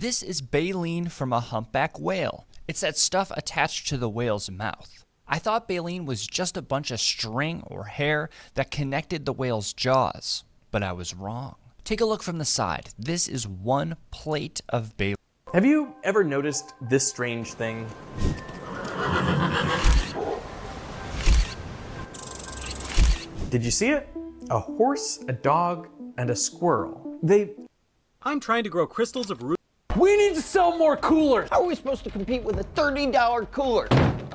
This is baleen from a humpback whale. It's that stuff attached to the whale's mouth. I thought baleen was just a bunch of string or hair that connected the whale's jaws, but I was wrong. Take a look from the side. This is one plate of baleen. Have you ever noticed this strange thing? Did you see it? A horse, a dog, and a squirrel. I'm trying to grow crystals of root. We need to sell more coolers! How are we supposed to compete with a $30 cooler?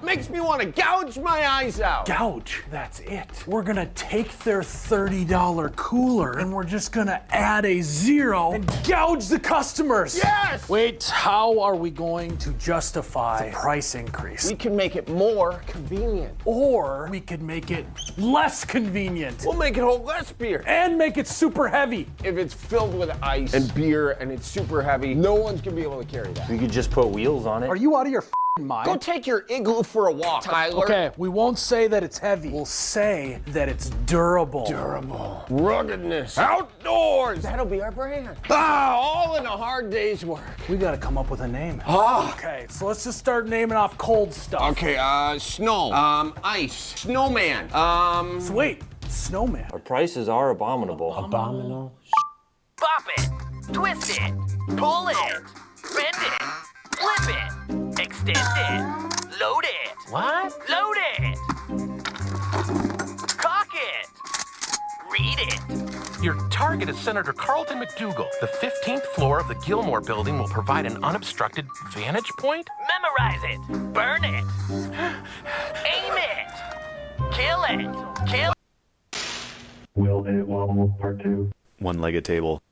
Makes me want to gouge my eyes out. Gouge, that's it. We're gonna take their $30 cooler and we're just gonna add a zero and gouge the customers. Yes! Wait, how are we going to justify the price increase? We can make it more convenient. Or we could make it less convenient. We'll make it hold less beer. And make it super heavy. If it's filled with ice and beer and it's super heavy, no one's gonna be able to carry that. We could just put wheels on it. Are you out of your mind? Go take your igloo for a walk, Tyler. Okay, we won't say that it's heavy. We'll say that it's durable. Durable. Ruggedness. Outdoors. That'll be our brand. All in a hard day's work. We gotta come up with a name. Okay, so let's just start naming off cold stuff. Okay, snow. Ice. Snowman. So wait, snowman. Our prices are abominable. Abominable. Bop it, twist it, pull it, bend it, flip it, extend it, load it. What? Load it. Cock it. Read it. Your target is Senator Carlton McDougal. The 15th floor of the Gilmore building will provide an unobstructed vantage point. Memorize it. Burn it. Aim it. Kill it. Kill. Will it wobble? Part 2. One-legged table.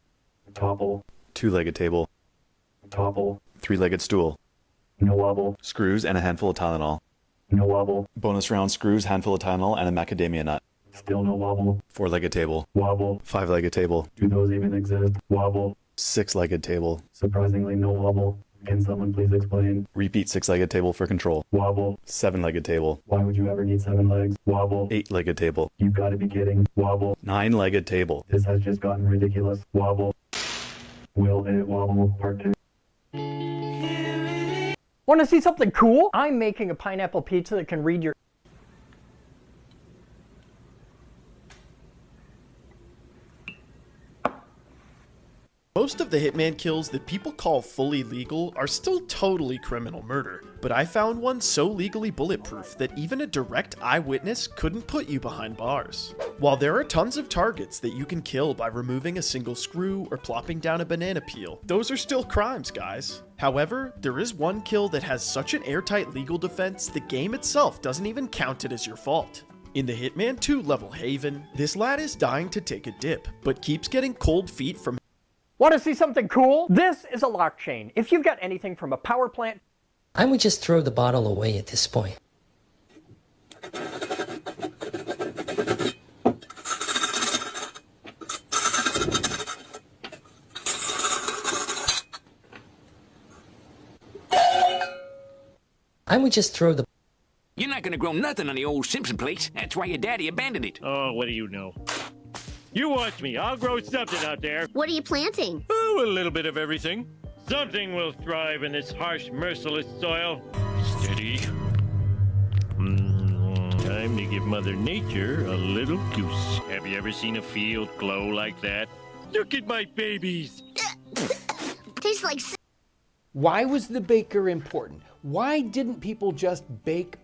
Topple. Two-legged table. Topple. Three-legged stool. No wobble. Screws and a handful of Tylenol. No wobble. Bonus round screws, handful of Tylenol, and a macadamia nut. Still no wobble. Four-legged table. Wobble. Five-legged table. Do those even exist? Wobble. Six-legged table. Surprisingly no wobble. Can someone please explain? Repeat six-legged table for control. Wobble. Seven-legged table. Why would you ever need 7 legs? Wobble. Eight-legged table. You've got to be kidding. Wobble. Nine-legged table. This has just gotten ridiculous. Wobble. Will it wobble? Part 2. Want to see something cool? I'm making a pineapple pizza that can read your... Most of the Hitman kills that people call fully legal are still totally criminal murder, but I found one so legally bulletproof that even a direct eyewitness couldn't put you behind bars. While there are tons of targets that you can kill by removing a single screw or plopping down a banana peel, those are still crimes, guys. However, there is one kill that has such an airtight legal defense, the game itself doesn't even count it as your fault. In the Hitman 2 level Haven, this lad is dying to take a dip, but keeps getting cold feet from... Want to see something cool? This is a lock chain. If you've got anything from a power plant... I would just throw the bottle away at this point. I would just throw the... You're not gonna grow nothing on the old Simpson place. That's why your daddy abandoned it. Oh, what do you know? You watch me. I'll grow something out there. What are you planting? Oh, a little bit of everything. Something will thrive in this harsh, merciless soil. Steady. Time to give Mother Nature a little goose. Have you ever seen a field glow like that? Look at my babies. Tastes like... Why was the baker important? Why didn't people just bake?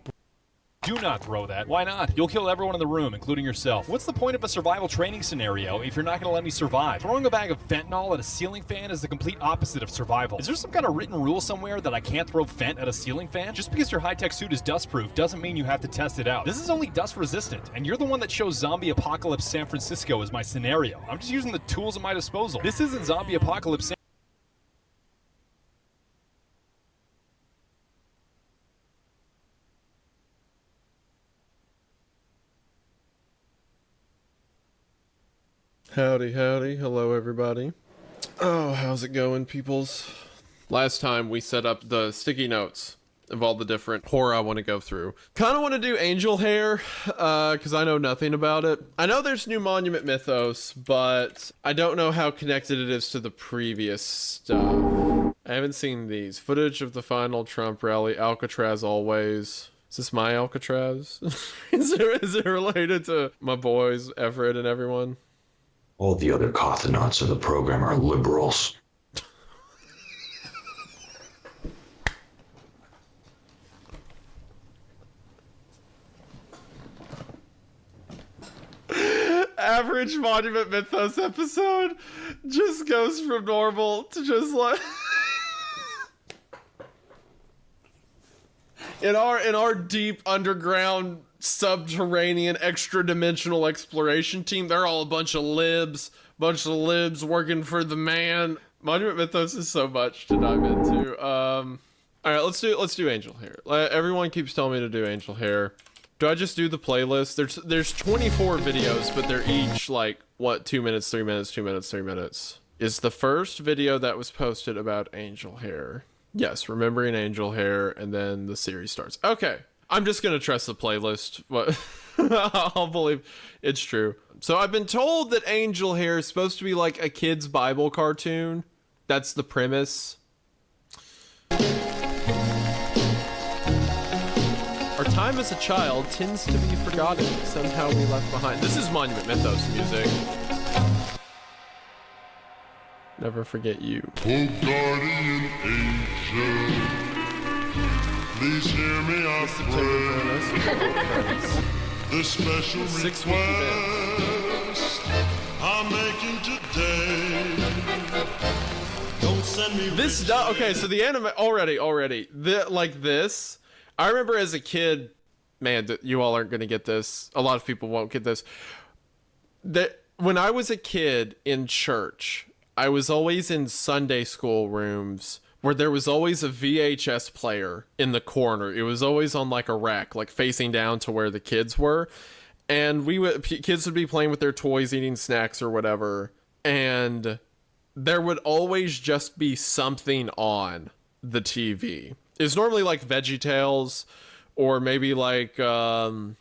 Do not throw that. Why not? You'll kill everyone in the room, including yourself. What's the point of a survival training scenario if you're not going to let me survive? Throwing a bag of fentanyl at a ceiling fan is the complete opposite of survival. Is there some kind of written rule somewhere that I can't throw fent at a ceiling fan? Just because your high-tech suit is dust-proof doesn't mean you have to test it out. This is only dust-resistant, and you're the one that chose Zombie Apocalypse San Francisco as my scenario. I'm just using the tools at my disposal. This isn't Zombie Apocalypse San Howdy, howdy. Hello, everybody. Oh, how's it going, peoples? Last time we set up the sticky notes of all the different horror I want to go through. Kind of want to do angel hair, because I know nothing about it. I know there's new Monument Mythos, but I don't know how connected it is to the previous stuff. I haven't seen these. Footage of the final Trump rally. Alcatraz always. Is this my Alcatraz? is it related to my boys, Everett and everyone? All the other Cothnauts in the program are liberals. Average Monument Mythos episode just goes from normal to just like in our deep underground subterranean extra dimensional exploration team, they're all a bunch of libs working for the man. Monument Mythos is so much to dive into. All right, let's do Angel Hair. Everyone keeps telling me to do Angel Hair. Do I just do the playlist? There's 24 videos, but they're each like, what, 2 minutes, 3 minutes, 2 minutes, 3 minutes. Is the first video that was posted about Angel Hair. Yes, remembering Angel Hair, and then the series starts. Okay, I'm just gonna trust the playlist. What? I'll believe it's true. So I've been told that Angel Hair is supposed to be like a kid's Bible cartoon. That's the premise. Our time as a child tends to be forgotten. Somehow we left behind. This is Monument Mythos music. Never forget you. Oh, guardian angel, please hear me, I pray. The special request I'm making today. Don't send me this. Okay, so the anime already. Like this. I remember as a kid, man, you all aren't going to get this. A lot of people won't get this. That when I was a kid in church, I was always in Sunday school rooms where there was always a VHS player in the corner. It was always on like a rack, like facing down to where the kids were. And kids would be playing with their toys, eating snacks or whatever. And there would always just be something on the TV. It's normally like VeggieTales or maybe like some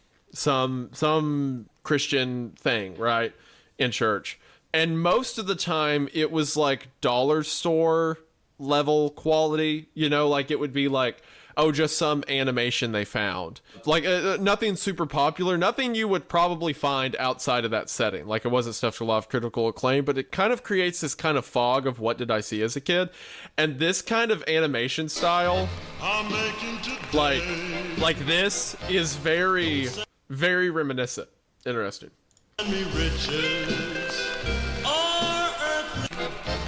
Christian thing, right, in church. And most of the time it was like dollar store level quality, you know, like it would be like, oh, just some animation they found. Like nothing super popular, nothing you would probably find outside of that setting. Like it wasn't stuff to a lot of critical acclaim, but it kind of creates this kind of fog of what did I see as a kid. And this kind of animation style, like this is very, very reminiscent. Interesting.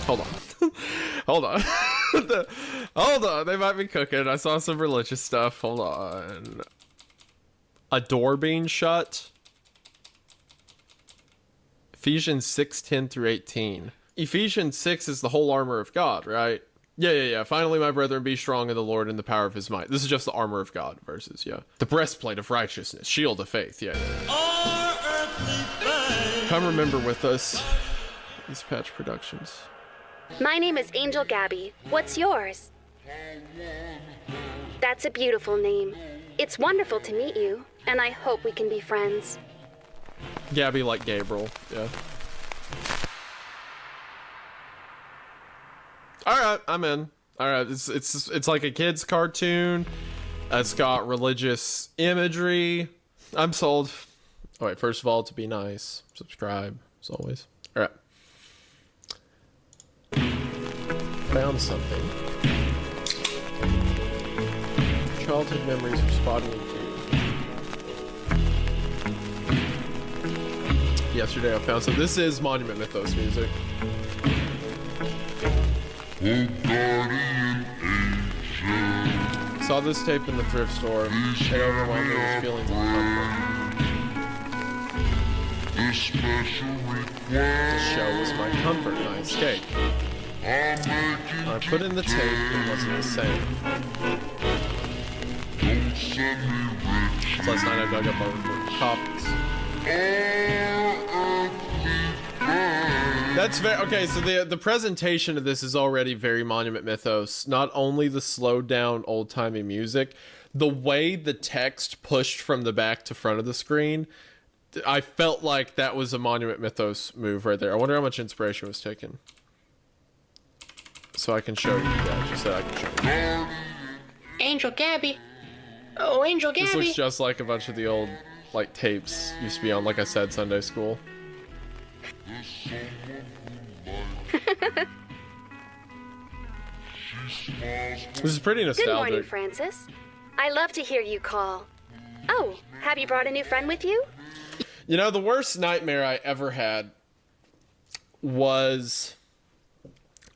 Hold on. Hold on. Hold on. They might be cooking. I saw some religious stuff. Hold on. A door being shut. Ephesians 6:10 through 18. Ephesians 6 is the whole armor of God, right? Yeah. Finally, my brethren, be strong in the Lord and the power of his might. This is just the armor of God verses, yeah. The breastplate of righteousness. Shield of faith, yeah. Come remember with us. These Patch Productions. My name is Angel Gabby. What's yours? That's a beautiful name. It's wonderful to meet you, and I hope we can be friends. Gabby like Gabriel, yeah. Alright, I'm in. Alright, it's like a kid's cartoon. It's got religious imagery. I'm sold. Alright, first of all, to be nice, subscribe, as always. Alright. Found something. Childhood memories are spotting and few. Yesterday I found some. This is Monument Mythos music. Saw this tape in the thrift store and overwhelmed me with feelings of comfort. The show was my comfort and I escaped. I put in the tape, it wasn't the same. So last night I dug up over copies. That's very okay. So the presentation of this is already very Monument Mythos. Not only the slowed down old timey music, the way the text pushed from the back to front of the screen. I felt like that was a Monument Mythos move right there. I wonder how much inspiration was taken. so I can show you. Yeah, she said I can show you. Angel Gabby. Oh, Angel Gabby. This looks just like a bunch of the old, like, tapes used to be on, like I said, Sunday school. This is pretty nostalgic. Good morning, Francis. I love to hear you call. Oh, have you brought a new friend with you? You know, the worst nightmare I ever had was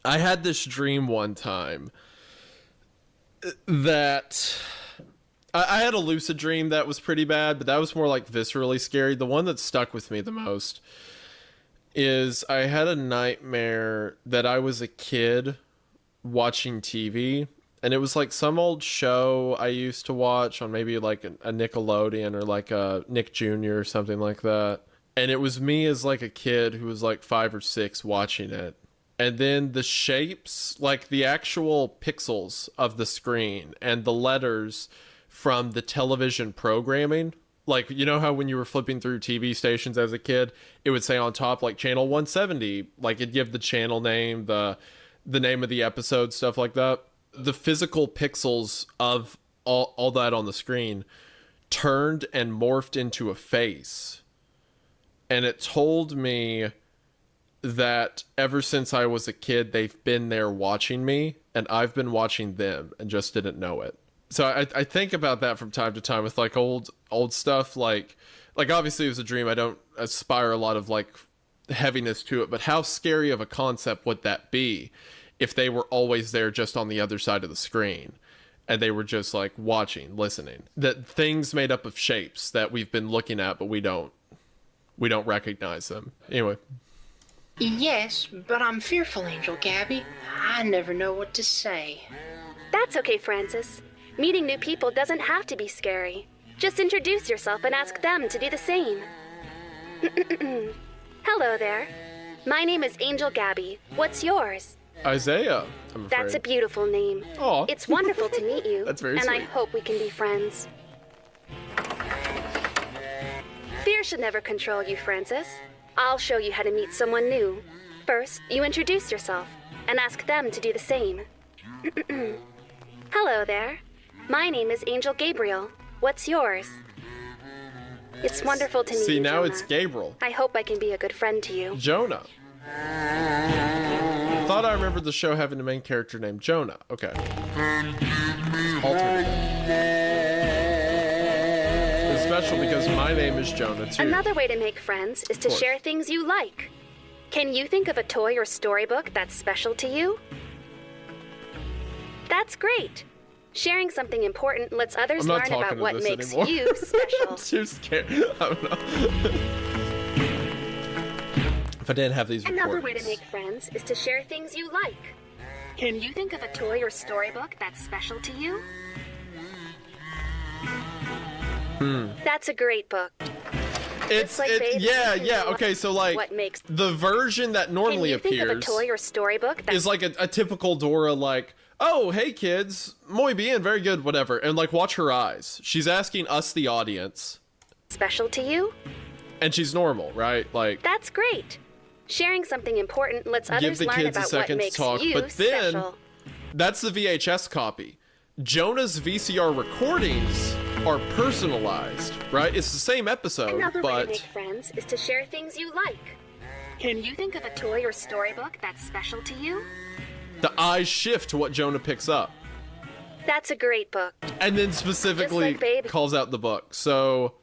I had this dream one time that I had a lucid dream that was pretty bad, but that was more like viscerally scary. The one that stuck with me the most is I had a nightmare that I was a kid watching TV, and it was like some old show I used to watch on maybe like a Nickelodeon or like a Nick Jr. or something like that. And it was me as like a kid who was like 5 or 6 watching it. And then the shapes, like the actual pixels of the screen and the letters from the television programming, like, you know how when you were flipping through TV stations as a kid, it would say on top like channel 170, like it'd give the channel name, the name of the episode, stuff like that. The physical pixels of all that on the screen turned and morphed into a face. And it told me that ever since I was a kid, they've been there watching me, and I've been watching them and just didn't know it. So I think about that from time to time with like old stuff. Like obviously it was a dream. I don't aspire a lot of like heaviness to it, but how scary of a concept would that be if they were always there just on the other side of the screen and they were just like watching, listening? That things made up of shapes that we've been looking at, but we don't recognize them. Anyway. Yes, but I'm fearful, Angel Gabby. I never know what to say. That's okay, Francis. Meeting new people doesn't have to be scary. Just introduce yourself and ask them to do the same. Hello there. My name is Angel Gabby. What's yours? Isaiah, I'm afraid. That's a beautiful name. Aw. It's wonderful to meet you. That's very and sweet. I hope we can be friends. Fear should never control you, Francis. I'll show you how to meet someone new. First, you introduce yourself and ask them to do the same. Hello there. My name is Angel Gabriel. What's yours? It's wonderful to meet you, See, now Jonah. it's Gabriel. I hope I can be a good friend to you. Jonah. I thought I remembered the show having a main character named Jonah. Okay. Alternate. It's special because my name is Jonah, too. Another way to make friends is to course. share things you like. Can you think of a toy or storybook that's special to you? That's great. Sharing something important lets others I'm not learn talking about to what this makes anymore. you special. I'm too scared. I don't know. If I didn't have these Another recordings. way to make friends is to share things you like. Can you think of a toy or storybook that's special to you? That's a great book. It's like Babe, yeah, you yeah. know Okay, so like what makes- the version that normally Can you think of a appears toy or storybook that's is like a typical Dora, like, oh, hey kids, muy bien, very good, whatever. And like, watch her eyes. She's asking us, the audience, special to you? and she's normal, right? Like, That's great. Sharing something important lets give others the learn kids a about what second to makes talk. you But then, special. that's the VHS copy. Jonah's VCR recordings are personalized, right? It's the same episode, Another way to but make friends is to share things you like. Can you think of a toy or storybook that's special to you? the eyes shift to what Jonah picks up. That's a great book. And then specifically Just like Babe. calls out the book. So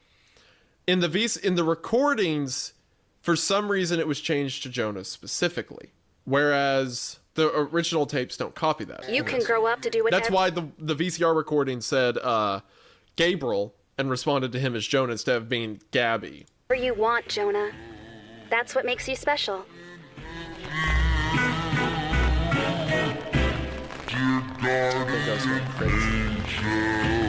in the recordings, for some reason it was changed to Jonah specifically, whereas the original tapes don't copy that. You can grow up to do whatever. That's why the VCR recording said Gabriel and responded to him as Jonah instead of being Gabby. you want, Jonah. That's what makes you special. I think I was going crazy.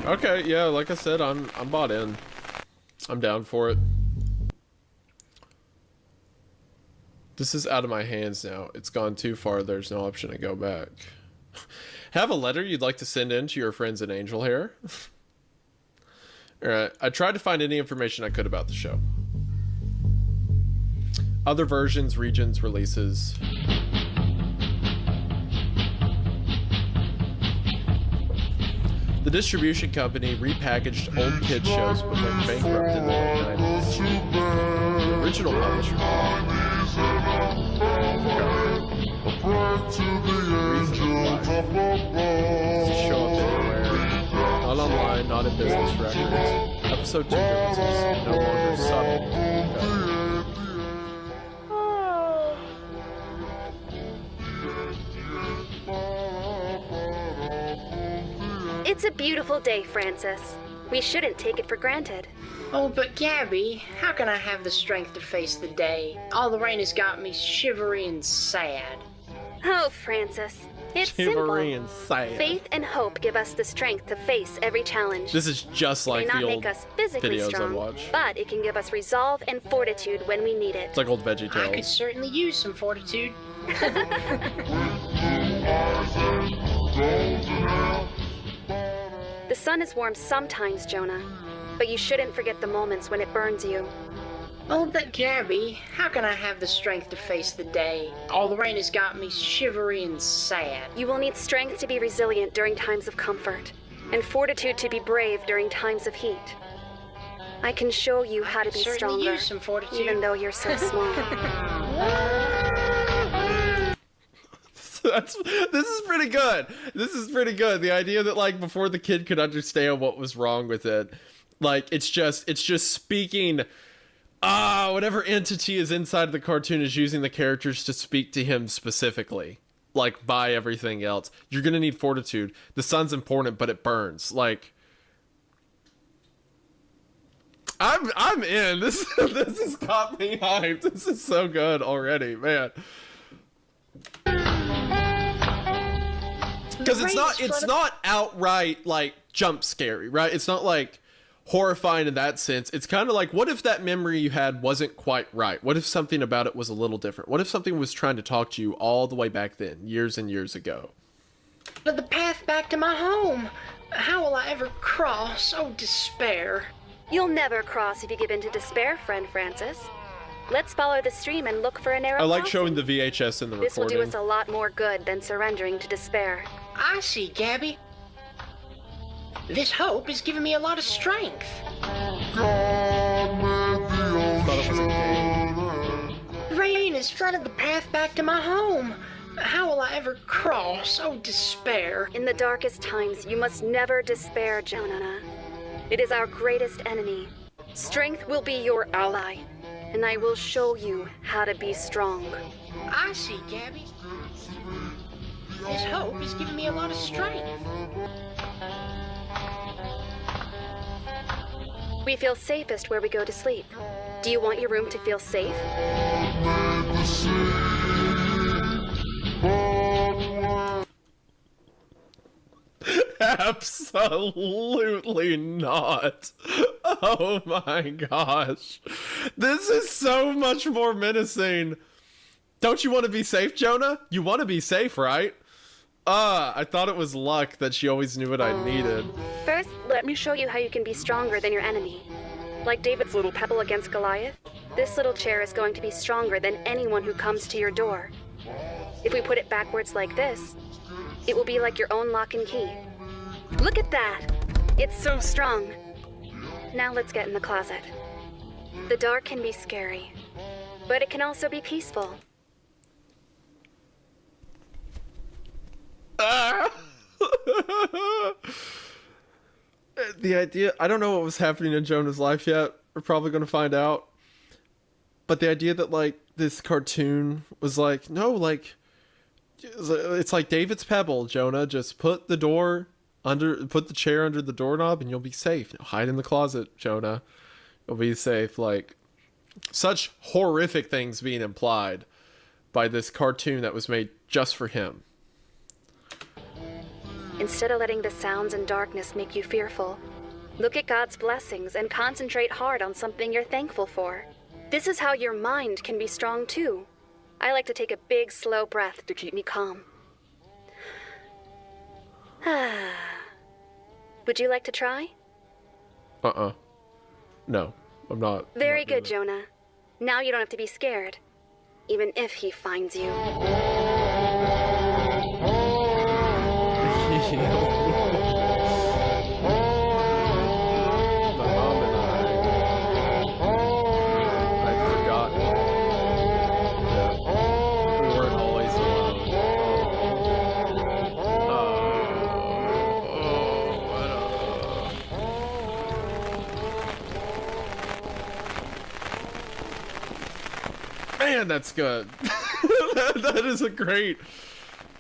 Okay, yeah, like I said, I'm bought in. I'm down for it. This is out of my hands now. It's gone too far. There's no option to go back. Have a letter you'd like to send in to your friends at Angel Hair? Alright, I tried to find any information I could about the show. Other versions, regions, releases. The distribution company repackaged old kids shows but went bankrupt in the late 90s. The original publisher show up anywhere, not online, not in business records. Episode 2 differences, no longer subtle. It's a beautiful day, Francis. We shouldn't take it for granted. Oh, but Gabby, how can I have the strength to face the day? All the rain has got me shivery and sad. Oh, Francis. It's Chivalry simple. and sad. Faith and hope give us the strength to face every challenge. This is just like It may the not old make us physically videos strong, I watch. but it can give us resolve and fortitude when we need it. It's like old Veggie I could Tales. certainly use some fortitude. The sun is warm sometimes, Jonah, but you shouldn't forget the moments when it burns you. Oh, but Gabby, how can I have the strength to face the day? All the rain has got me shivery and sad. You will need strength to be resilient during times of comfort, and fortitude to be brave during times of heat. I can show you how to be Certainly stronger, use some fortitude. even though you're so small. This is pretty good. This is pretty good. The idea that like before the kid could understand what was wrong with it, like it's just speaking. Whatever entity is inside of the cartoon is using the characters to speak to him specifically, like by everything else. You're gonna need fortitude. The sun's important, but it burns. Like, I'm in. This has got me hyped. This is so good already, man. Because it's not outright like jump scary, right? It's not like horrifying in that sense. It's kind of like, what if that memory you had wasn't quite right? What if something about it was a little different? What if something was trying to talk to you all the way back then, years and years ago? But the path back to my home. How will I ever cross? Oh, despair. You'll never cross if you give in to despair, friend Francis. Let's follow the stream and look for a narrow I like crossing. showing the VHS in the This will recording. do us a lot more good than surrendering to despair. I see, Gabby. This hope is giving me a lot of strength. Rain has flooded the path back to my home. How will I ever cross? Oh, despair. In the darkest times, you must never despair, Jonah. It is our greatest enemy. Strength will be your ally, and I will show you how to be strong. I see, Gabby. This hope is giving me a lot of strength. We feel safest where we go to sleep. Do you want your room to feel safe? Absolutely not. Oh my gosh. This is so much more menacing. Don't you want to be safe, Jonah? You want to be safe, right? I thought it was luck that she always knew what I needed. First, let me show you how you can be stronger than your enemy. Like David's little pebble against Goliath, this little chair is going to be stronger than anyone who comes to your door. If we put it backwards like this, it will be like your own lock and key. Look at that! It's so strong. Now let's get in the closet. The dark can be scary, but it can also be peaceful. The idea, I don't know what was happening in Jonah's life yet. We're probably going to find out. But the idea that like this cartoon was like, no, like it's like David's pebble, Jonah. Just put the chair under the doorknob and you'll be safe. Now, hide in the closet, Jonah. You'll be safe. Like such horrific things being implied by this cartoon that was made just for him. instead of letting the sounds and darkness make you fearful. Look at God's blessings and concentrate hard on something you're thankful for. This is how your mind can be strong too. I like to take a big, slow breath to keep me calm. Would you like to try? No, I'm not. Very good, Jonah. Now you don't have to be scared, even if he finds you. Man, that's good. that is a great,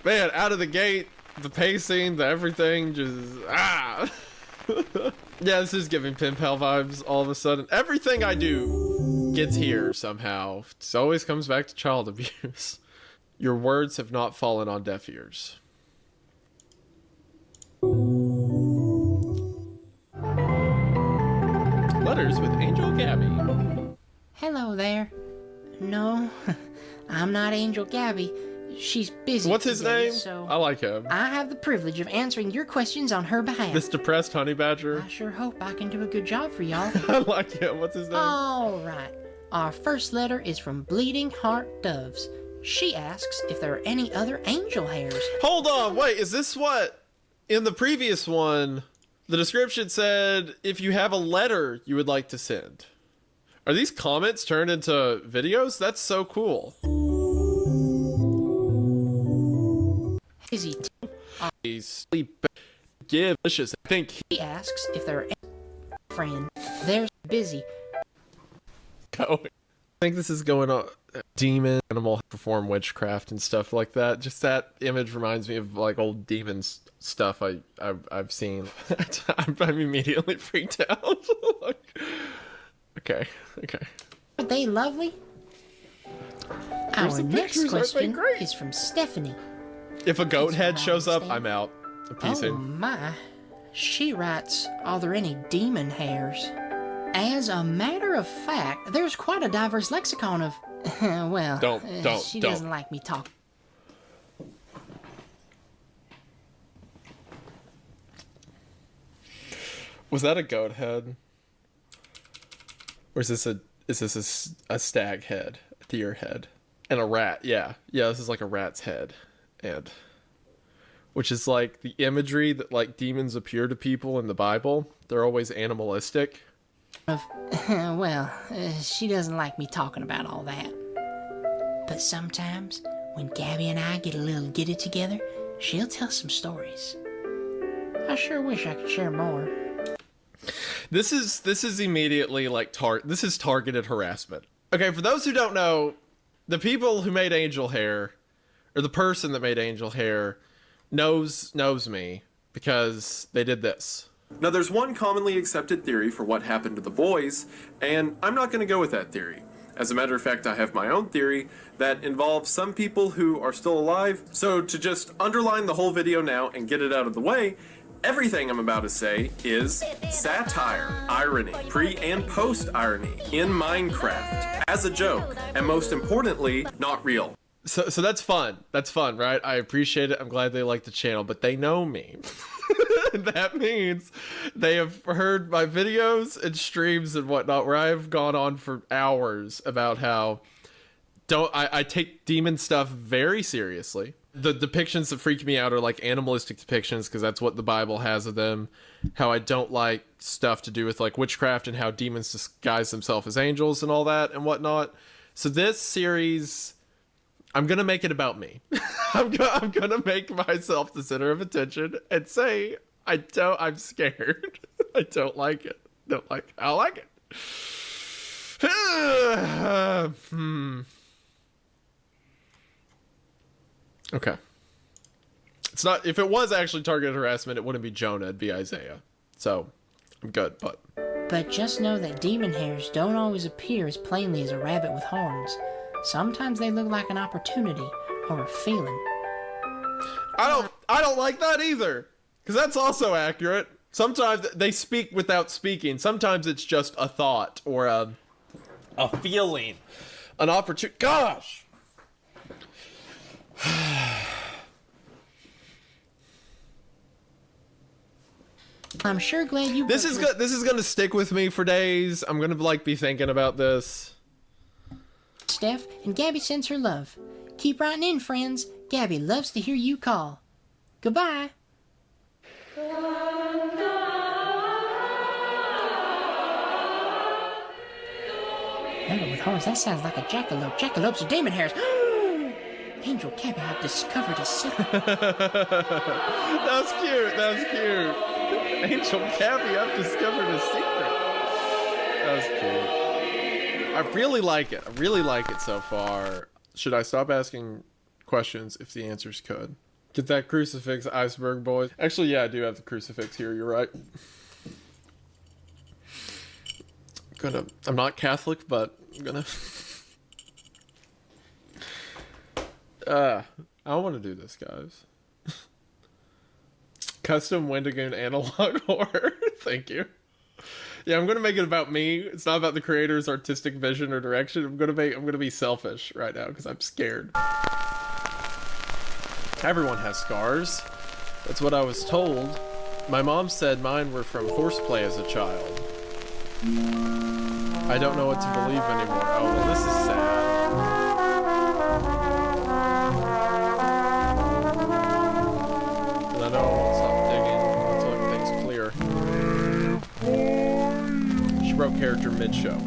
man, out of the gate, the pacing, the everything, just yeah, this is giving pen pal vibes all of a sudden. Everything I do gets here somehow. It always comes back to child abuse. Your words have not fallen on deaf ears. Letters with Angel Gabby. Hello there. No, I'm not Angel Gabby. She's busy. What's his today, name? So I like him. I have the privilege of answering your questions on her behalf. This depressed honey badger. I sure hope I can do a good job for y'all. I like him. What's his name? All right. Our first letter is from Bleeding Heart Doves. She asks if there are any other angel hairs. Hold on, wait, is this what? In the previous one, the description said if you have a letter you would like to send. Are these comments turned into videos? That's so cool. Busy. Sleep. Give. Delicious. I think He asks if there are any friend. They're busy. going. I think this is going on. Demon animal perform witchcraft and stuff like that. Just that image reminds me of like old demons stuff I've seen. I'm immediately freaked out. Like, okay. Are they lovely? Our the next pictures, aren't they question great? is from Stephanie. If a goat head from shows up, Stan. I'm out. I'm Oh piecing. my. She writes, are there any demon hairs? As a matter of fact, there's quite a diverse lexicon of, well, she don't. doesn't like me talking. Was that a goat head? Or is this a stag head, a deer head, and a rat? Yeah, this is like a rat's head, and which is like the imagery that like demons appear to people in the Bible. They're always animalistic. Well, she doesn't like me talking about all that. But sometimes, when Gabby and I get a little giddy together, she'll tell some stories. I sure wish I could share more. This is immediately like this is targeted harassment. Okay, for those who don't know, the people who made angel hair, or the person that made angel hair, knows me because they did this. Now there's one commonly accepted theory for what happened to the boys, and I'm not going to go with that theory. As a matter of fact, I have my own theory that involves some people who are still alive. So to just underline the whole video now and get it out of the way, everything I'm about to say is satire, irony, pre and post irony in Minecraft, as a joke, and most importantly, not real. So that's fun. That's fun, right? I appreciate it. I'm glad they like the channel, but they know me. That means they have heard my videos and streams and whatnot where I've gone on for hours about how I take demon stuff very seriously. The depictions that freak me out are like animalistic depictions because that's what the Bible has of them. How I don't like stuff to do with like witchcraft and how demons disguise themselves as angels and all that and whatnot. So this series, I'm gonna make it about me. I'm gonna make myself the center of attention and say I'm scared. I don't like it. I don't like it. Okay. It's not. If it was actually targeted harassment, it wouldn't be Jonah. It'd be Isaiah. So I'm good. But just know that demon hairs don't always appear as plainly as a rabbit with horns. Sometimes they look like an opportunity or a feeling. I don't like that either. Because that's also accurate. Sometimes they speak without speaking. Sometimes it's just a thought or a feeling. An opportunity. Gosh! I'm sure glad you. This is gonna stick with me for days. I'm gonna like be thinking about this. Steph, and Gabby sends her love. Keep writing in, friends. Gabby loves to hear you call. Goodbye. Remember with horns, that sounds like a jackalope. Jackalopes are demon hairs. Angel Gabby, I've discovered a secret. That's cute. That's cute. Angel Gabby, I've discovered a secret. That's cute. I really like it. I really like it so far. Should I stop asking questions if the answers could? Get that crucifix, iceberg boys. Actually, yeah, I do have the crucifix here. You're right. I'm not Catholic, but I'm gonna. I don't want to do this, guys. Custom Wendigoon analog horror. Thank you. Yeah, I'm gonna make it about me. It's not about the creator's artistic vision or direction. I'm gonna be selfish right now because I'm scared. Everyone has scars. That's what I was told. My mom said mine were from horseplay as a child. I don't know what to believe anymore. Oh, well, this is sad. And I know I won't stop digging until everything's clear. She wrote character mid-show.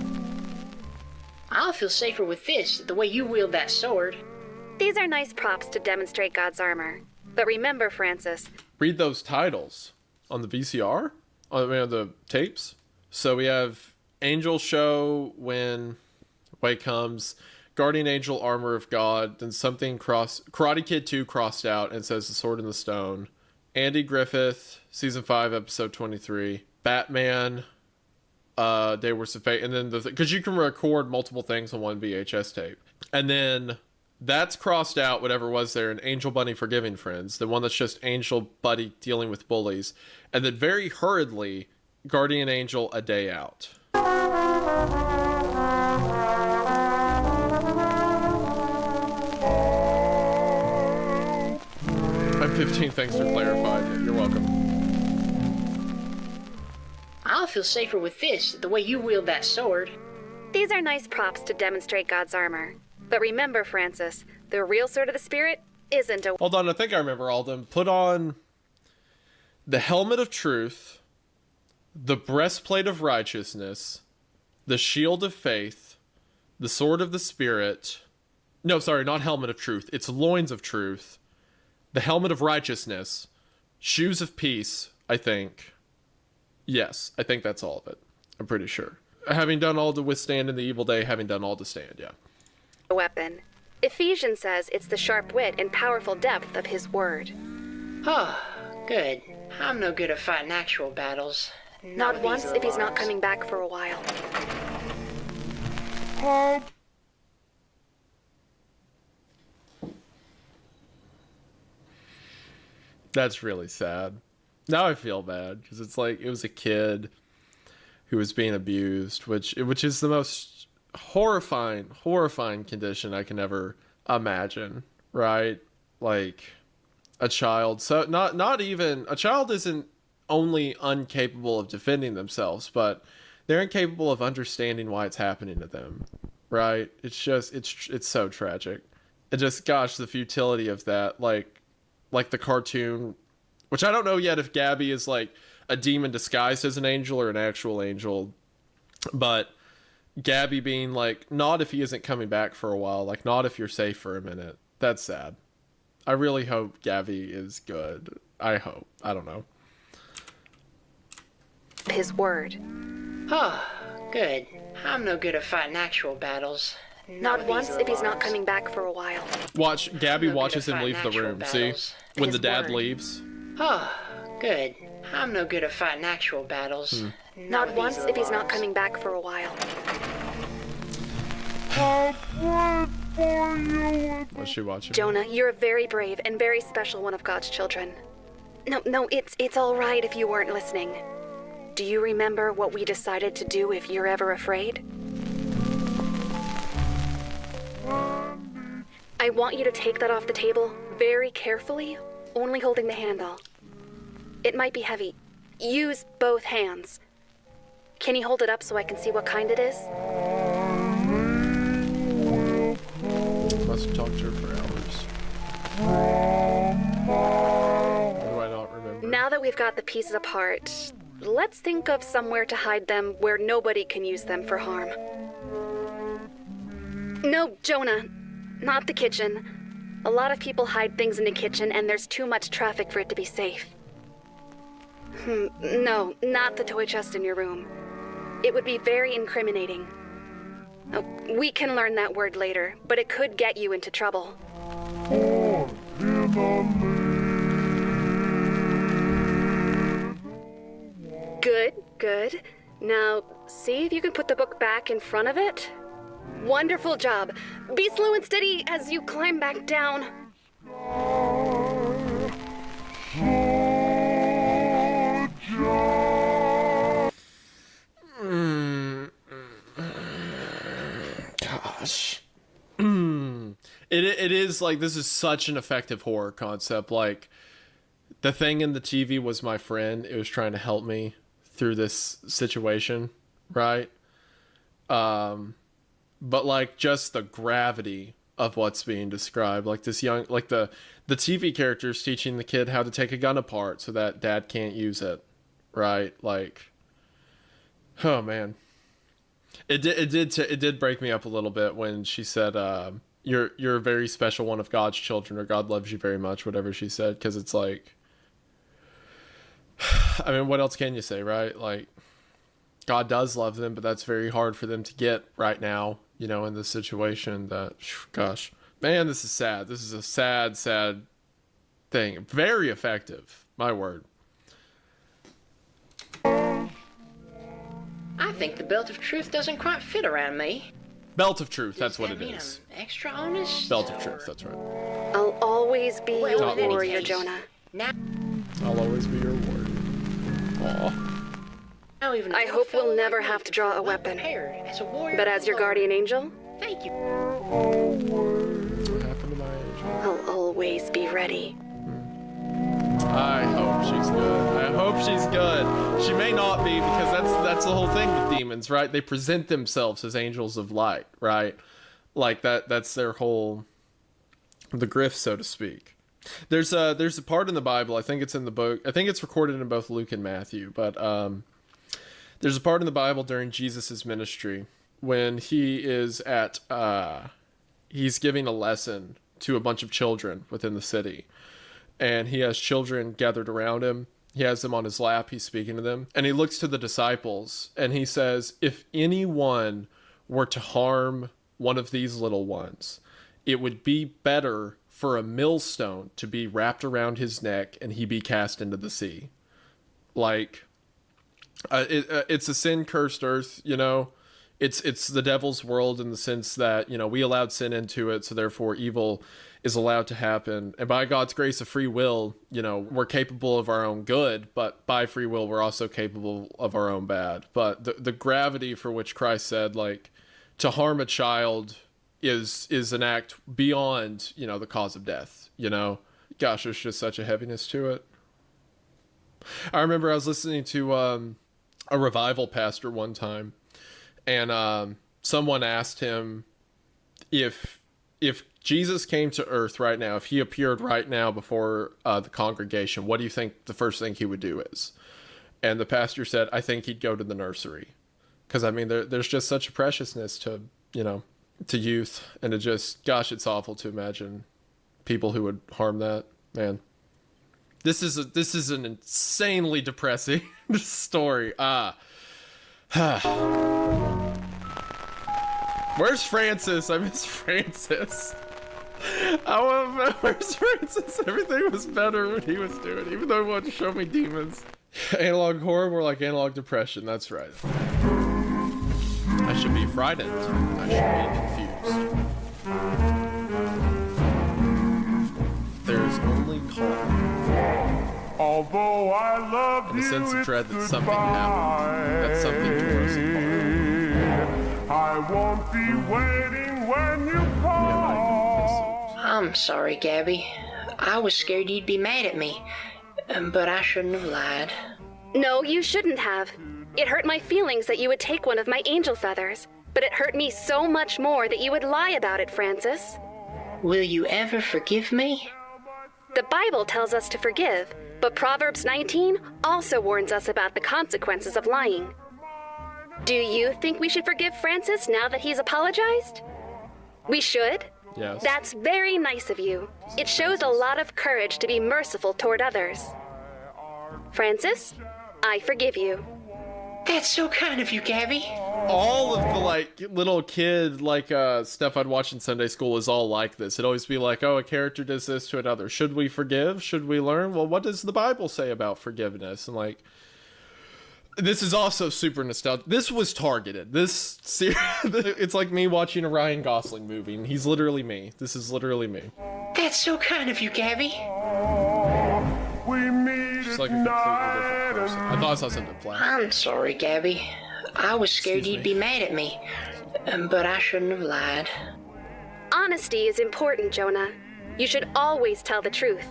I'll feel safer with this, the way you wield that sword. These are nice props to demonstrate God's armor. But remember, Francis. Read those titles on the VCR? On the tapes? So we have Angel Show when Way Comes, Guardian Angel Armor of God, then something Karate Kid 2 crossed out and says The Sword in the Stone. Andy Griffith, Season 5, Episode 23. Batman, They Were Some Fate. And then because you can record multiple things on one VHS tape. And then that's crossed out, whatever was there, in Angel Bunny Forgiving Friends, the one that's just Angel Buddy dealing with bullies. And then very hurriedly, Guardian Angel A Day Out. I'm 15, thanks for clarifying. You're welcome. I'll feel safer with this, the way you wield that sword. These are nice props to demonstrate God's armor. But remember, Francis, the real sword of the Spirit isn't a... Hold on, I think I remember all of them. Put on the helmet of truth, the breastplate of righteousness, the shield of faith, the sword of the Spirit. No, sorry, not helmet of truth. It's loins of truth, the helmet of righteousness, shoes of peace, I think. Yes, I think that's all of it. I'm pretty sure. Having done all to withstand in the evil day, having done all to stand, yeah. Weapon. Ephesians says it's the sharp wit and powerful depth of his word. Oh, good. I'm no good at fighting actual battles. Not once if he's not coming back for a while. That's really sad. Now I feel bad because it's like it was a kid who was being abused, which is the most horrifying condition I can ever imagine, right? Like a child. So not even a child isn't only incapable of defending themselves, but they're incapable of understanding why it's happening to them, right? It's just it's so tragic. It just, gosh, the futility of that, like the cartoon, which I don't know yet if Gabby is like a demon disguised as an angel or an actual angel, but Gabby being like, not if he isn't coming back for a while, like not if you're safe for a minute. That's sad. I really hope Gabby is good. I hope. I don't know. His word. Oh, good. I'm no good at fighting actual battles. Not once if he's not coming back for a while. Watch, Gabby watches him leave the room, see? When the dad leaves. Oh, good. I'm no good at fighting actual battles. Not once if he's not coming back for a while. What's she watching? Jonah, you're a very brave and very special one of God's children. No, it's all right if you weren't listening. Do you remember what we decided to do if you're ever afraid? I want you to take that off the table very carefully, only holding the handle. It might be heavy. Use both hands. Can you hold it up so I can see what kind it is? Must have talked to her for hours. Or do I not remember? Now that we've got the pieces apart, let's think of somewhere to hide them where nobody can use them for harm. No, Jonah, not the kitchen. A lot of people hide things in the kitchen and there's too much traffic for it to be safe. No, not the toy chest in your room. It would be very incriminating. We can learn that word later, but it could get you into trouble. Good. Now, see if you can put the book back in front of it. Wonderful job. Be slow and steady as you climb back down. Gosh. It is like, this is such an effective horror concept. Like, the thing in the TV was my friend. It was trying to help me through this situation, right? But like, just the gravity of what's being described, like this young, like the TV character's teaching the kid how to take a gun apart so that dad can't use it, right? Like, oh man, it did break me up a little bit when she said, you're a very special one of God's children, or God loves you very much, whatever she said, because it's like, I mean, what else can you say, right? Like, God does love them, but that's very hard for them to get right now, you know, in this situation. That, gosh, man, this is sad. This is a sad thing. Very effective, my word. I think the belt of truth doesn't quite fit around me. Belt of truth, that's what it is. Extra honest? Belt of truth, that's right. I'll always be your in any warrior, case. Jonah. I'll always be your warrior. Aw. I hope we'll never have to draw a weapon. But as your guardian angel, Thank you. What happened to my angel? I'll always be ready. I hope she's good. I hope she's good. She may not be, because that's the whole thing with demons, right? They present themselves as angels of light, right? Like that's their whole, the grift, so to speak. There's a part in the Bible, I think it's in the book, I think it's recorded in both Luke and Matthew, but there's a part in the Bible during Jesus's ministry when he is at he's giving a lesson to a bunch of children within the city. And he has children gathered around him. He has them on his lap. He's speaking to them. And he looks to the disciples and he says, if anyone were to harm one of these little ones, it would be better for a millstone to be wrapped around his neck and he be cast into the sea. Like, it's a sin-cursed earth, you know? It's the devil's world in the sense that, you know, we allowed sin into it, so therefore evil is allowed to happen. And by God's grace of free will, you know, we're capable of our own good, but by free will, we're also capable of our own bad. But the gravity for which Christ said, like, to harm a child is an act beyond, you know, the cause of death, you know? Gosh, there's just such a heaviness to it. I remember I was listening to a revival pastor one time, and someone asked him if Jesus came to earth right now, if he appeared right now before the congregation, what do you think the first thing he would do is? And the pastor said, I think he'd go to the nursery. Because, I mean, there's just such a preciousness to, you know, to youth. And it just, gosh, it's awful to imagine people who would harm that. Man, this is an insanely depressing story. Where's Francis? I miss Francis. Where's Francis? Everything was better when he was doing it, even though he wanted to show me demons. Analog horror, more like analog depression. That's right. I should be frightened. I should be confused. There is only calm Although I love And a you, sense of dread that it's something happened. That something tore us apart. I won't be waiting when you call. I'm sorry, Gabby. I was scared you'd be mad at me, but I shouldn't have lied. No, you shouldn't have. It hurt my feelings that you would take one of my angel feathers, but it hurt me so much more that you would lie about it, Francis. Will you ever forgive me? The Bible tells us to forgive, but Proverbs 19 also warns us about the consequences of lying. Do you think we should forgive Francis now that he's apologized? We should? Yes. That's very nice of you. It shows a lot of courage to be merciful toward others. Francis, I forgive you. That's so kind of you, Gabby. All of the like little kid stuff I'd watch in Sunday school is all like this. It'd always be like, oh, a character does this to another. Should we forgive? Should we learn? Well, what does the Bible say about forgiveness? And like, this is also super nostalgic. This was targeted. This series, it's like me watching a Ryan Gosling movie, and he's literally me. This is literally me. That's so kind of you, Gabby. We meet Just like a completely different person. I thought I saw something flash. I'm sorry, Gabby. I was scared Excuse you'd me. be mad at me, but I shouldn't have lied. Honesty is important, Jonah. You should always tell the truth.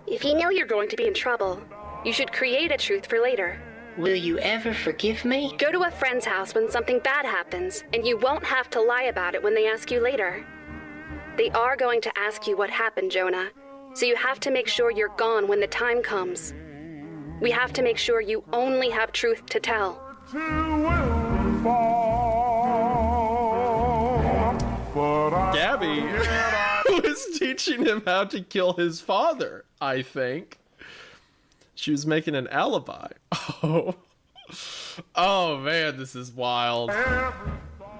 If you know you're going to be in trouble, you should create a truth for later. Will you ever forgive me? Go to a friend's house when something bad happens, and you won't have to lie about it when they ask you later. They are going to ask you what happened, Jonah, so you have to make sure you're gone when the time comes. We have to make sure you only have truth to tell. Gabby was teaching him how to kill his father, I think. She was making an alibi. Oh man, this is wild.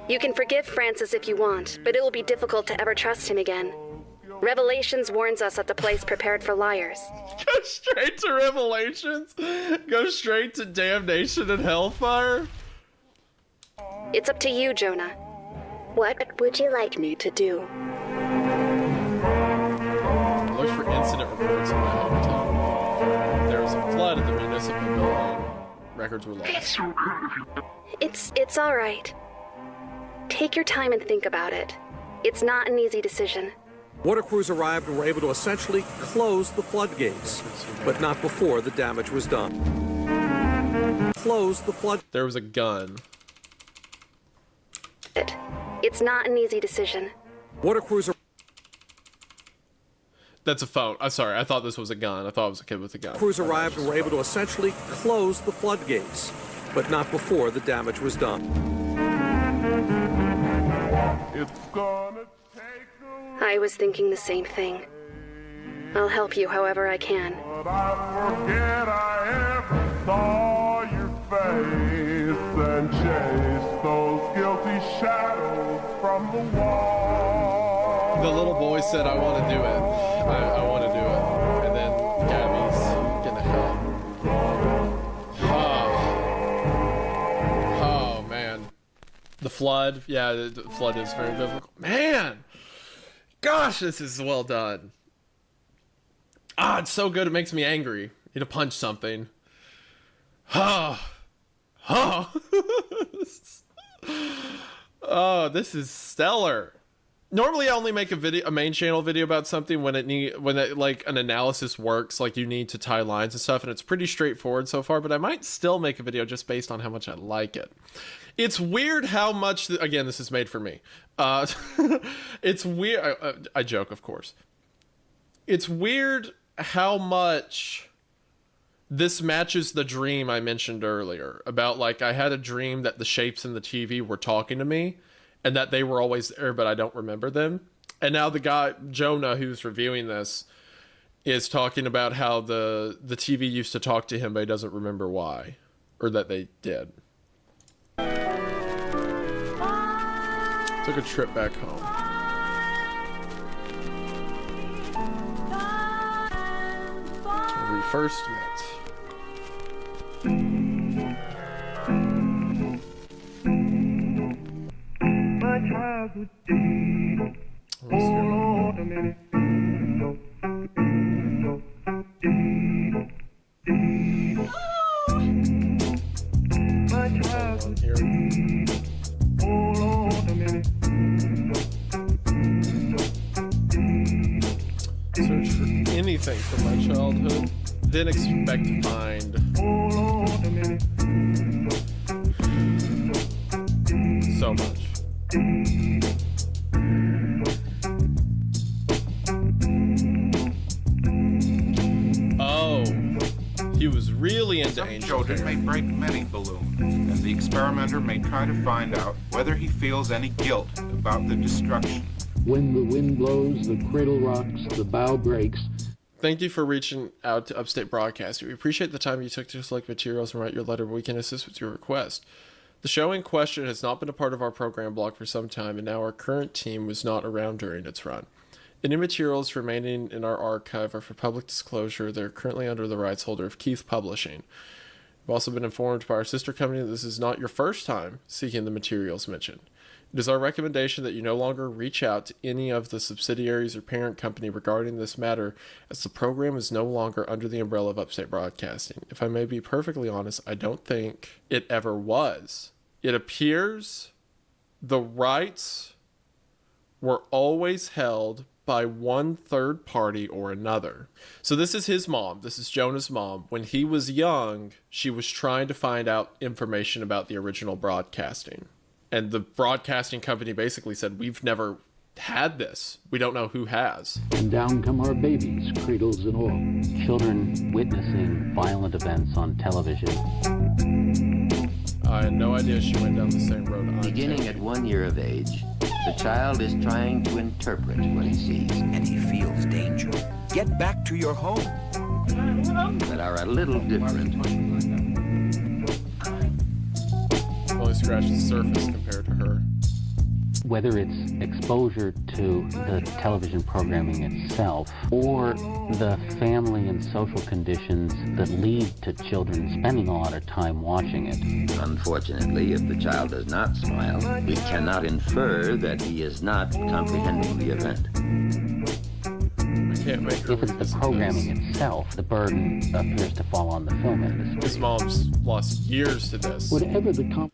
You can forgive Francis if you want, but it will be difficult to ever trust him again. Revelations warns us of the place prepared for liars. Go straight to Revelations? Go straight to damnation and hellfire? It's up to you, Jonah. What would you like me to do? Look for incident reports in my hometown. There was a flood at the municipal building. Records were lost. It's all right. Take your time and think about it. It's not an easy decision. Water crews arrived and were able to essentially close the floodgates, but not before the damage was done. Close the flood. There was a gun. It's not an easy decision. Water crews are. That's a phone. I'm sorry. I thought this was a gun. I thought it was a kid with a gun. Crews arrived and were able to essentially close the floodgates, but not before the damage was done. It's gonna I was thinking the same thing. I'll help you however I can. forget I ever saw your face and chase those guilty shadows from the wall. The little boy said, I want to do it. I want to do it. And then Gabby's gonna help. Oh, man. The flood. Yeah, the flood is very biblical. Man! Gosh, this is well done. Ah, it's so good it makes me angry. You need to punch something. Oh. Oh, this is stellar. Normally I only make a main channel video about something when like an analysis works, like you need to tie lines and stuff, and it's pretty straightforward so far, but I might still make a video just based on how much I like it. It's weird how much, again, this is made for me. It's weird, I joke, of course. It's weird how much this matches the dream I mentioned earlier about, like, I had a dream that the shapes in the TV were talking to me and that they were always there, but I don't remember them. And now the guy, Jonah, who's reviewing this, is talking about how the TV used to talk to him, but he doesn't remember why, or that they did. Took a trip back home. When we first met. My childhood days. Hold on a minute. didn't expect to find so much. Oh, he was really into Some angel children hair. may break many balloons, and the experimenter may try to find out whether he feels any guilt about the destruction. When the wind blows, the cradle rocks, the bow breaks. Thank you for reaching out to Upstate Broadcasting. We appreciate the time you took to select materials and write your letter, but we can assist with your request. The show in question has not been a part of our program block for some time, and now our current team was not around during its run. Any materials remaining in our archive are for public disclosure. They're currently under the rights holder of Keith Publishing. We've also been informed by our sister company that this is not your first time seeking the materials mentioned. It is our recommendation that you no longer reach out to any of the subsidiaries or parent company regarding this matter, as the program is no longer under the umbrella of Upstate Broadcasting. If I may be perfectly honest, I don't think it ever was. It appears the rights were always held by one third party or another. So this is his mom. This is Jonah's mom. When he was young, she was trying to find out information about the original broadcasting. And the broadcasting company basically said, we've never had this. We don't know who has. And down come our babies, cradles and all. Children witnessing violent events on television. I had no idea she went down the same road. Beginning at 1 year of age, the child is trying to interpret what he sees. And he feels danger. Get back to your home. That are a little different. Only scratched the surface compared to her. Whether it's exposure to the television programming itself or the family and social conditions that lead to children spending a lot of time watching it. Unfortunately, if the child does not smile, we cannot infer that he is not comprehending the event. I can't make her If it's the programming itself, the burden appears to fall on the film industry. His mom's lost years to this. Whatever the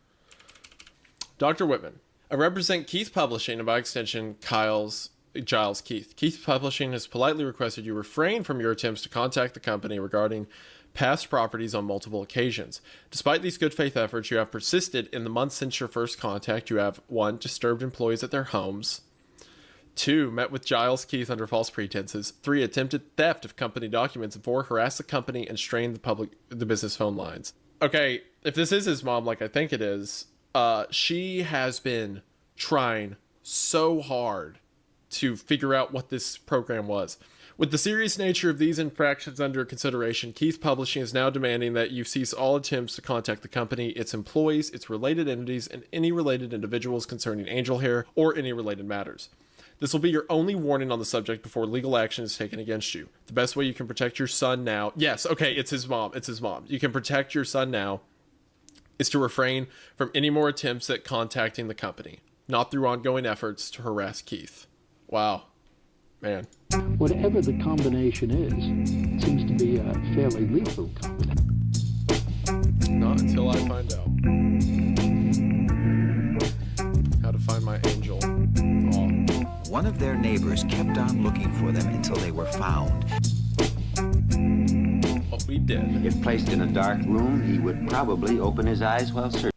Dr. Whitman. I represent Keith Publishing and by extension Giles Keith. Keith Publishing has politely requested you refrain from your attempts to contact the company regarding past properties on multiple occasions. Despite these good faith efforts, you have persisted in the months since your first contact. You have 1. Disturbed employees at their homes. 2. Met with Giles Keith under false pretenses. 3. Attempted theft of company documents. And 4. Harassed the company and strained the business phone lines. Okay, if this is his mom like I think it is, she has been trying so hard to figure out what this program was. With the serious nature of these infractions under consideration, Keith Publishing is now demanding that you cease all attempts to contact the company, its employees, its related entities, and any related individuals concerning Angel Hair or any related matters. This will be your only warning on the subject before legal action is taken against you. The best way you can protect your son now... Yes, okay, it's his mom. It's his mom. You can protect your son now is to refrain from any more attempts at contacting the company, not through ongoing efforts to harass Keith. Wow. Man. Whatever the combination is, it seems to be a fairly lethal combination. Not until I find out how to find my angel. Oh. One of their neighbors kept on looking for them until they were found. What we did. If placed in a dark room, he would probably open his eyes while searching.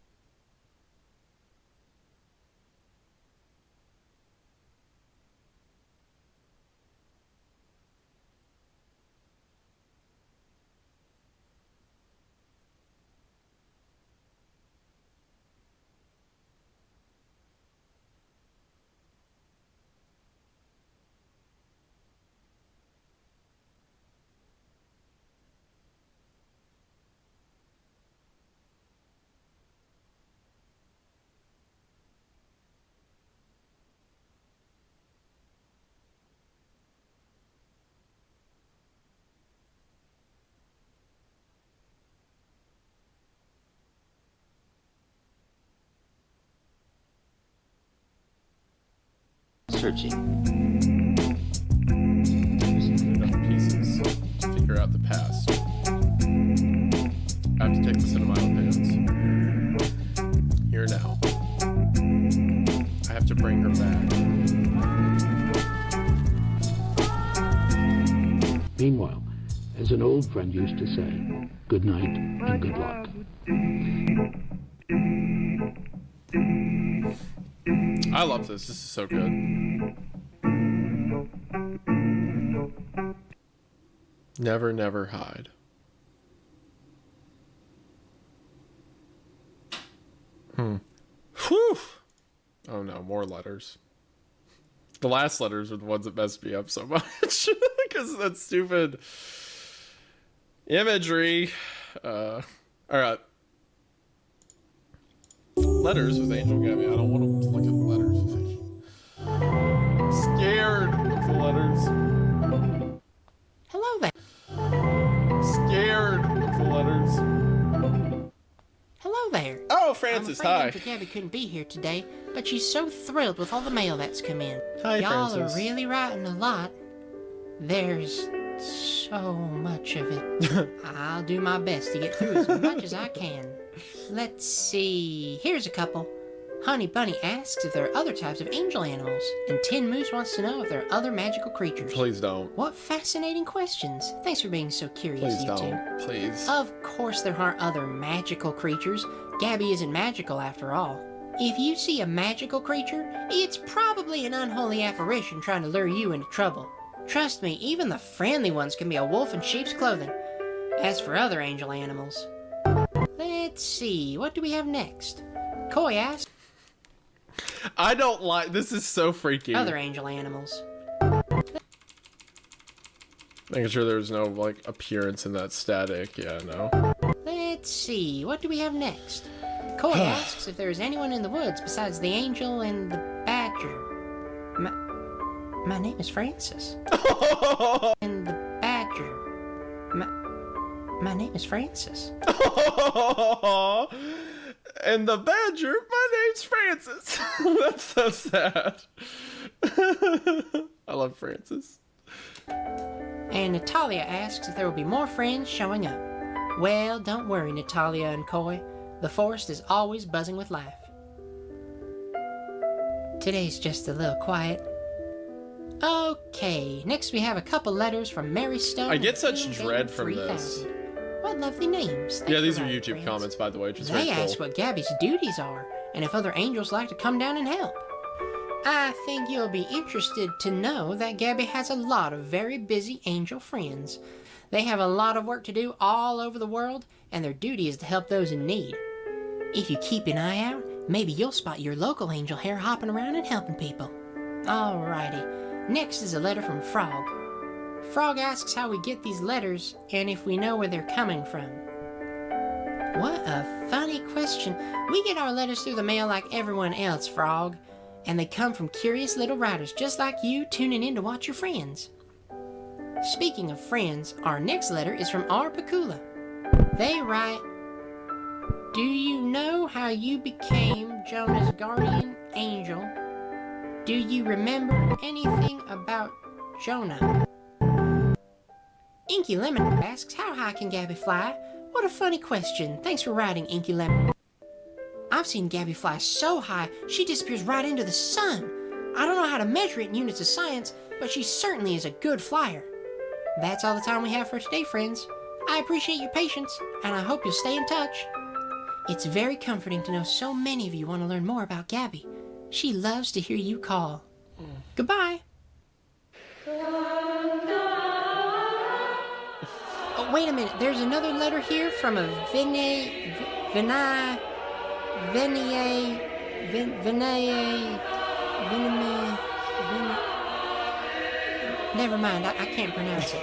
Enough pieces to figure out the past. I have to take this into my own hands. Here now. I have to bring her back. Meanwhile, As an old friend used to say, good night and good luck. I love this. This is so good. Never, never hide. Whew. Oh no, more letters. The last letters are the ones that messed me up so much because of that stupid imagery. All right. Letters with Angel Gabby. I don't want to look at letters with Angel. I'm scared of the letters. Hello there. I'm scared of the letters. Hello there. Oh, Francis, I'm afraid hi. Angel Gabby couldn't be here today, but she's so thrilled with all the mail that's come in. Hi, Y'all Francis. are really writing a lot. There's so much of it. I'll do my best to get through as much as I can. Let's see. Here's a couple. Honey Bunny asks if there are other types of angel animals, and Tin Moose wants to know if there are other magical creatures. Please don't. What fascinating questions. Thanks for being so curious, Please you two. don't. Please. Of course there aren't other magical creatures. Gabby isn't magical after all. If you see a magical creature, it's probably an unholy apparition trying to lure you into trouble. Trust me, even the friendly ones can be a wolf in sheep's clothing. As for other angel animals... Let's see, what do we have next? Koi asks... I don't like... This is so freaky. Other angel animals. Making sure there's no, like, appearance in that static. Yeah, no. Let's see, what do we have next? Koi asks if there is anyone in the woods besides the angel and the badger. My name is Francis. And the badger. My name is Francis. And the badger, my name's Francis. That's so sad. I love Francis. And Natalia asks if there will be more friends showing up. Well, don't worry, Natalia and Koi. The forest is always buzzing with life. Today's just a little quiet. Okay, next we have a couple letters from Mary Stone. I get such and dread from 3000. this. What lovely names. Thanks Yeah, these for are writing, YouTube friends. comments, by the way, which is They very cool. ask what Gabby's duties are, and if other angels like to come down and help. I think you'll be interested to know that Gabby has a lot of very busy angel friends. They have a lot of work to do all over the world, and their duty is to help those in need. If you keep an eye out, maybe you'll spot your local angel here hopping around and helping people. Alrighty, next is a letter from Frog. Frog asks how we get these letters, and if we know where they're coming from. What a funny question. We get our letters through the mail like everyone else, Frog. And they come from curious little writers just like you tuning in to watch your friends. Speaking of friends, our next letter is from R. Pakula. They write, do you know how you became Jonah's guardian angel? Do you remember anything about Jonah? Inky Lemon asks, how high can Gabby fly? What a funny question. Thanks for writing, Inky Lemon. I've seen Gabby fly so high, she disappears right into the sun. I don't know how to measure it in units of science, but she certainly is a good flyer. That's all the time we have for today, friends. I appreciate your patience, and I hope you'll stay in touch. It's very comforting to know so many of you want to learn more about Gabby. She loves to hear you call. Goodbye. Oh, wait a minute. There's another letter here from a Never mind, I can't pronounce it.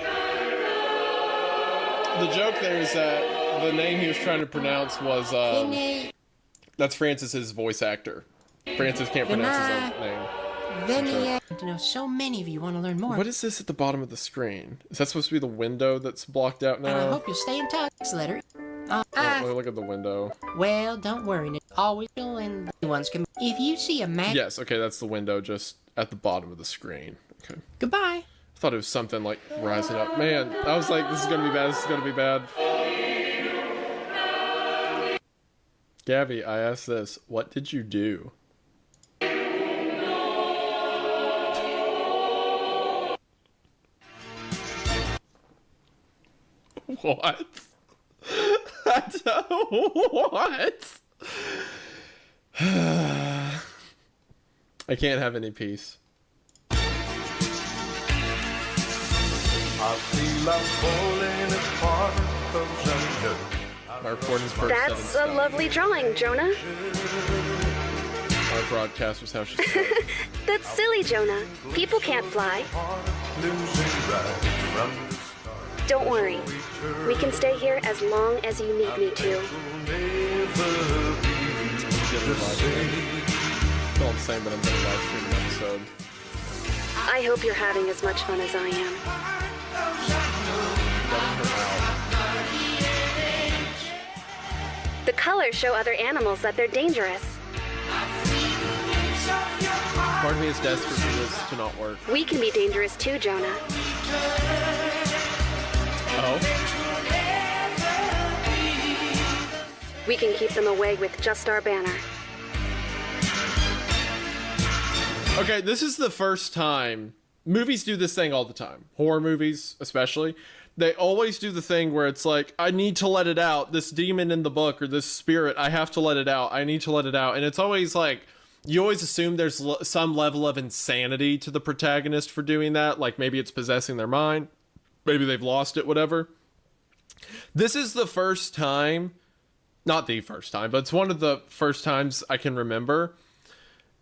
The joke there is that the name he was trying to pronounce was, that's Francis's voice actor. Francis can't pronounce his own name. To know so many of you want to learn more. What is this at the bottom of the screen? Is that supposed to be the window that's blocked out And I now? hope you'll stay in touch. This letter. Look at the window. Well, don't worry. Nick. Always and the ones can. If you see a magic. Yes, okay, that's the window just at the bottom of the screen. Okay. Goodbye. I thought it was something like rising up. Man, I was like, this is gonna be bad, this is gonna be bad. Gabby, I asked this. What did you do? What? What? I can't have any peace. I feel I'm falling apart because I know. My recording's first. That's a lovely drawing, Jonah. Our broadcast was how she started. That's silly, Jonah. People can't fly. Don't worry. We can stay here as long as you need me to. It's all the same, but I'm going to live stream an episode. I hope you're having as much fun as I am. The colors show other animals that they're dangerous. Part of me is desperate for this to not work. We can be dangerous too, Jonah. Oh? We can keep them away with just our banner. Okay, this is the first time. Movies do this thing all the time. Horror movies, especially. They always do the thing where it's like, I need to let it out. This demon in the book or this spirit, I have to let it out. I need to let it out. And it's always like, you always assume there's some level of insanity to the protagonist for doing that. Like maybe it's possessing their mind. Maybe they've lost it, whatever. This is the first time, not the first time, but it's one of the first times I can remember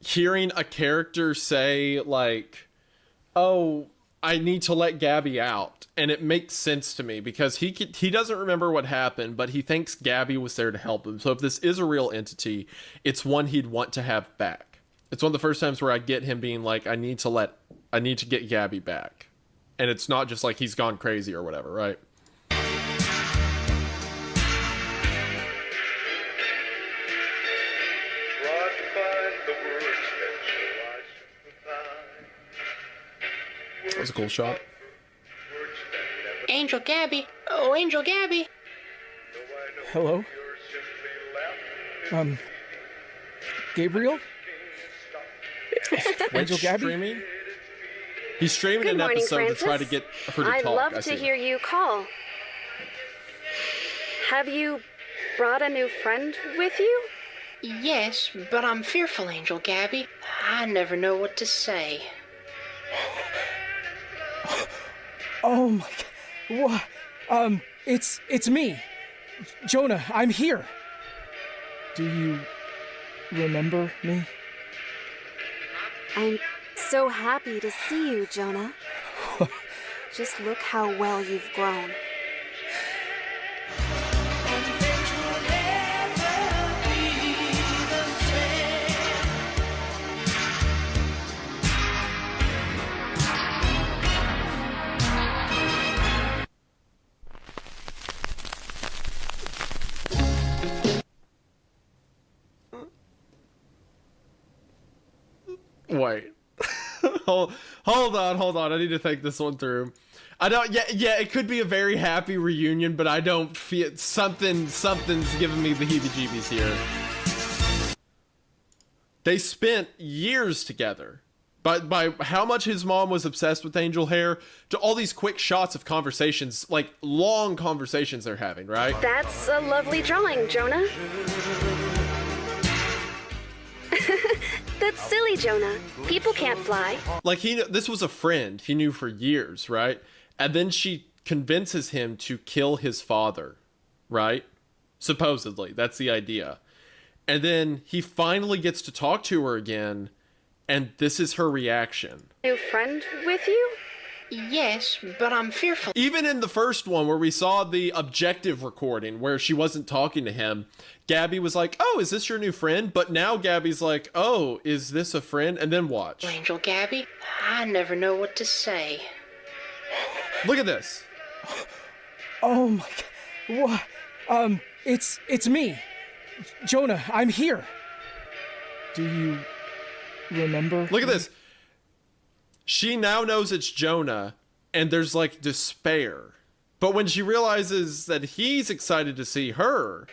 hearing a character say like, oh, I need to let Gabby out. And it makes sense to me because he doesn't remember what happened, but he thinks Gabby was there to help him. So if this is a real entity, it's one he'd want to have back. It's one of the first times where I get him being like, I need to get Gabby back. And it's not just like he's gone crazy or whatever, right? That was a cool shot. Angel Gabby. Oh, Angel Gabby. Hello? Gabriel? Angel Gabby? Streaming? He's streaming Good an morning, episode Francis. to try to get her to I'd talk. love I to see. hear you call. Have you brought a new friend with you? Yes, but I'm fearful, Angel Gabby. I never know what to say. Oh my god. What? It's me. Jonah, I'm here. Do you remember me? I'm so happy to see you, Jonah. Just look how well you've grown. Wait. hold on. I need to think this one through. I don't. Yeah. It could be a very happy reunion, but I don't feel something's giving me the heebie-jeebies here. They spent years together. But by how much his mom was obsessed with Angel Hair, to all these quick shots of conversations, like long conversations they're having, right? That's a lovely drawing, Jonah. That's silly, Jonah. People can't fly. Like this was a friend he knew for years, right? And then she convinces him to kill his father, right? Supposedly, that's the idea. And then he finally gets to talk to her again, and this is her reaction. New friend with you? Yes, but I'm fearful. Even in the first one where we saw the objective recording where she wasn't talking to him, Gabby was like, oh, is this your new friend? But now Gabby's like, oh, is this a friend? And then watch. Angel Gabby, I never know what to say. Look at this. Oh my god. What? It's me. Jonah, I'm here. Do you remember? Look at this. She now knows it's Jonah, and there's like despair. But when she realizes that he's excited to see her...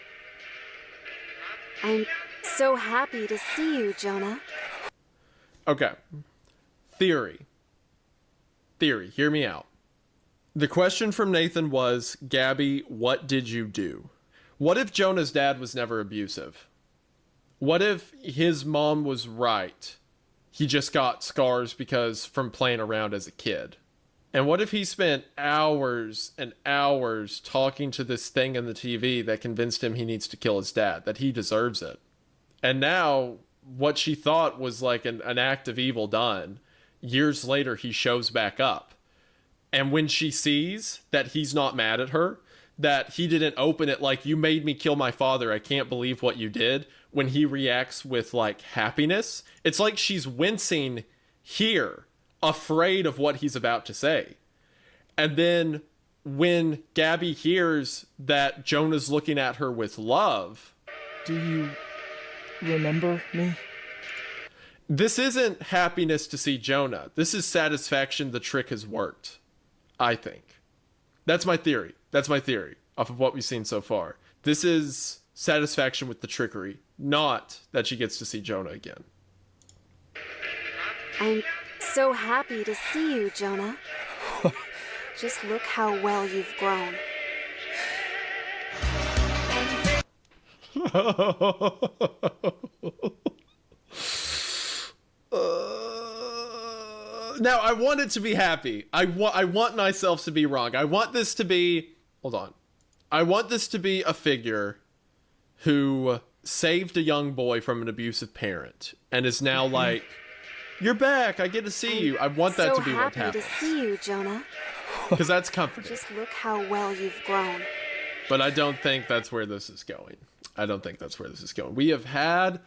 I'm so happy to see you, Jonah. Okay. Theory. Hear me out. The question from Nathan was, Gabby, what did you do? What if Jonah's dad was never abusive? What if his mom was right? He just got scars because from playing around as a kid. And what if he spent hours and hours talking to this thing in the TV that convinced him he needs to kill his dad, that he deserves it? And now what she thought was like an act of evil done, years later he shows back up. And when she sees that he's not mad at her, that he didn't open it like, you made me kill my father, I can't believe what you did, when he reacts with like happiness, it's like she's wincing here, afraid of what he's about to say. And then when Gabby hears that Jonah's looking at her with love, do you remember me? This isn't happiness to see Jonah. This is satisfaction the trick has worked, I think. That's my theory. That's my theory off of what we've seen so far. This is satisfaction with the trickery, not that she gets to see Jonah again. I'm so happy to see you, Jonah. Just look how well you've grown. Now, I want it to be happy. I want myself to be wrong. I want this to be... Hold on. I want this to be a figure who saved a young boy from an abusive parent and is now like, you're back, I get to see you. I want that to be what happens. So happy to see you, Jonah. Because that's comforting. Just look how well you've grown. But I don't think that's where this is going. I don't think that's where this is going. We have had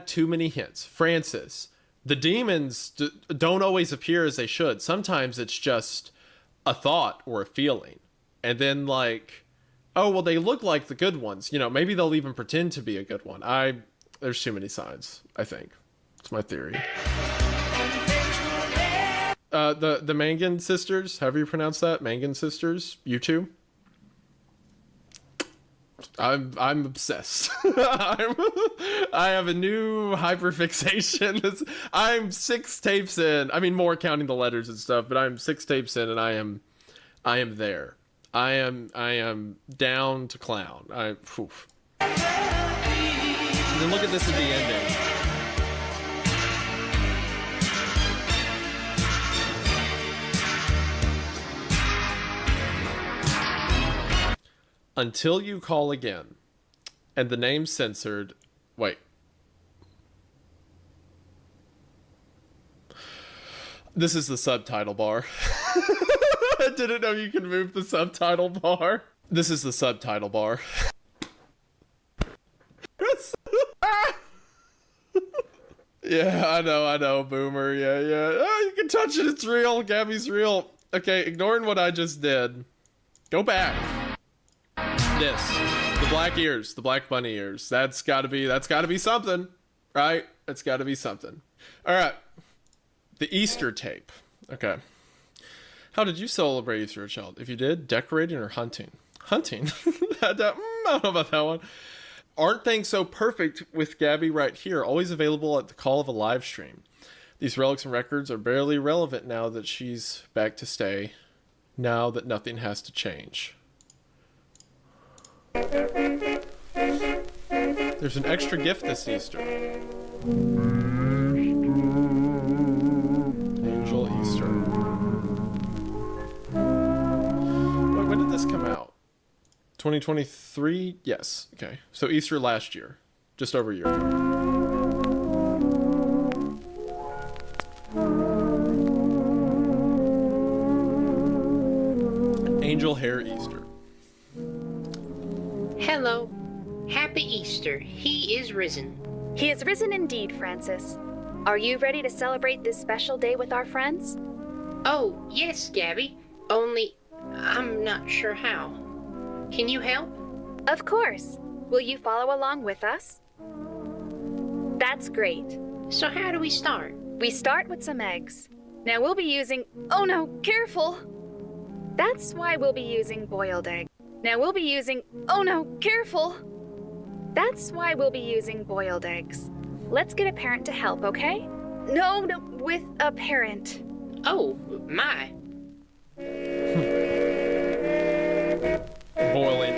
too many hints. Francis, the demons don't always appear as they should. Sometimes it's just a thought or a feeling. And then like, oh, well, they look like the good ones. You know, maybe they'll even pretend to be a good one. There's too many signs, I think. It's my theory. The Mangan sisters, however you pronounce that, Mangan sisters, you two. I'm obsessed. I have a new hyperfixation. I'm 6 tapes in. I mean, more counting the letters and stuff, but I'm 6 tapes in, and I am there. I am down to clown. And then look at this at the ending. Until you call again, and the name censored. Wait. This is the subtitle bar. I didn't know you could move the subtitle bar. This is the subtitle bar. Yeah, I know, boomer. Yeah. Oh, you can touch it. It's real. Gabby's real. Okay, ignoring what I just did. Go back. This. The black ears. The black bunny ears. That's gotta be something. Right? That's gotta be something. Alright. The Easter tape. Okay. How did you celebrate Easter, a child? If you did, decorating or hunting? Hunting? I don't know about that one. Aren't things so perfect with Gabby right here? Always available at the call of a live stream. These relics and records are barely relevant now that she's back to stay. Now that nothing has to change. There's an extra gift this Easter. Angel Easter. Wait, when did this come out? 2023? Yes. Okay. So Easter last year. Just over a year ago. Angel hair Easter. Hello. Happy Easter. He is risen. He is risen indeed, Francis. Are you ready to celebrate this special day with our friends? Oh, yes, Gabby. Only, I'm not sure how. Can you help? Of course. Will you follow along with us? That's great. So how do we start? We start with some eggs. Now we'll be using... Oh no, careful! That's why we'll be using boiled eggs. Now we'll be using... Oh no, careful! That's why we'll be using boiled eggs. Let's get a parent to help, okay? No, with a parent. Oh, my.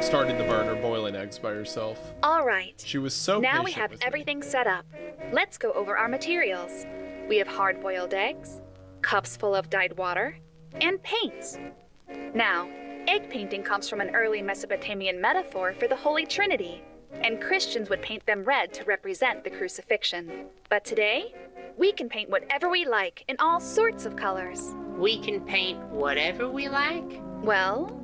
starting the burner, boiling eggs by herself. All right. She was so Now we patient have with me. everything set up. Let's go over our materials. We have hard-boiled eggs, cups full of dyed water, and paints. Now, egg painting comes from an early Mesopotamian metaphor for the Holy Trinity, and Christians would paint them red to represent the crucifixion. But today, we can paint whatever we like in all sorts of colors. We can paint whatever we like? Well,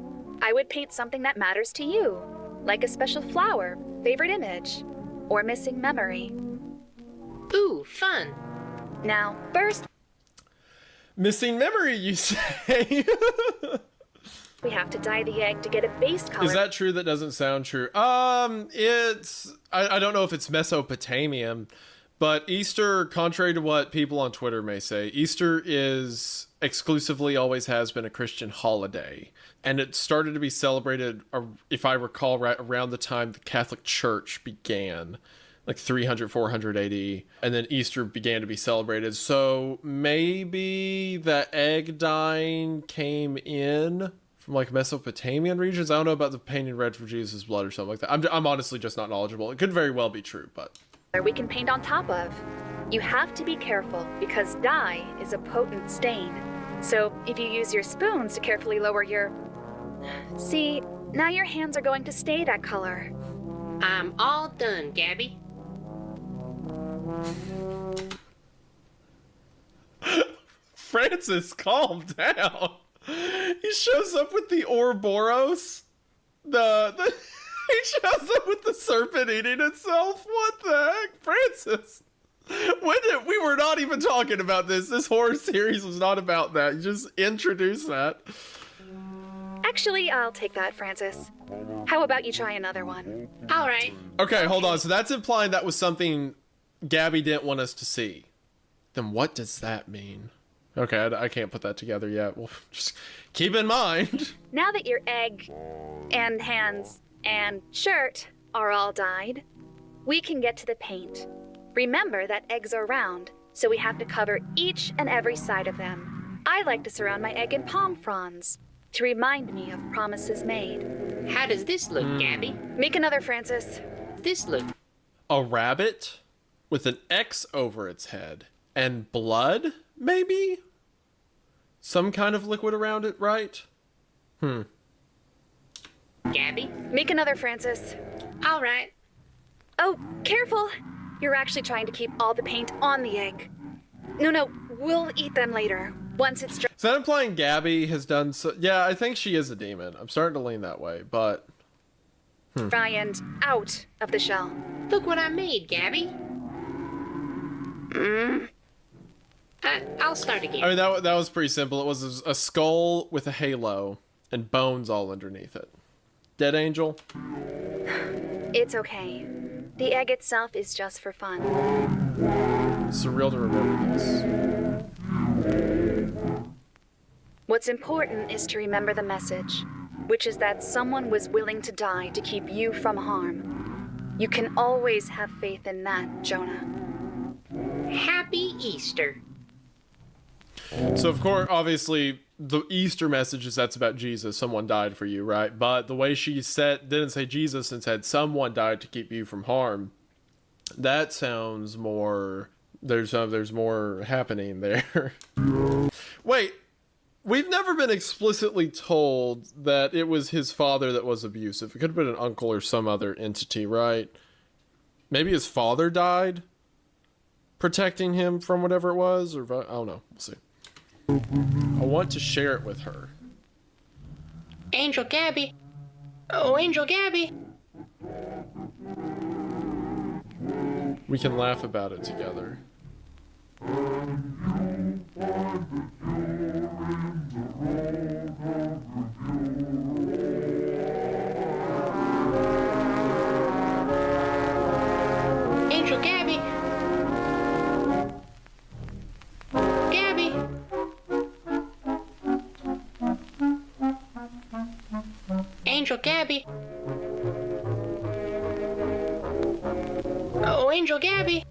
I would paint something that matters to you, like a special flower, favorite image, or missing memory. Ooh, fun. Now, first, Missing memory, you say? we have to dye the egg to get a base color. Is that true? That doesn't sound true. It's I don't know if it's Mesopotamian, but Easter, contrary to what people on Twitter may say, Easter is exclusively, always has been, a Christian holiday. And it started to be celebrated, if I recall, right around the time the Catholic Church began, like 300, 400 AD. And then Easter began to be celebrated. So maybe the egg dyeing came in from like Mesopotamian regions. I don't know about the painting red for Jesus' blood or something like that. I'm honestly just not knowledgeable. It could very well be true, but... we can paint on top of. You have to be careful because dye is a potent stain. So if you use your spoons to carefully lower your... See, now your hands are going to stay that color. I'm all done, Gabby. Francis, calm down. He shows up with the Ouroboros. He shows up with the serpent eating itself. What the heck, Francis? We were not even talking about this. This horror series was not about that. You just introduced that. Actually, I'll take that, Francis. How about you try another one? All right. Okay, hold on. So that's implying that was something Gabby didn't want us to see. Then what does that mean? Okay, I can't put that together yet. Well, just keep in mind. Now that your egg and hands and shirt are all dyed, we can get to the paint. Remember that eggs are round, so we have to cover each and every side of them. I like to surround my egg in palm fronds to remind me of promises made. How does this look, Gabby? Make another, Francis. This look. A rabbit with an X over its head and blood, maybe? Some kind of liquid around it, right? Gabby? Make another, Francis. All right. Oh, careful! You're actually trying to keep all the paint on the egg. No, we'll eat them later, once it's dry. Is that implying Gabby has done so? Yeah, I think she is a demon. I'm starting to lean that way, but... Dry and out of the shell. Look what I made, Gabby. I'll start again. I mean, that was pretty simple. It was a skull with a halo and bones all underneath it. Dead angel? It's okay. The egg itself is just for fun. Surreal to remember this. What's important is to remember the message, which is that someone was willing to die to keep you from harm. You can always have faith in that, Jonah. Happy Easter. So, of course, obviously, the Easter message is that's about Jesus. Someone died for you, right? But the way she didn't say Jesus and said someone died to keep you from harm. That sounds more... There's more happening there. Wait, we've never been explicitly told that it was his father that was abusive. It could have been an uncle or some other entity, right? Maybe his father died protecting him from whatever it was, or I don't know. We'll see. I want to share it with her. Angel Gabby. Oh, Angel Gabby. We can laugh about it together. Angel Gabby. Gabby. Angel Gabby. Oh, Angel Gabby.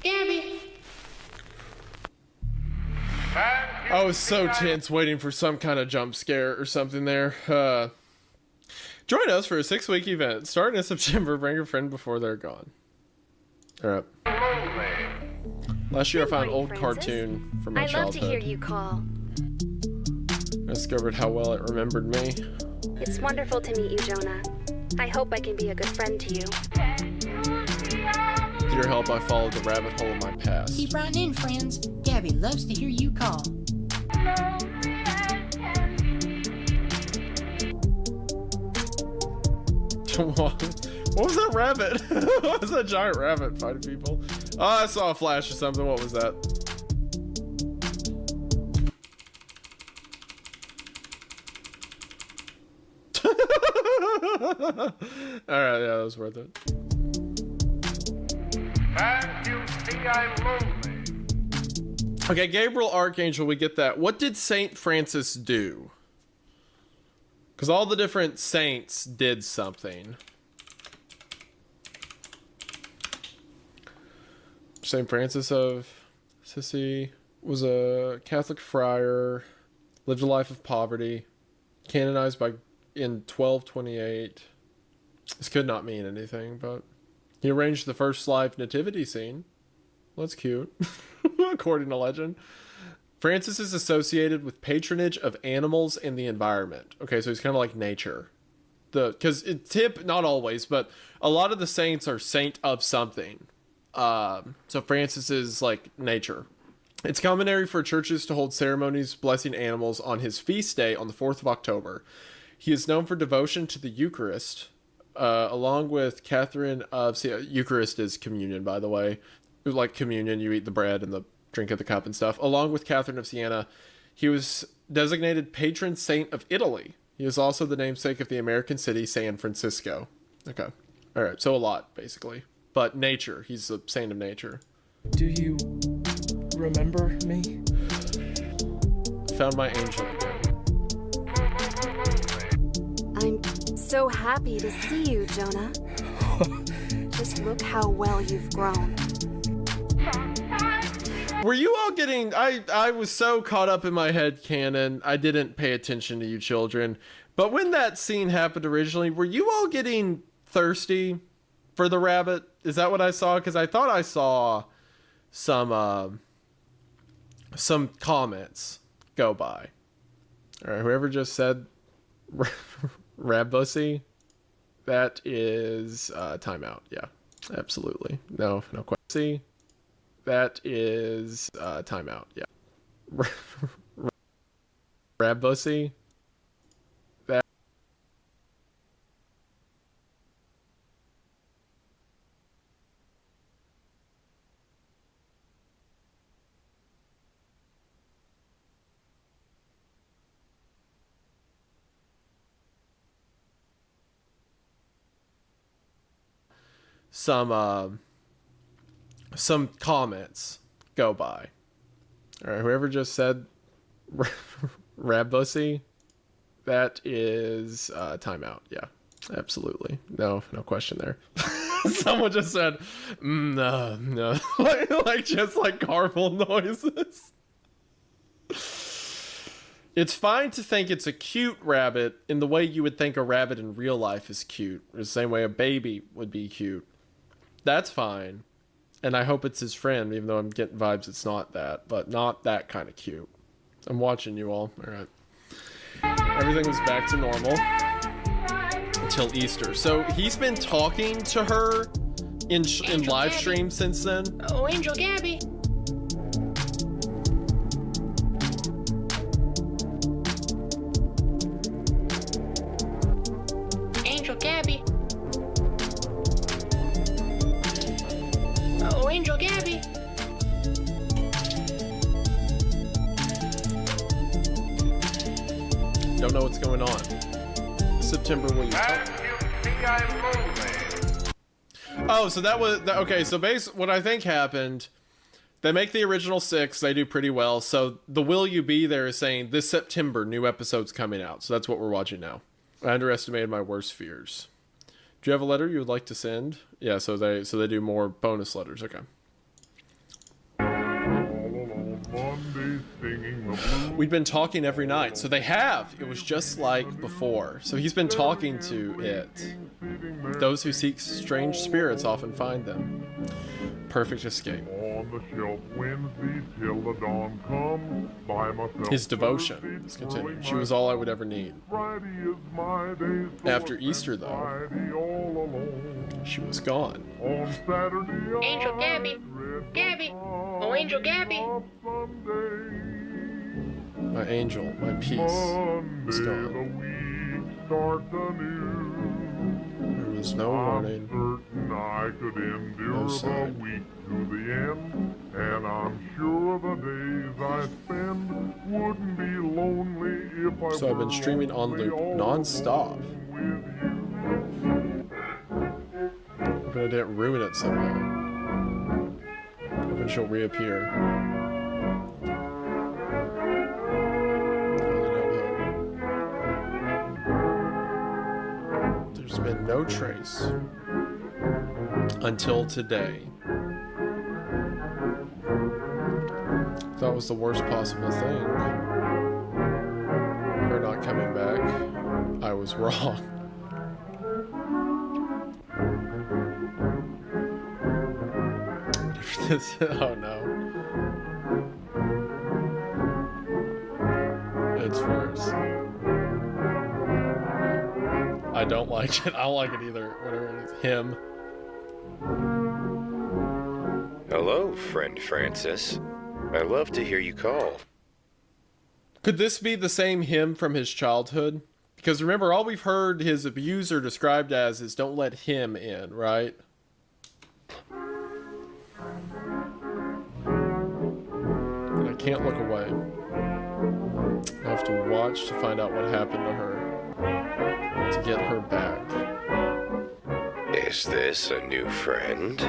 Gabby. Oh, was so tense waiting for some kind of jump scare or something there. Join us for a 6-week event starting in September. Bring a friend before they're gone. All right. Last year I found an old cartoon from my I love childhood. to hear you call. I discovered how well it remembered me. It's wonderful to meet you, Jonah. I hope I can be a good friend to you. With your help, I followed the rabbit hole of my past. Keep right in, friends. Gabby loves to hear you call. What was that rabbit? What was that giant rabbit fighting people? Oh, I saw a flash or something. What was that? Alright, yeah, that was worth it. And you see I'm lonely. Okay, Gabriel Archangel, we get that. What did Saint Francis do? Because all the different saints did something. Saint Francis of Assisi was a Catholic friar, lived a life of poverty, canonized in 1228. This could not mean anything, but he arranged the first live nativity scene. Well, that's cute, according to legend. Francis is associated with patronage of animals and the environment. Okay, so he's kind of like nature. Because not always, but a lot of the saints are saint of something. So Francis is like nature. It's customary for churches to hold ceremonies blessing animals on his feast day on the 4th of October. He is known for devotion to the Eucharist, along with Catherine of... Eucharist is communion, by the way. Like communion, you eat the bread and the drink of the cup and stuff. Along with Catherine of Siena, he was designated patron saint of Italy. He is also the namesake of the American city San Francisco. Okay. All right, so a lot, basically. But nature, he's a saint of nature. Do you remember me? Found my angel again. I'm so happy to see you, Jonah. Just look how well you've grown. Were you all getting... I was so caught up in my head canon, I didn't pay attention to you children. But when that scene happened originally, were you all getting thirsty for the rabbit? Is that what I saw? Because I thought I saw some comments go by. All right, whoever just said Rabussy, that is timeout. Yeah, absolutely. No question. That is timeout. Yeah. Rabussy. That. Some comments go by. All right, whoever just said Rabussy, that is timeout. Yeah, absolutely. No question there. Someone just said, no, like just like garble noises. It's fine to think it's a cute rabbit in the way you would think a rabbit in real life is cute, or the same way a baby would be cute. That's fine. And I hope it's his friend, even though I'm getting vibes it's not that, but not that kind of cute. I'm watching you all. All right. Everything was back to normal until Easter. So he's been talking to her in live stream since then. Oh, Angel Gabby. Angel Gabby. Oh, Angel Gabby. Don't know what's going on. September, will you talk? Oh, so that was... Okay, so what I think happened... They make the original 6. They do pretty well. So the Will You Be there is saying this September, new episodes coming out. So that's what we're watching now. I underestimated my worst fears. Do you have a letter you would like to send? Yeah, so they do more bonus letters. Okay. Monday. We'd been talking every night, so they have. It was just like before. So he's been talking to it. Those who seek strange spirits often find them. Perfect escape. On the shelf Wednesday till the dawn come. By myself. His devotion is continuing. She was all I would ever need. Friday is my day. After Easter, though, she was gone. On Saturday, Angel Gabby. Gabby. Oh, Angel Gabby. My angel, my peace, was gone. There was no warning, I could endure no the sign. week to the end, and I'm sure the days I spend wouldn't be lonely if I So I've been streaming on loop non-stop. But I didn't ruin it somehow. Hoping she'll reappear. There's been no trace until today. That was the worst possible thing. Her not coming back. I was wrong. Oh no. It's worse. I don't like it. I don't like it either. Whatever it is. Him. Hello, friend Francis. I love to hear you call. Could this be the same him from his childhood? Because remember, all we've heard his abuser described as is don't let him in, right? And I can't look away. I have to watch to find out what happened to her. To get her back. Is this a new friend?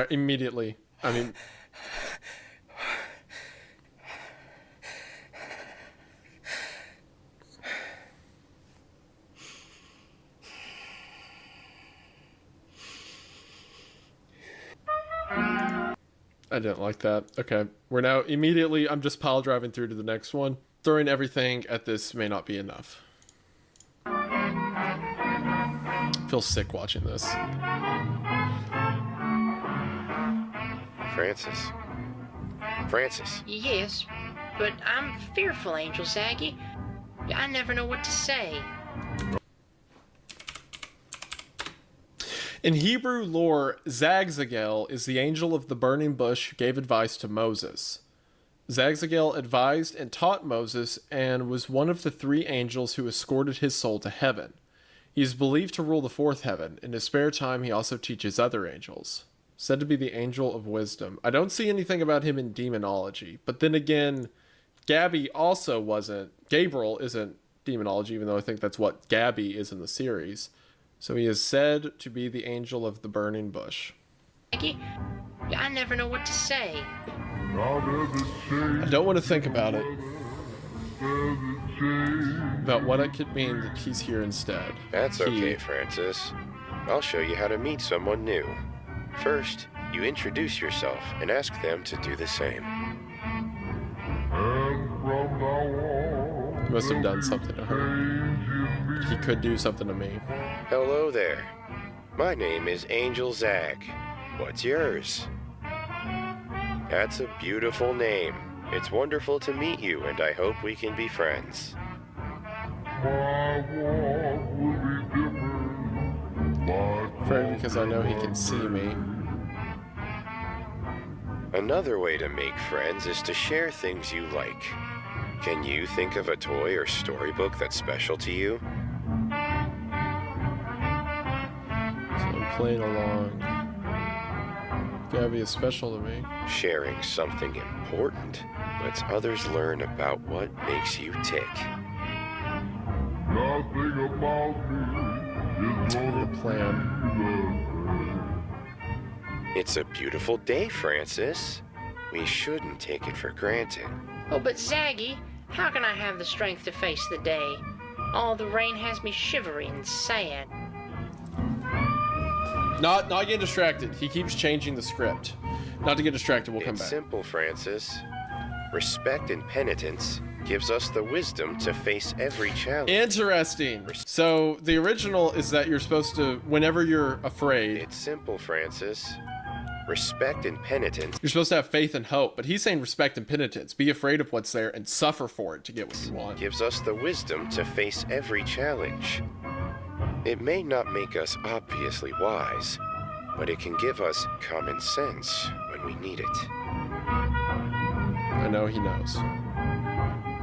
Immediately. I mean... I didn't like that. Okay. We're now immediately, I'm just pile driving through to the next one. Throwing everything at this may not be enough. I feel sick watching this. Francis. Francis. Yes, but I'm fearful, Angel Zaggy. I never know what to say. In Hebrew lore, Zagzagel is the angel of the burning bush who gave advice to Moses. Zagzagel advised and taught Moses and was one of the 3 angels who escorted his soul to heaven. He is believed to rule the 4th heaven. In his spare time, he also teaches other angels. Said to be the angel of wisdom. I don't see anything about him in demonology, but then again, Gabby also wasn't. Gabriel isn't demonology, even though I think that's what Gabby is in the series. So he is said to be the angel of the burning bush. I never know what to say. I don't want to think about it. About what it could mean that he's here instead. That's okay, Francis. I'll show you how to meet someone new. First, you introduce yourself and ask them to do the same. He must have done something to her. He could do something to me. Hello there. My name is Angel Zag. What's yours? That's a beautiful name. It's wonderful to meet you, and I hope we can be friends. Afraid because I know he can see me. Another way to make friends is to share things you like. Can you think of a toy or storybook that's special to you? So I'm playing along. Gabby is special to me. Sharing something important lets others learn about what makes you tick. Nothing about me is the plan. It's a beautiful day, Francis. We shouldn't take it for granted. Oh, but Zaggy, how can I have the strength to face the day? All the rain has me shivering and sad. Not get distracted. He keeps changing the script. Not to get distracted, we'll come It's back. simple, Francis. Respect and penitence gives us the wisdom to face every challenge. Interesting. So the original is that you're supposed to, whenever you're afraid. It's simple, Francis. Respect and penitence. You're supposed to have faith and hope, but he's saying respect and penitence. Be afraid of what's there and suffer for it to get what you want. Gives us the wisdom to face every challenge. It may not make us obviously wise, but it can give us common sense when we need it. I know he knows.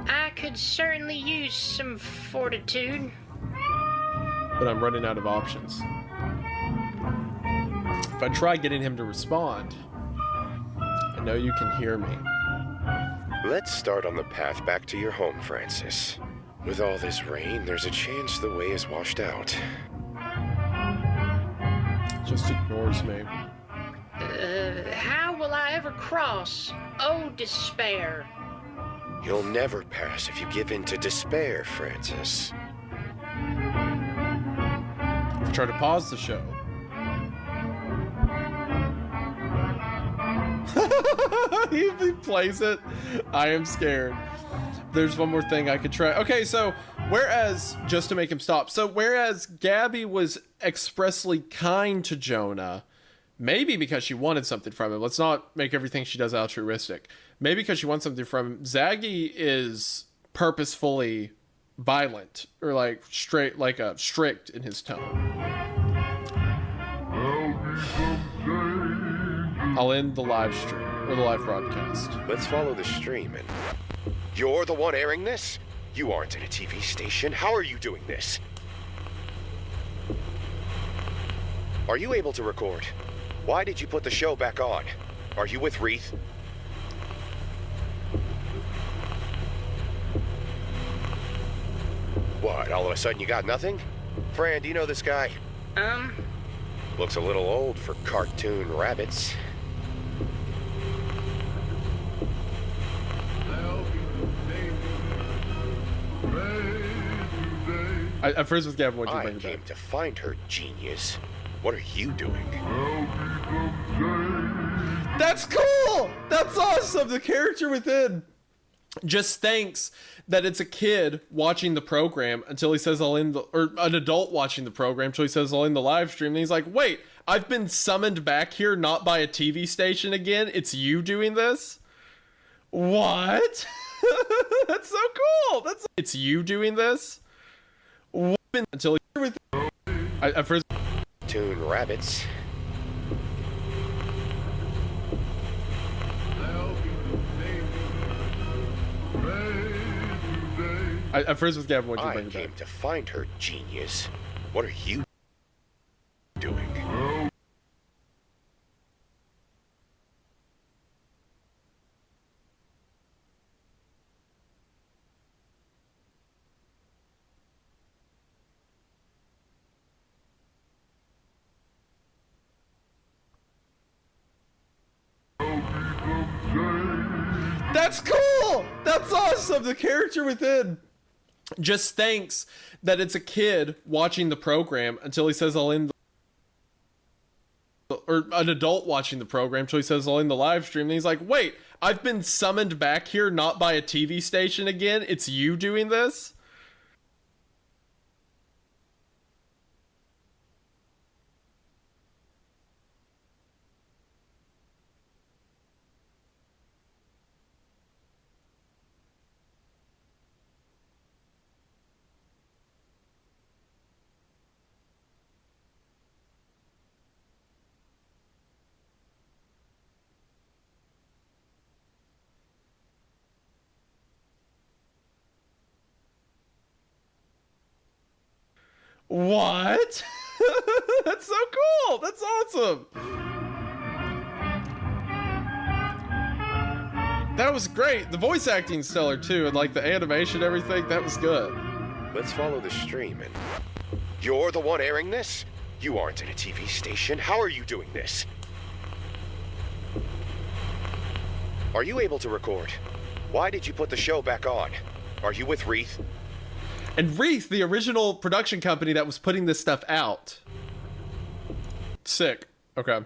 I could certainly use some fortitude. But I'm running out of options. If I try getting him to respond, I know you can hear me. Let's start on the path back to your home, Francis. With all this rain, there's a chance the way is washed out. Just ignores me. How will I ever cross? Oh, despair. You'll never pass if you give in to despair, Francis. If I try to pause the show. He plays it. I am scared. There's one more thing I could try. Okay, so whereas, just to make him stop, so whereas Gabby was expressly kind to Jonah, maybe because she wanted something from him. Let's not make everything she does altruistic. Maybe because she wants something from him. Zaggy is purposefully violent or like strict in his tone. I'll end the live stream or the live broadcast. Let's follow the stream and... You're the one airing this? You aren't at a TV station. How are you doing this? Are you able to record? Why did you put the show back on? Are you with Wreath? What, all of a sudden you got nothing? Fran, do you know this guy? Looks a little old for cartoon rabbits. At first with Gavin, what did you bring I came to find her, genius. What are you doing? That's cool! That's awesome! The character within just thinks that it's a kid watching the program until he says I'll end the, or an adult watching the program until he says I'll end the live stream. And he's like, wait, I've been summoned back here not by a TV station again. It's you doing this? What? That's so cool! It's you doing this? Until I first Toon rabbits. At first with Gavin, what did you bring I back? came to find her, genius. What are you doing? That's cool! That's awesome! The character within just thinks that it's a kid watching the program until he says I'll end the, or an adult watching the program until he says I'll end the live stream. And he's like, wait, I've been summoned back here not by a TV station again. It's you doing this? What? That's so cool. That's awesome. That was great. The voice acting's stellar too, and like the animation, everything, that was good. Let's follow the stream and... You're the one airing this? You aren't at a TV station. How are you doing this? Are you able to record? Why did you put the show back on? Are you with Wreath? And Wreath, the original production company that was putting this stuff out. Sick. Okay.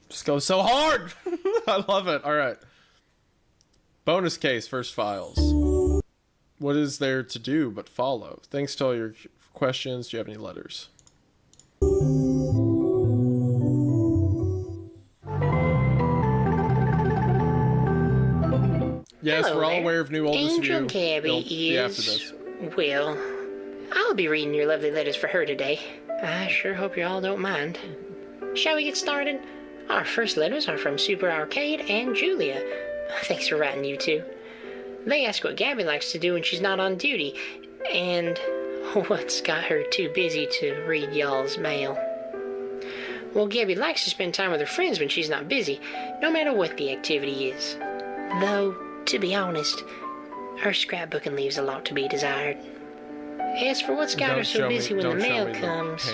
Just goes so hard. I love it. All right. Bonus case, first files. What is there to do but follow? Thanks to all your questions. Do you have any letters? Yes, Hello we're all there. aware of new oldest Angel view. Gabby It'll be after is... this. Well, I'll be reading your lovely letters for her today. I sure hope you all don't mind. Shall we get started? Our first letters are from Super Arcade and Julia. Thanks for writing, you two. They ask what Gabby likes to do when she's not on duty, and what's got her too busy to read y'all's mail. Well, Gabby likes to spend time with her friends when she's not busy, no matter what the activity is. Though, to be honest, her scrapbooking leaves a lot to be desired. As for what's got her so busy when the mail comes...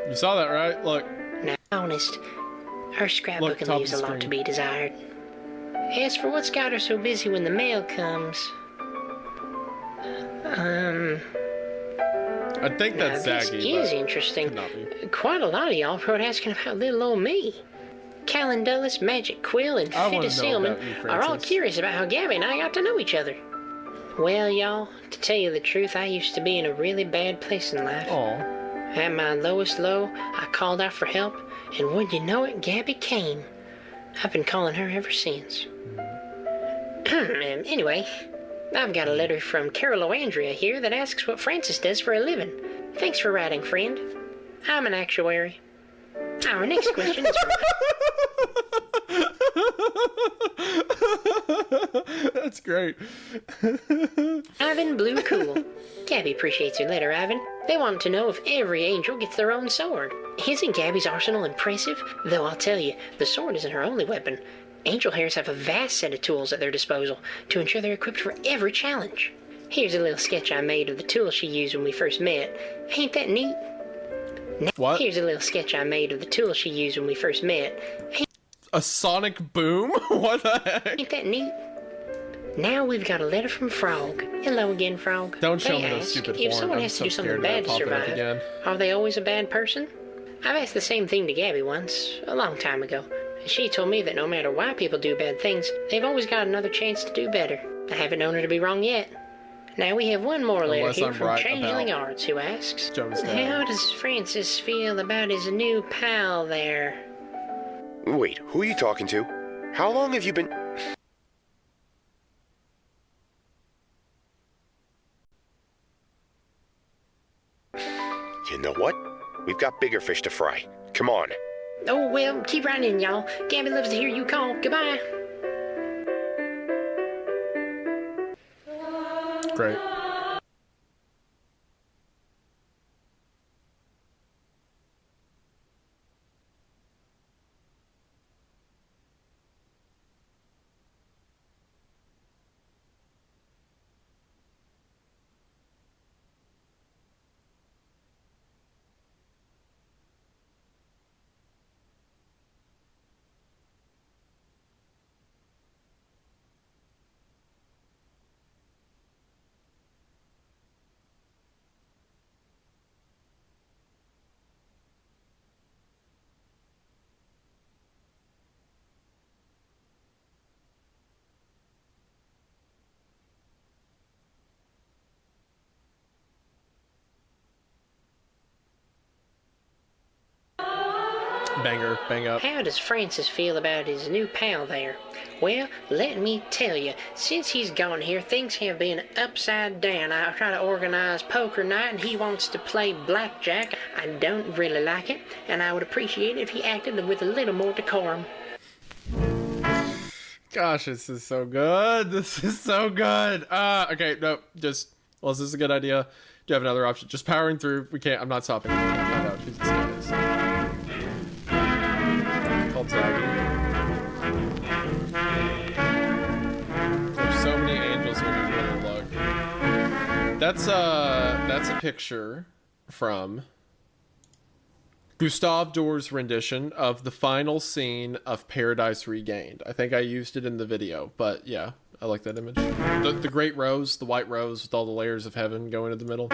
You saw that, right? Look. Now, honest, her scrapbooking leaves a lot to be desired. As for what's got her so busy when the mail comes... I think that's this Zaggy, is but interesting. could not be. Quite a lot of y'all wrote asking about little old me. Callan Dulles, Magic Quill, and I wanna Fidda know Sealman about you, are all Francis. curious about how Gabby and I got to know each other. Well, y'all, to tell you the truth, I used to be in a really bad place in life. At my lowest low, I called out for help, and would you know it, Gabby came. I've been calling her ever since. Anyway, I've got a letter from Carol O'Andrea here that asks what Francis does for a living. Thanks for writing, friend. I'm an actuary. Our next question is from... That's great. Ivan Blue Cool. Gabby appreciates your letter, Ivan. They want to know if every angel gets their own sword. Isn't Gabby's arsenal impressive? Though I'll tell you, the sword isn't her only weapon. Angel hairs have a vast set of tools at their disposal to ensure they're equipped for every challenge. Here's a little sketch I made of the tools she used when we first met. Ain't that neat? What? Here's a little sketch I made of the tools she used when we first met. A sonic boom? What the heck? Ain't that neat? Now we've got a letter from Frog. Hello again, Frog. Don't show They me those ask, stupid if horn. someone I'm has to so do something scared bad to of it popping up survive, again. are they always a bad person? I've asked the same thing to Gabby once, a long time ago, and she told me that no matter why people do bad things, they've always got another chance to do better. I haven't known her to be wrong yet. Now we have one more letter Unless here I'm from right Changeling about Arts, who asks, Jonas Dad. how does Francis feel about his new pal there? Wait, who are you talking to? How long have you been... You know what? We've got bigger fish to fry. Come on. Oh, well, keep writing in, y'all. Gabby loves to hear you call. Goodbye. Great. Banger, bang up. How does Francis feel about his new pal there? Well, let me tell you, since he's gone here, things have been upside down. I try to organize poker night, and he wants to play blackjack. I don't really like it, and I would appreciate it if he acted with a little more decorum. Gosh, this is so good. This is so good. Okay, no, just, well, is this a good idea? Do you have another option? Just powering through. We can't, I'm not stopping. We can't find out who this guy is. It's called Zaggy. There's so many angels when you really look. That's a picture from Gustave Dor's rendition of the final scene of Paradise Regained. I think I used it in the video, but yeah, I like that image. The great rose, the white rose with all the layers of heaven going in the middle.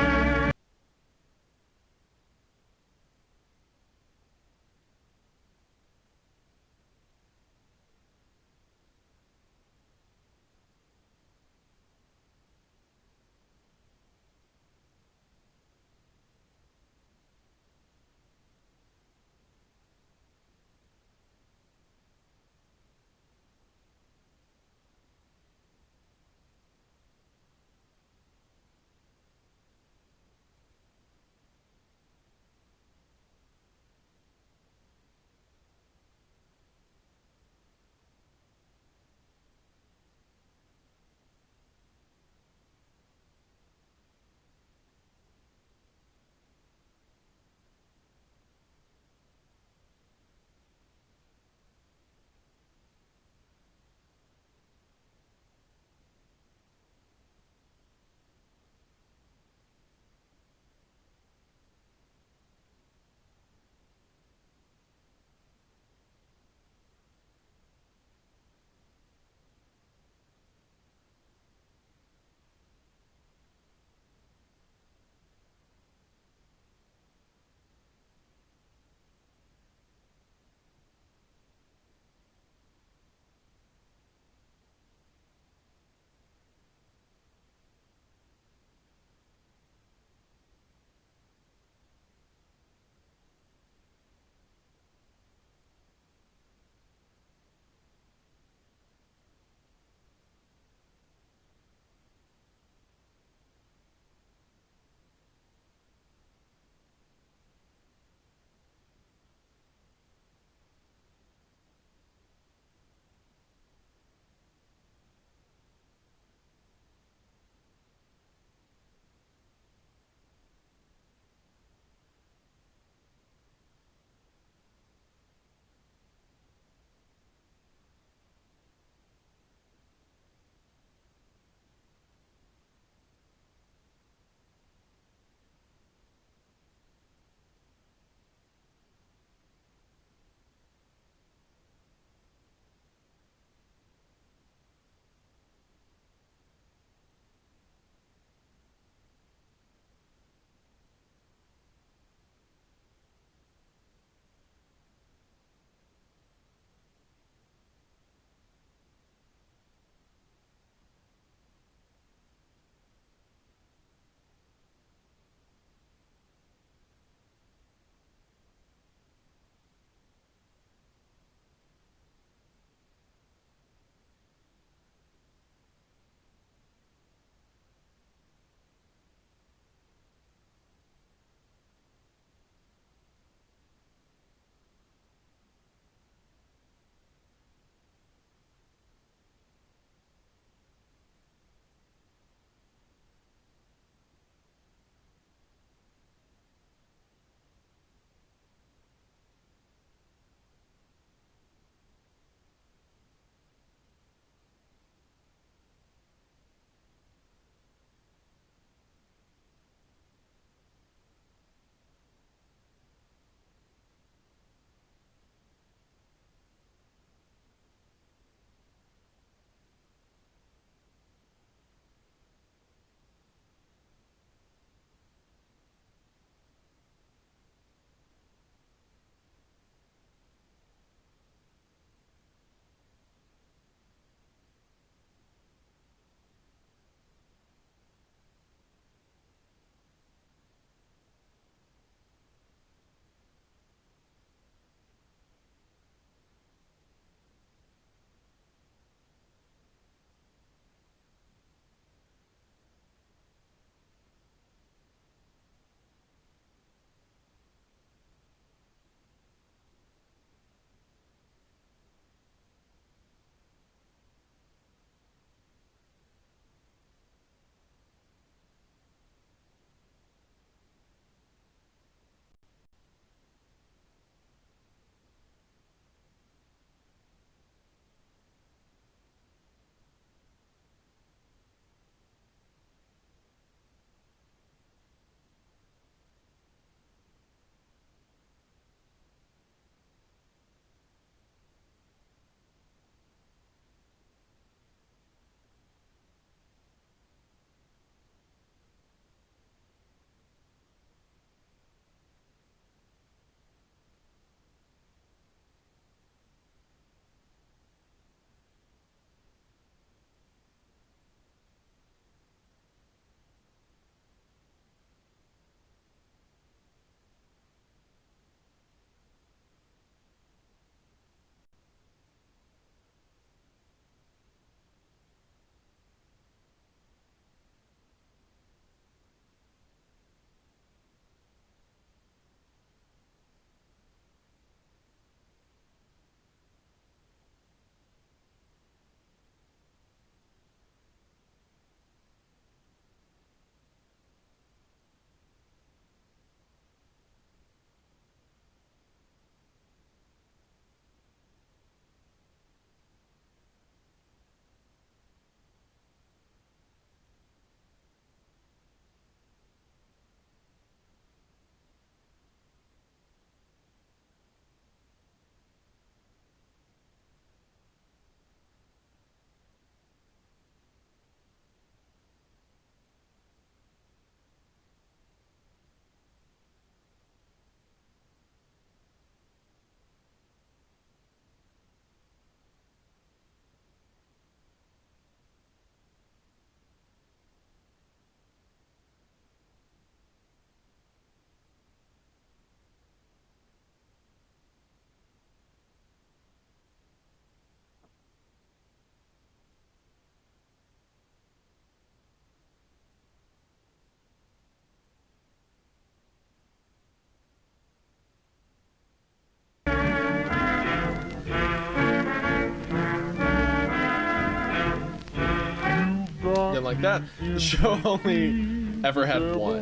like that. The show only ever had one. I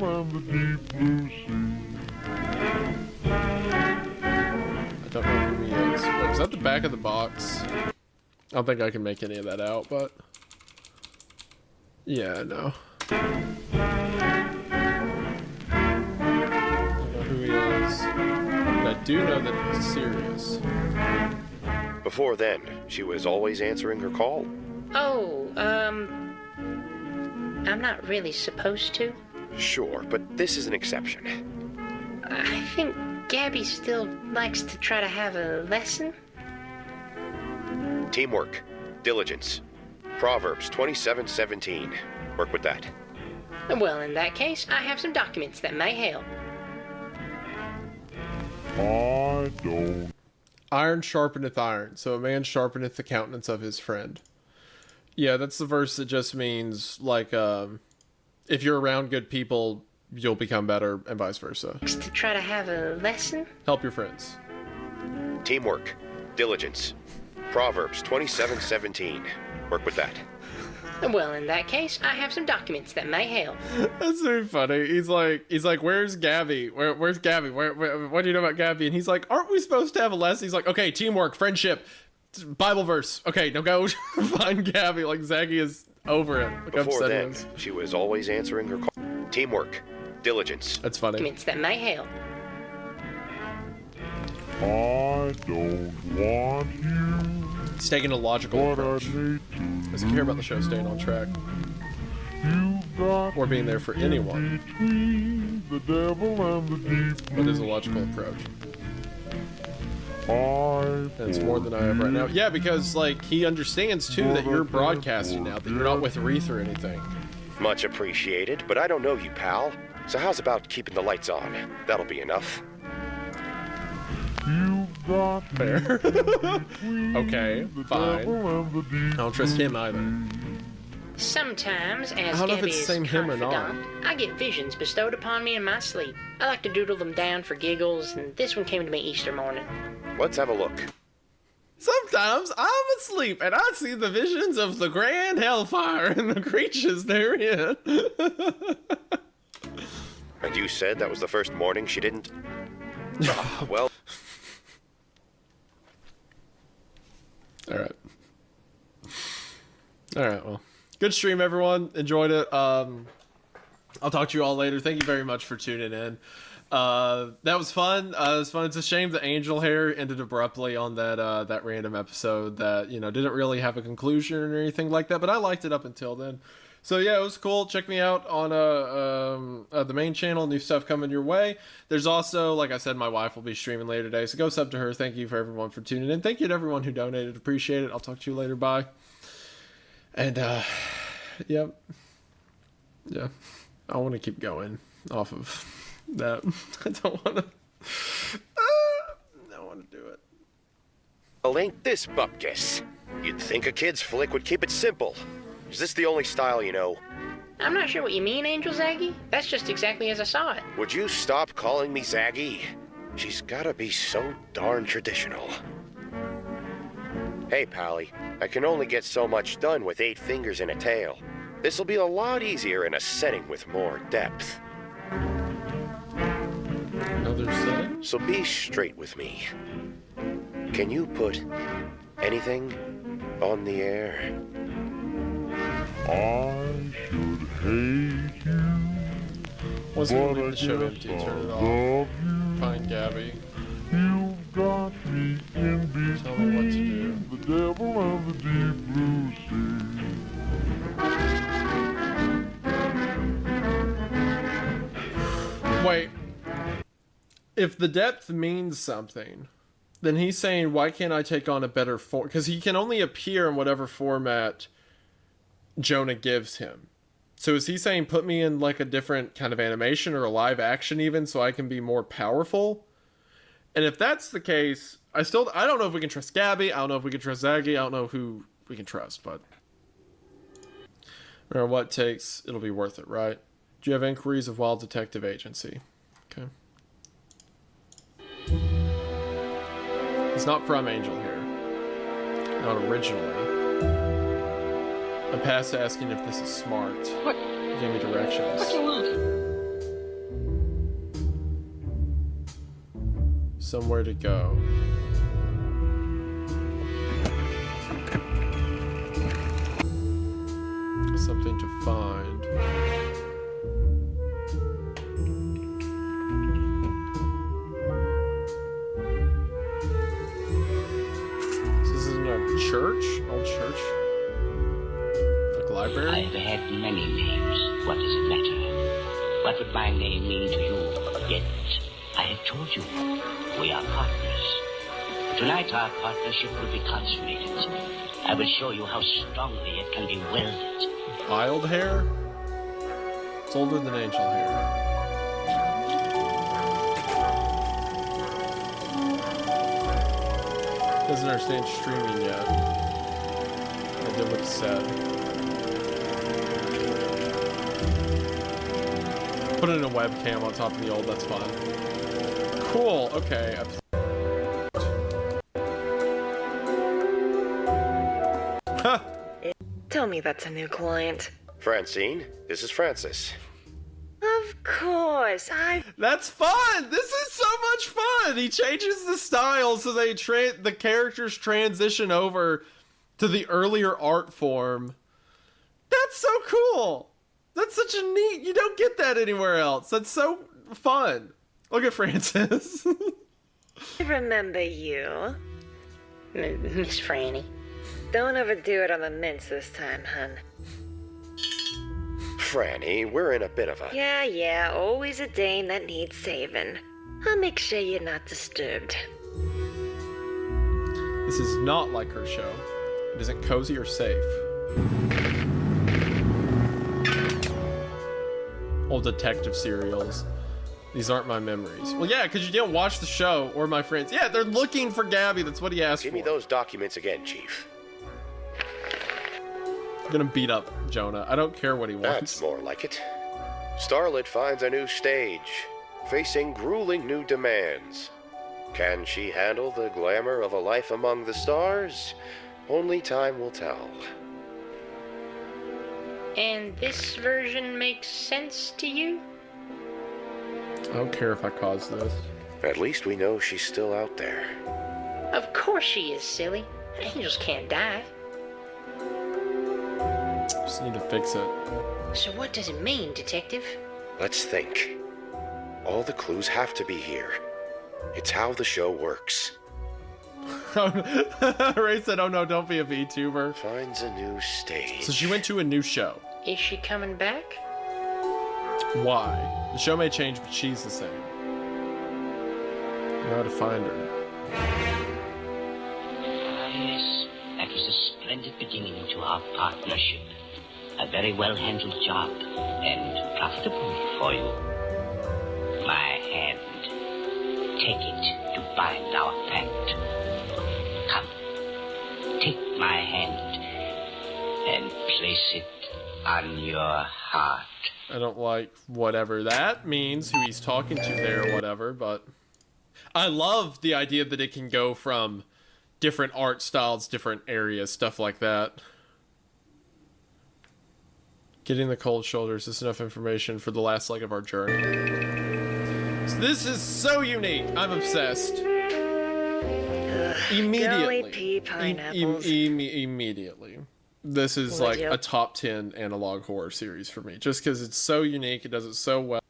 don't know who he is. Wait, is that the back of the box? I don't think I can make any of that out, but yeah, no. I don't know who he is, but I do know that he's serious. Before then, she was always answering her call. Oh, I'm not really supposed to. Sure, but this is an exception. I think Gabby still likes to try to have a lesson. Teamwork, diligence, Proverbs 27:17. Work with that. Well, in that case, I have some documents that may help. I don't. Iron sharpeneth iron, so a man sharpeneth the countenance of his friend. Yeah, that's the verse that just means, like, if you're around good people, you'll become better, and vice versa. To try to have a lesson? Help your friends. Teamwork, diligence, Proverbs 27:17. Work with that. Well, in that case, I have some documents that may help. That's very funny. He's like, where's Gabby? Where's Gabby? What do you know about Gabby? And he's like, aren't we supposed to have a lesson? He's like, okay, teamwork, friendship, Bible verse. Okay, now go find Gabby. Like, Zaggy is over it. Look how Before upset he then, is. she was always answering her call. Teamwork, diligence. That's funny. Documents that may help. I don't want you. He's taking a logical approach. Doesn't care about the show staying on track. Or being there for anyone. The devil and the deep. But it is a logical approach. And it's more than I have right now. Yeah, because, like, he understands, too, that you're broadcasting now, that you're not with Reith or anything. Much appreciated, but I don't know you, pal. So how's about keeping the lights on? That'll be enough. Fair. Okay, fine. I don't trust him either. Sometimes, I as don't know if Gabby it's is the same him or not. confidant, I get visions bestowed upon me in my sleep. I like to doodle them down for giggles, and this one came to me Easter morning. Let's have a look. Sometimes I'm asleep and I see the visions of the grand hellfire and the creatures therein. And you said that was the first morning she didn't? Well... Alright, well. Good stream, everyone. Enjoyed it. I'll talk to you all later. Thank you very much for tuning in. That was fun. It was fun. It's a shame the Angel Hair ended abruptly on that random episode that, you know, didn't really have a conclusion or anything like that, but I liked it up until then. So yeah, it was cool. Check me out on the main channel. New stuff coming your way. There's also, like I said, my wife will be streaming later today, so go sub to her. Thank you for everyone for tuning in. Thank you to everyone who donated. Appreciate it. I'll talk to you later. Bye. And yep. Yeah. I want to keep going off of that. I don't want to. I want to do it. Well, ain't this bupkis? You'd think a kid's flick would keep it simple. Is this the only style you know? I'm not sure what you mean, Angel Zaggy. That's just exactly as I saw it. Would you stop calling me Zaggy? She's gotta be so darn traditional. Hey, Pally, I can only get so much done with 8 fingers and a tail. This'll be a lot easier in a setting with more depth. Another setting? So be straight with me. Can you put anything on the air? I should hate you. Once we leave the show empty, turn it off. Find Gabby. You've got me in between. Tell me what to do. The devil and the deep blue sea. Wait. If the depth means something, then he's saying, why can't I take on a better form? Because he can only appear in whatever format Jonah gives him. So is he saying put me in like a different kind of animation or a live action even so I can be more powerful? And if that's the case, I don't know if we can trust Gabby. I don't know if we can trust Zaggy. I don't know who we can trust, but no matter what it takes, it'll be worth it, right? Do you have inquiries of Wild Detective Agency? Okay. He's not from Angel here. Not originally. I'm past asking if this is smart. What? Give me directions. What do you want? Somewhere to go. Something to find. This isn't a church? Old church? Like library? I've had many names. What does it matter? What would my name mean to you? Yet, I have told you, we are partners. Tonight, our partnership will be consummated. I will show you how strongly it can be welded. Wild hair? It's older than angel hair. Doesn't understand streaming yet. I did what he said. Put in a webcam on top of the old, that's fine. Cool, okay. Tell me that's a new client. Francine, this is Francis. Of course, That's fun! This is so much fun! He changes the style so the characters transition over to the earlier art form. That's so cool! That's such a neat... You don't get that anywhere else. That's so fun. Look at Francis. I remember you. Miss Franny. Don't overdo it on the mints this time, hun. Franny, we're in a bit of a... Yeah, always a dame that needs saving. I'll make sure you're not disturbed. This is not like her show. It isn't cozy or safe. Old detective serials. These aren't my memories. Well, yeah, because you didn't watch the show or my friends. Yeah, they're looking for Gabby. That's what he asked for. Give me those documents again, Chief. I'm gonna beat up Jonah. I don't care what he wants. That's more like it. Starlet finds a new stage, facing grueling new demands. Can she handle the glamour of a life among the stars? Only time will tell. And this version makes sense to you? I don't care if I cause this. At least we know she's still out there. Of course she is, silly. Angels can't die. Just need to fix it. So what does it mean, detective? Let's think. All the clues have to be here. It's how the show works. Ray said, oh no, don't be a VTuber. Finds a new stage. So she went to a new show. Is she coming back? Why? The show may change, but she's the same. Know how to find her. Yes, that was a splendid beginning to our partnership. A very well-handled job, and profitable for you. My hand. Take it to bind our pact. Come, take my hand and place it on your heart. I don't like whatever that means, who he's talking to there or whatever, but I love the idea that it can go from different art styles, different areas, stuff like that. Getting the cold shoulders is enough information for the last leg of our journey. So this is so unique. I'm obsessed. Immediately. Golly pea pineapples. Immediately. This is like a top 10 analog horror series for me. Just because it's so unique. It does it so well.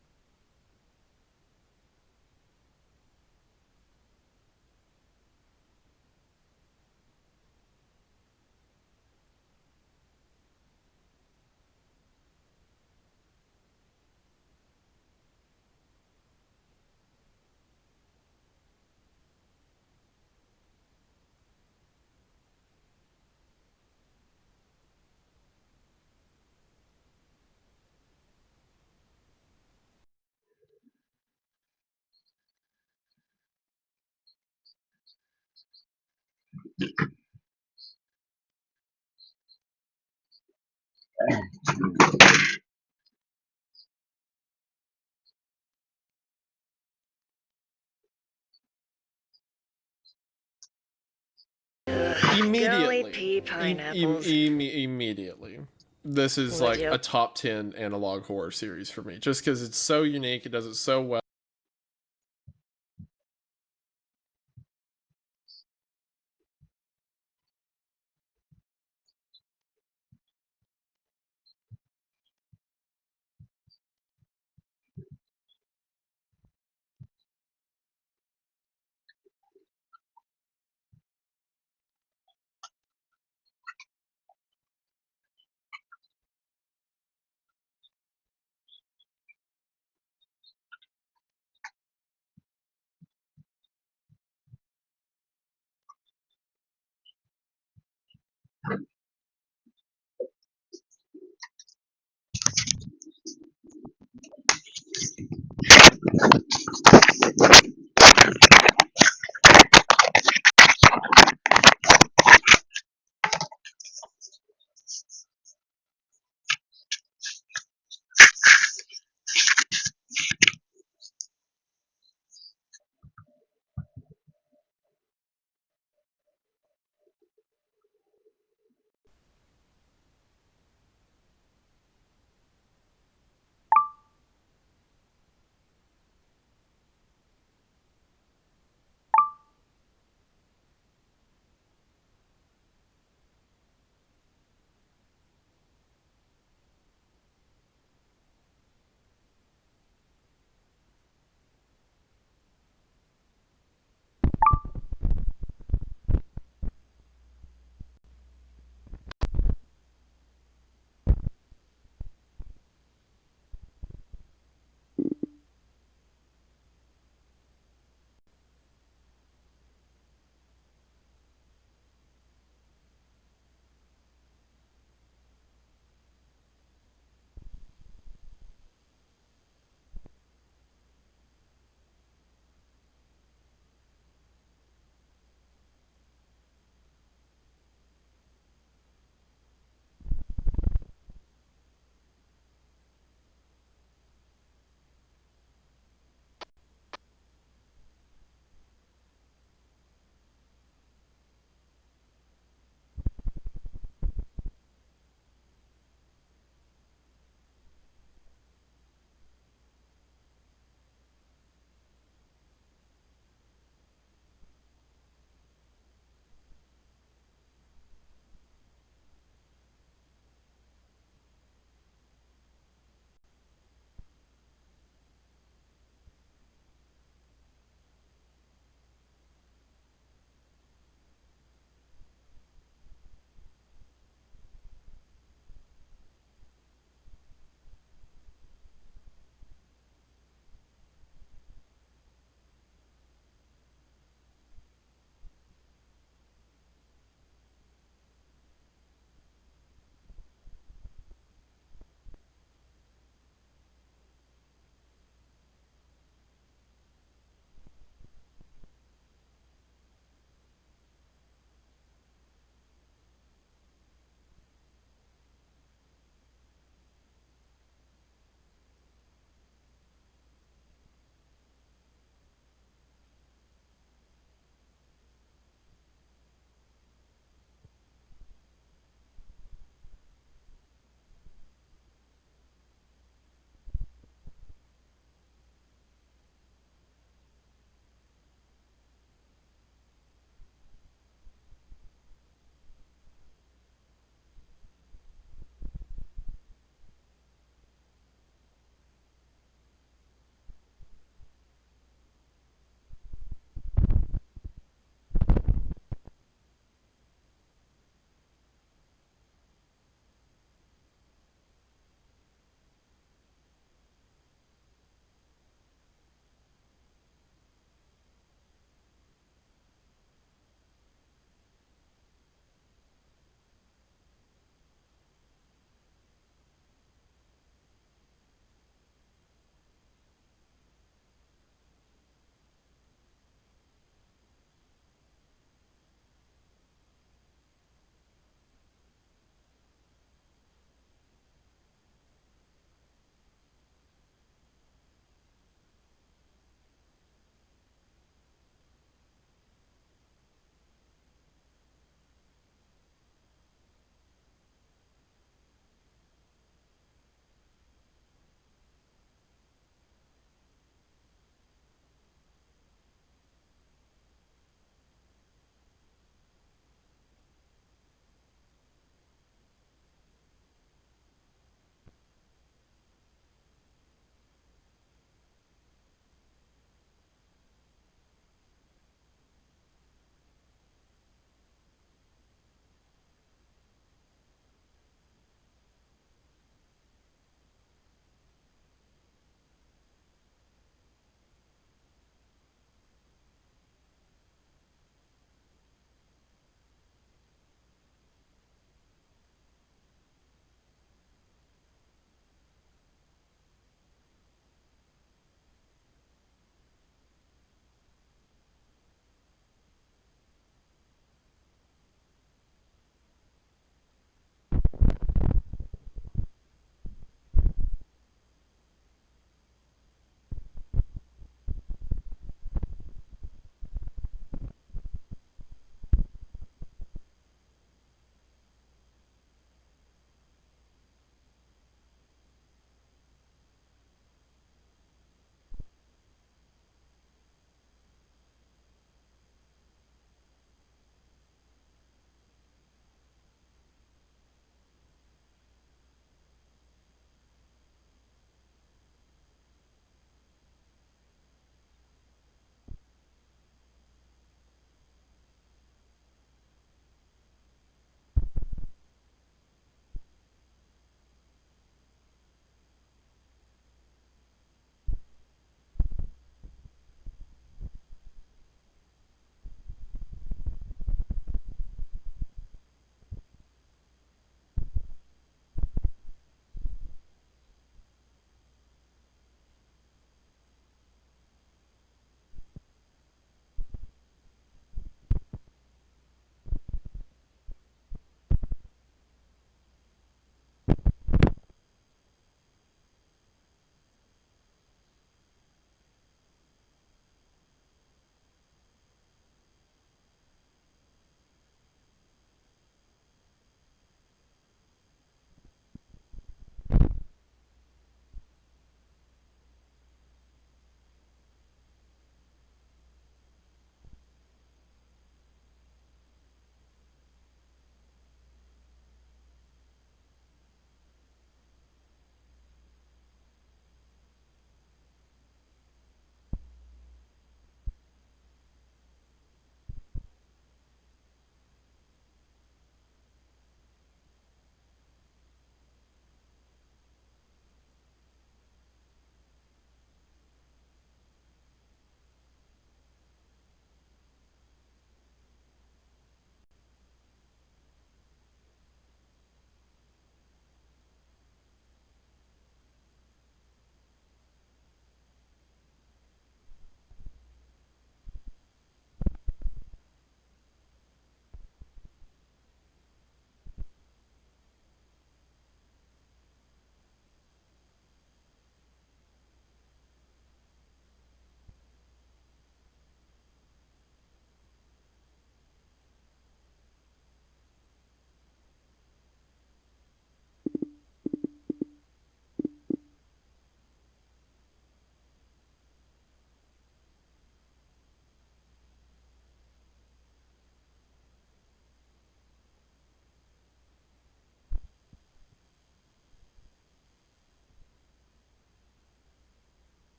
Immediately. Golly pea pineapples. Immediately. This is Would like you? a top 10 analog horror series for me, just because it's so unique. It does it so well.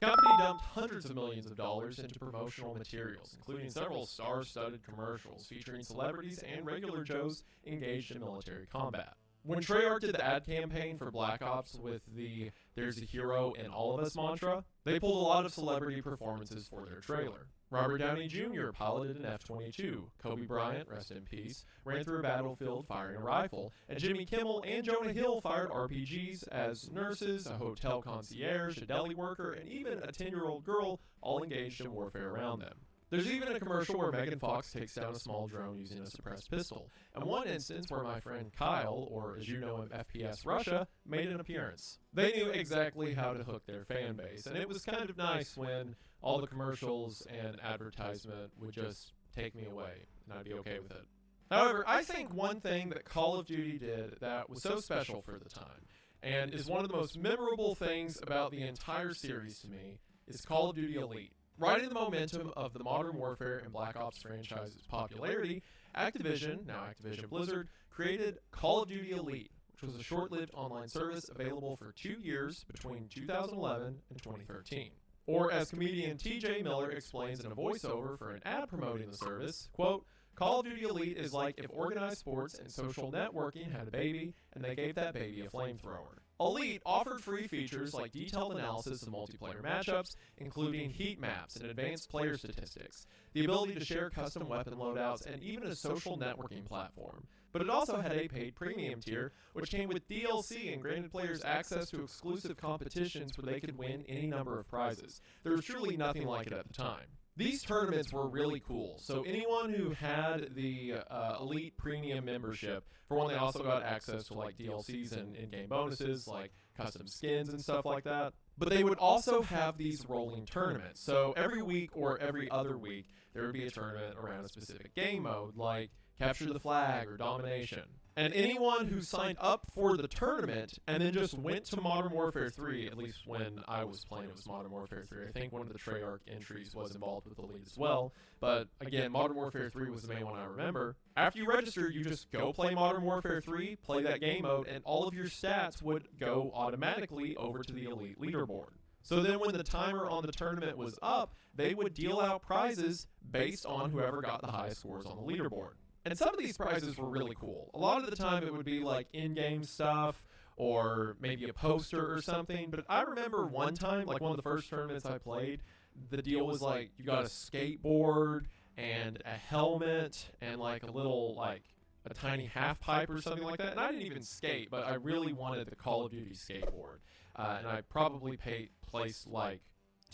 The company dumped hundreds of millions of dollars into promotional materials, including several star-studded commercials featuring celebrities and regular Joes engaged in military combat. When Treyarch did the ad campaign for Black Ops with the "There's a Hero in All of Us" mantra, they pulled a lot of celebrity performances for their trailer. Robert Downey Jr. piloted an F-22, Kobe Bryant, rest in peace, ran through a battlefield firing a rifle, and Jimmy Kimmel and Jonah Hill fired RPGs as nurses, a hotel concierge, a deli worker, and even a 10-year-old girl all engaged in warfare around them. There's even a commercial where Megan Fox takes down a small drone using a suppressed pistol, and one instance where my friend Kyle, or as you know him, FPS Russia, made an appearance. They knew exactly how to hook their fan base, and it was kind of nice when all the commercials and advertisement would just take me away, and I'd be okay with it. However, I think one thing that Call of Duty did that was so special for the time, and is one of the most memorable things about the entire series to me, is Call of Duty Elite. Riding the momentum of the Modern Warfare and Black Ops franchise's popularity, Activision, now Activision Blizzard, created Call of Duty Elite, which was a short-lived online service available for 2 years between 2011 and 2013. Or as comedian TJ Miller explains in a voiceover for an ad promoting the service, quote, Call of Duty Elite is like if organized sports and social networking had a baby and they gave that baby a flamethrower. Elite offered free features like detailed analysis of multiplayer matchups, including heat maps and advanced player statistics, the ability to share custom weapon loadouts, and even a social networking platform. But it also had a paid premium tier, which came with DLC and granted players access to exclusive competitions where they could win any number of prizes. There was truly nothing like it at the time. These tournaments were really cool, so anyone who had the Elite Premium membership, for one, they also got access to like DLCs and in-game bonuses, like custom skins and stuff like that. But they would also have these rolling tournaments, so every week or every other week, there would be a tournament around a specific game mode, like Capture the Flag or Domination. And anyone who signed up for the tournament and then just went to Modern Warfare 3, at least when I was playing it was Modern Warfare 3. I think one of the Treyarch entries was involved with Elite as well. But again, Modern Warfare 3 was the main one I remember. After you register, you just go play Modern Warfare 3, play that game mode, and all of your stats would go automatically over to the Elite leaderboard. So then when the timer on the tournament was up, they would deal out prizes based on whoever got the highest scores on the leaderboard. And some of these prizes were really cool. A lot of the time it would be like in-game stuff or maybe a poster or something. But I remember one time, like one of the first tournaments I played, the deal was like you got a skateboard and a helmet and like a little like a tiny half pipe or something like that. And I didn't even skate, but I really wanted the Call of Duty skateboard. And I probably placed like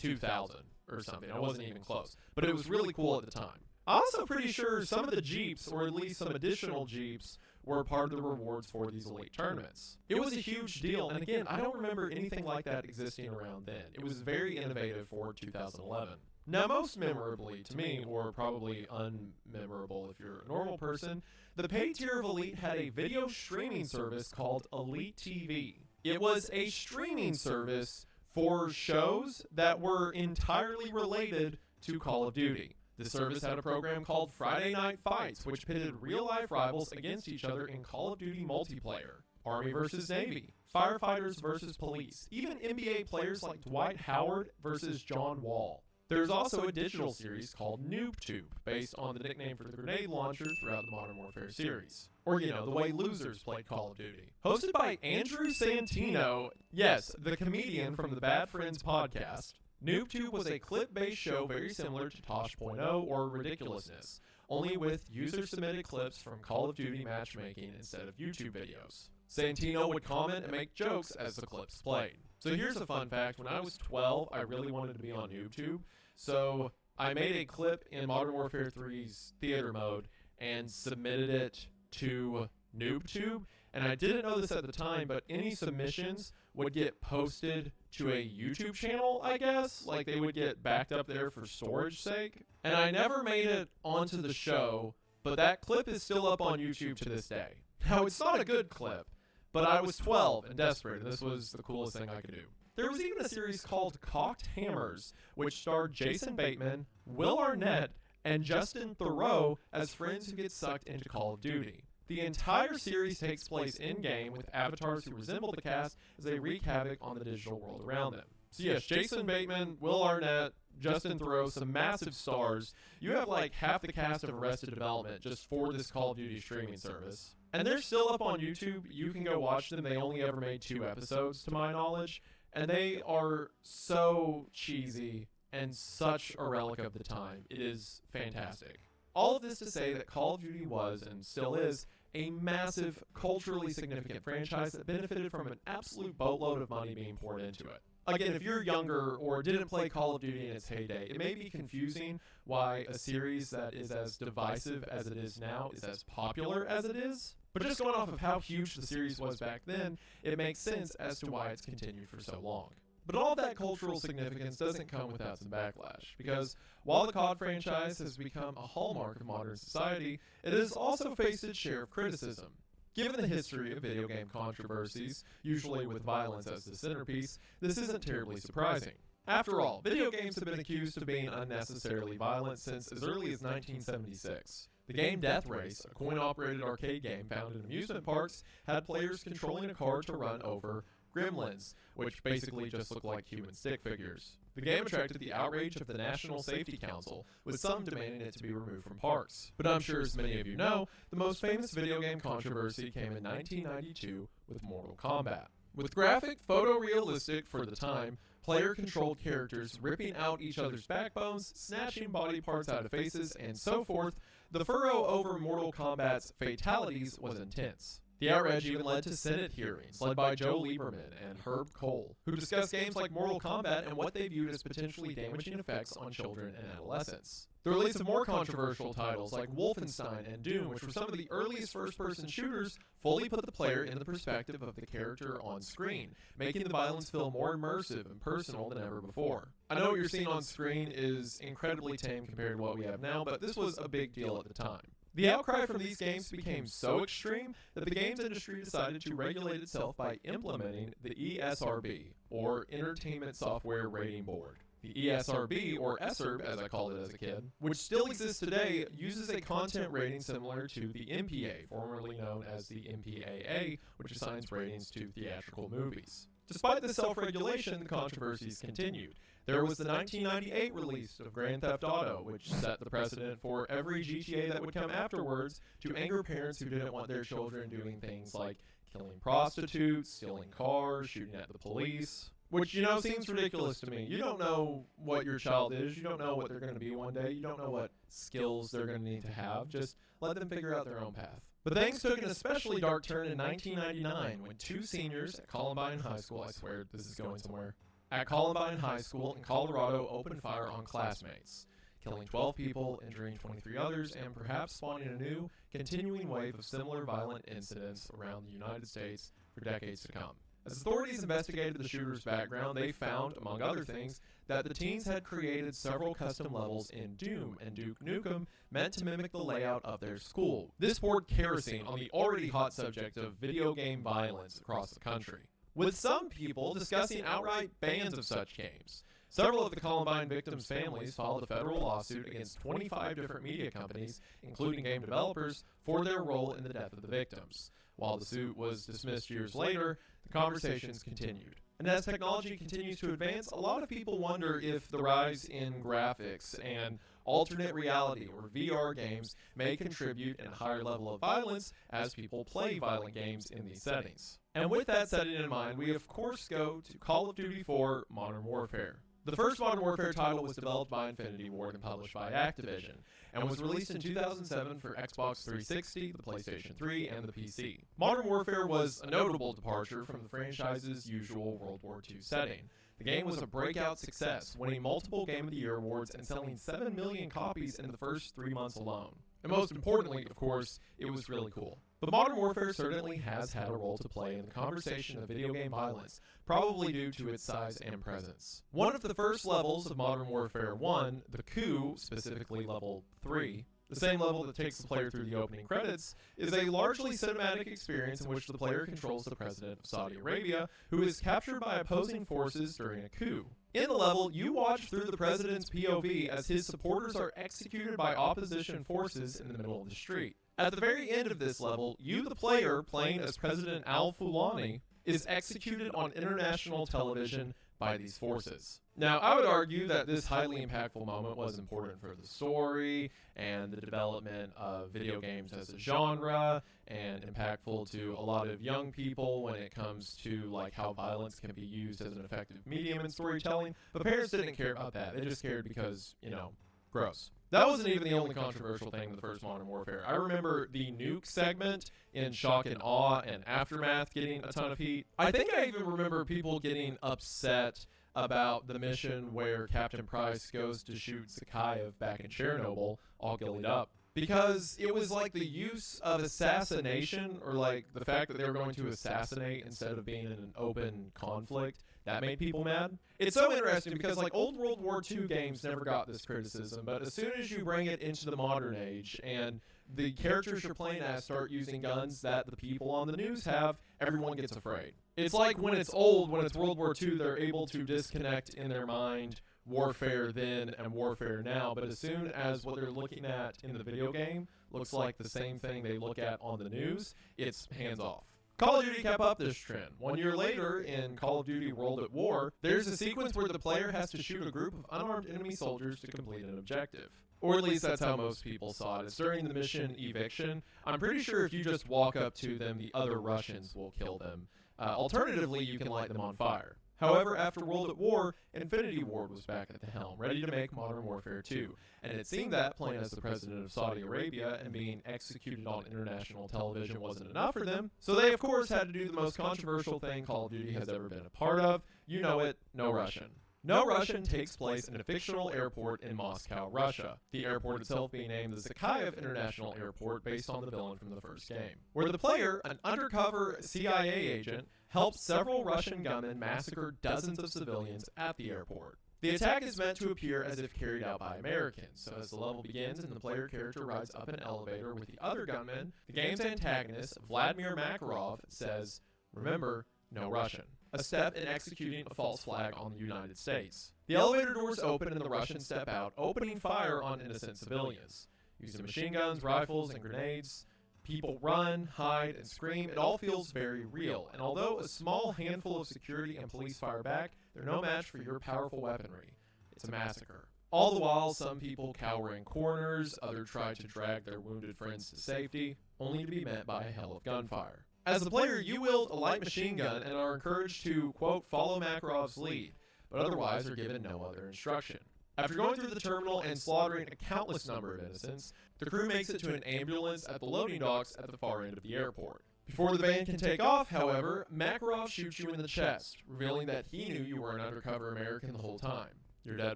2,000 or something. I wasn't even close. But it was really cool at the time. I'm also pretty sure some of the Jeeps, or at least some additional Jeeps, were part of the rewards for these Elite tournaments. It was a huge deal, and again, I don't remember anything like that existing around then. It was very innovative for 2011. Now, most memorably to me, or probably unmemorable if you're a normal person, the paid tier of Elite had a video streaming service called Elite TV. It was a streaming service for shows that were entirely related to Call of Duty. The service had a program called Friday Night Fights, which pitted real-life rivals against each other in Call of Duty multiplayer. Army versus Navy, firefighters versus police, even NBA players like Dwight Howard versus John Wall. There's also a digital series called NoobTube, based on the nickname for the grenade launcher throughout the Modern Warfare series. Or, you know, the way losers played Call of Duty. Hosted by Andrew Santino, yes, the comedian from the Bad Friends podcast. NoobTube was a clip-based show very similar to Tosh.0 or Ridiculousness, only with user-submitted clips from Call of Duty matchmaking instead of YouTube videos. Santino would comment and make jokes as the clips played. So here's a fun fact. When I was 12, I really wanted to be on NoobTube, so I made a clip in Modern Warfare 3's theater mode and submitted it to NoobTube, and I didn't know this at the time, but any submissions would get posted to a YouTube channel, I guess. Like, they would get backed up there for storage sake. And I never made it onto the show, but that clip is still up on YouTube to this day. Now, it's not a good clip, but I was 12 and desperate, and this was the coolest thing I could do. There was even a series called Cocked Hammers, which starred Jason Bateman, Will Arnett, and Justin Theroux as friends who get sucked into Call of Duty. The entire series takes place in-game with avatars who resemble the cast as they wreak havoc on the digital world around them. So yes, Jason Bateman, Will Arnett, Justin Theroux, some massive stars. You have like half the cast of Arrested Development just for this Call of Duty streaming service. And they're still up on YouTube. You can go watch them. They only ever made 2 episodes, to my knowledge. And they are so cheesy and such a relic of the time. It is fantastic. All of this to say that Call of Duty was, and still is, a massive, culturally significant franchise that benefited from an absolute boatload of money being poured into it. Again, if you're younger or didn't play Call of Duty in its heyday, it may be confusing why a series that is as divisive as it is now is as popular as it is. But just going off of how huge the series was back then, it makes sense as to why it's continued for so long. But all of that cultural significance doesn't come without some backlash, because while the COD franchise has become a hallmark of modern society, it has also faced its share of criticism. Given the history of video game controversies, usually with violence as the centerpiece, this isn't terribly surprising. After all, video games have been accused of being unnecessarily violent since as early as 1976. The game Death Race, a coin-operated arcade game found in amusement parks, had players controlling a car to run over gremlins, which basically just look like human stick figures. The game attracted the outrage of the National Safety Council, with some demanding it to be removed from parks. But I'm sure, as many of you know, the most famous video game controversy came in 1992 with Mortal Kombat. With graphic, photorealistic for the time, player-controlled characters ripping out each other's backbones, snatching body parts out of faces, and so forth, the furrow over Mortal Kombat's fatalities was intense. The outrage even led to Senate hearings, led by Joe Lieberman and Herb Kohl, who discussed games like Mortal Kombat and what they viewed as potentially damaging effects on children and adolescents. The release of more controversial titles like Wolfenstein and Doom, which were some of the earliest first-person shooters, fully put the player in the perspective of the character on screen, making the violence feel more immersive and personal than ever before. I know what you're seeing on screen is incredibly tame compared to what we have now, but this was a big deal at the time. The outcry from these games became so extreme that the games industry decided to regulate itself by implementing the ESRB, or Entertainment Software Rating Board. The ESRB, or ESRB as I called it as a kid, which still exists today, uses a content rating similar to the MPA, formerly known as the MPAA, which assigns ratings to theatrical movies. Despite this self-regulation, the controversies continued. There was the 1998 release of Grand Theft Auto, which set the precedent for every GTA that would come afterwards to anger parents who didn't want their children doing things like killing prostitutes, stealing cars, shooting at the police. Which, you know, seems ridiculous to me. You don't know what your child is. You don't know what they're going to be one day. You don't know what skills they're going to need to have. Just let them figure out their own path. But things took an especially dark turn in 1999 when 2 seniors at Columbine High School, I swear this is going somewhere, at Columbine High School in Colorado opened fire on classmates, killing 12 people, injuring 23 others, and perhaps spawning a new, continuing wave of similar violent incidents around the United States for decades to come. As authorities investigated the shooter's background, they found, among other things, that the teens had created several custom levels in Doom and Duke Nukem meant to mimic the layout of their school. This poured kerosene on the already hot subject of video game violence across the country, with some people discussing outright bans of such games. Several of the Columbine victims' families filed a federal lawsuit against 25 different media companies, including game developers, for their role in the death of the victims. While the suit was dismissed years later, the conversations continued. And as technology continues to advance, a lot of people wonder if the rise in graphics and alternate reality or VR games may contribute in a higher level of violence as people play violent games in these settings. And with that setting in mind, we of course go to Call of Duty 4 Modern Warfare. The first Modern Warfare title was developed by Infinity Ward and published by Activision, and was released in 2007 for Xbox 360, the PlayStation 3, and the PC. Modern Warfare was a notable departure from the franchise's usual World War II setting. The game was a breakout success, winning multiple Game of the Year awards and selling 7 million copies in the first 3 months alone. And most importantly, of course, it was really cool. But Modern Warfare certainly has had a role to play in the conversation of video game violence, probably due to its size and presence. One of the first levels of Modern Warfare 1, the Coup, specifically level 3, the same level that takes the player through the opening credits, is a largely cinematic experience in which the player controls the president of Saudi Arabia, who is captured by opposing forces during a coup. In the level, you watch through the president's POV as his supporters are executed by opposition forces in the middle of the street. At the very end of this level, you, the player, playing as President Al-Fulani, is executed on international television by these forces. Now, I would argue that this highly impactful moment was important for the story and the development of video games as a genre, and impactful to a lot of young people when it comes to like how violence can be used as an effective medium in storytelling. But parents didn't care about that. They just cared because, you know, gross. That wasn't even the only controversial thing in the first Modern Warfare. I remember the nuke segment in Shock and Awe and Aftermath getting a ton of heat. I think I even remember people getting upset about the mission where Captain Price goes to shoot Zakhaev back in Chernobyl, all gillied up. Because it was like the use of assassination, or like the fact that they were going to assassinate instead of being in an open conflict, that made people mad. It's so interesting because like old World War II games never got this criticism, but as soon as you bring it into the modern age and the characters you're playing as start using guns that the people on the news have, everyone gets afraid. It's like when it's old, when it's World War II, they're able to disconnect in their mind warfare then and warfare now, but as soon as what they're looking at in the video game looks like the same thing they look at on the news, it's hands off. Call of Duty kept up this trend. 1 year later, in Call of Duty World at War, there's a sequence where the player has to shoot a group of unarmed enemy soldiers to complete an objective. Or at least that's how most people saw it. It's during the mission Eviction. I'm pretty sure if you just walk up to them, the other Russians will kill them. Alternatively, you can light them on fire. However, after World at War, Infinity Ward was back at the helm, ready to make Modern Warfare 2, and it seemed that playing as the president of Saudi Arabia and being executed on international television wasn't enough for them, so they of course had to do the most controversial thing Call of Duty has ever been a part of. You know it, No Russian. No Russian takes place in a fictional airport in Moscow, Russia, the airport itself being named the Zakhaev International Airport based on the villain from the first game, where the player, an undercover CIA agent, helps several Russian gunmen massacre dozens of civilians at the airport. The attack is meant to appear as if carried out by Americans, so as the level begins and the player character rides up an elevator with the other gunmen, the game's antagonist, Vladimir Makarov, says, "Remember, no Russian," a step in executing a false flag on the United States. The elevator doors open and the Russians step out, opening fire on innocent civilians. Using machine guns, rifles, and grenades, people run, hide, and scream. It all feels very real, and although a small handful of security and police fire back, they're no match for your powerful weaponry. It's a massacre. All the while, some people cower in corners, others try to drag their wounded friends to safety, only to be met by a hell of gunfire. As the player, you wield a light machine gun and are encouraged to, quote, follow Makarov's lead, but otherwise are given no other instruction. After going through the terminal and slaughtering a countless number of innocents, the crew makes it to an ambulance at the loading docks at the far end of the airport. Before the van can take off, however, Makarov shoots you in the chest, revealing that he knew you were an undercover American the whole time. Your dead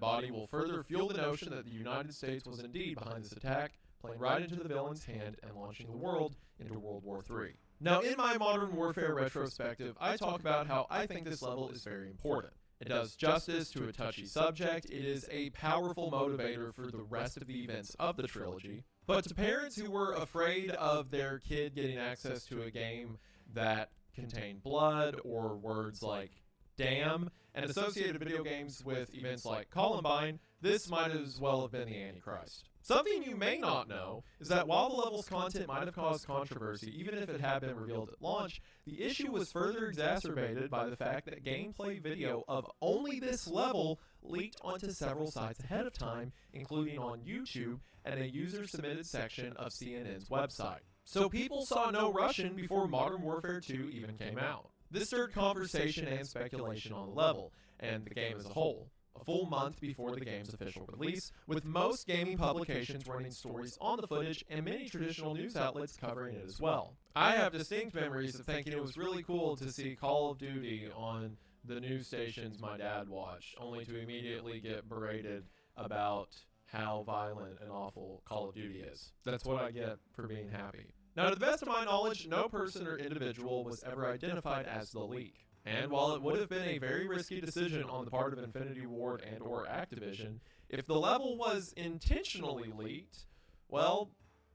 body will further fuel the notion that the United States was indeed behind this attack, playing right into the villain's hand and launching the world into World War III. Now, in my Modern Warfare retrospective, I talk about how I think this level is very important. It does justice to a touchy subject, it is a powerful motivator for the rest of the events of the trilogy. But to parents who were afraid of their kid getting access to a game that contained blood or words like damn, and associated video games with events like Columbine, this might as well have been the Antichrist. Something you may not know is that while the level's content might have caused controversy, even if it had been revealed at launch, the issue was further exacerbated by the fact that gameplay video of only this level leaked onto several sites ahead of time, including on YouTube and a user-submitted section of CNN's website. So people saw No Russian before Modern Warfare 2 even came out. This stirred conversation and speculation on the level, and the game as a whole. A full month before the game's official release, with most gaming publications running stories on the footage and many traditional news outlets covering it as well. I have distinct memories of thinking it was really cool to see Call of Duty on the news stations my dad watched, only to immediately get berated about how violent and awful Call of Duty is. That's what I get for being happy. Now, to the best of my knowledge, no person or individual was ever identified as the leak. And while it would have been a very risky decision on the part of Infinity Ward and or Activision, if the level was intentionally leaked, well,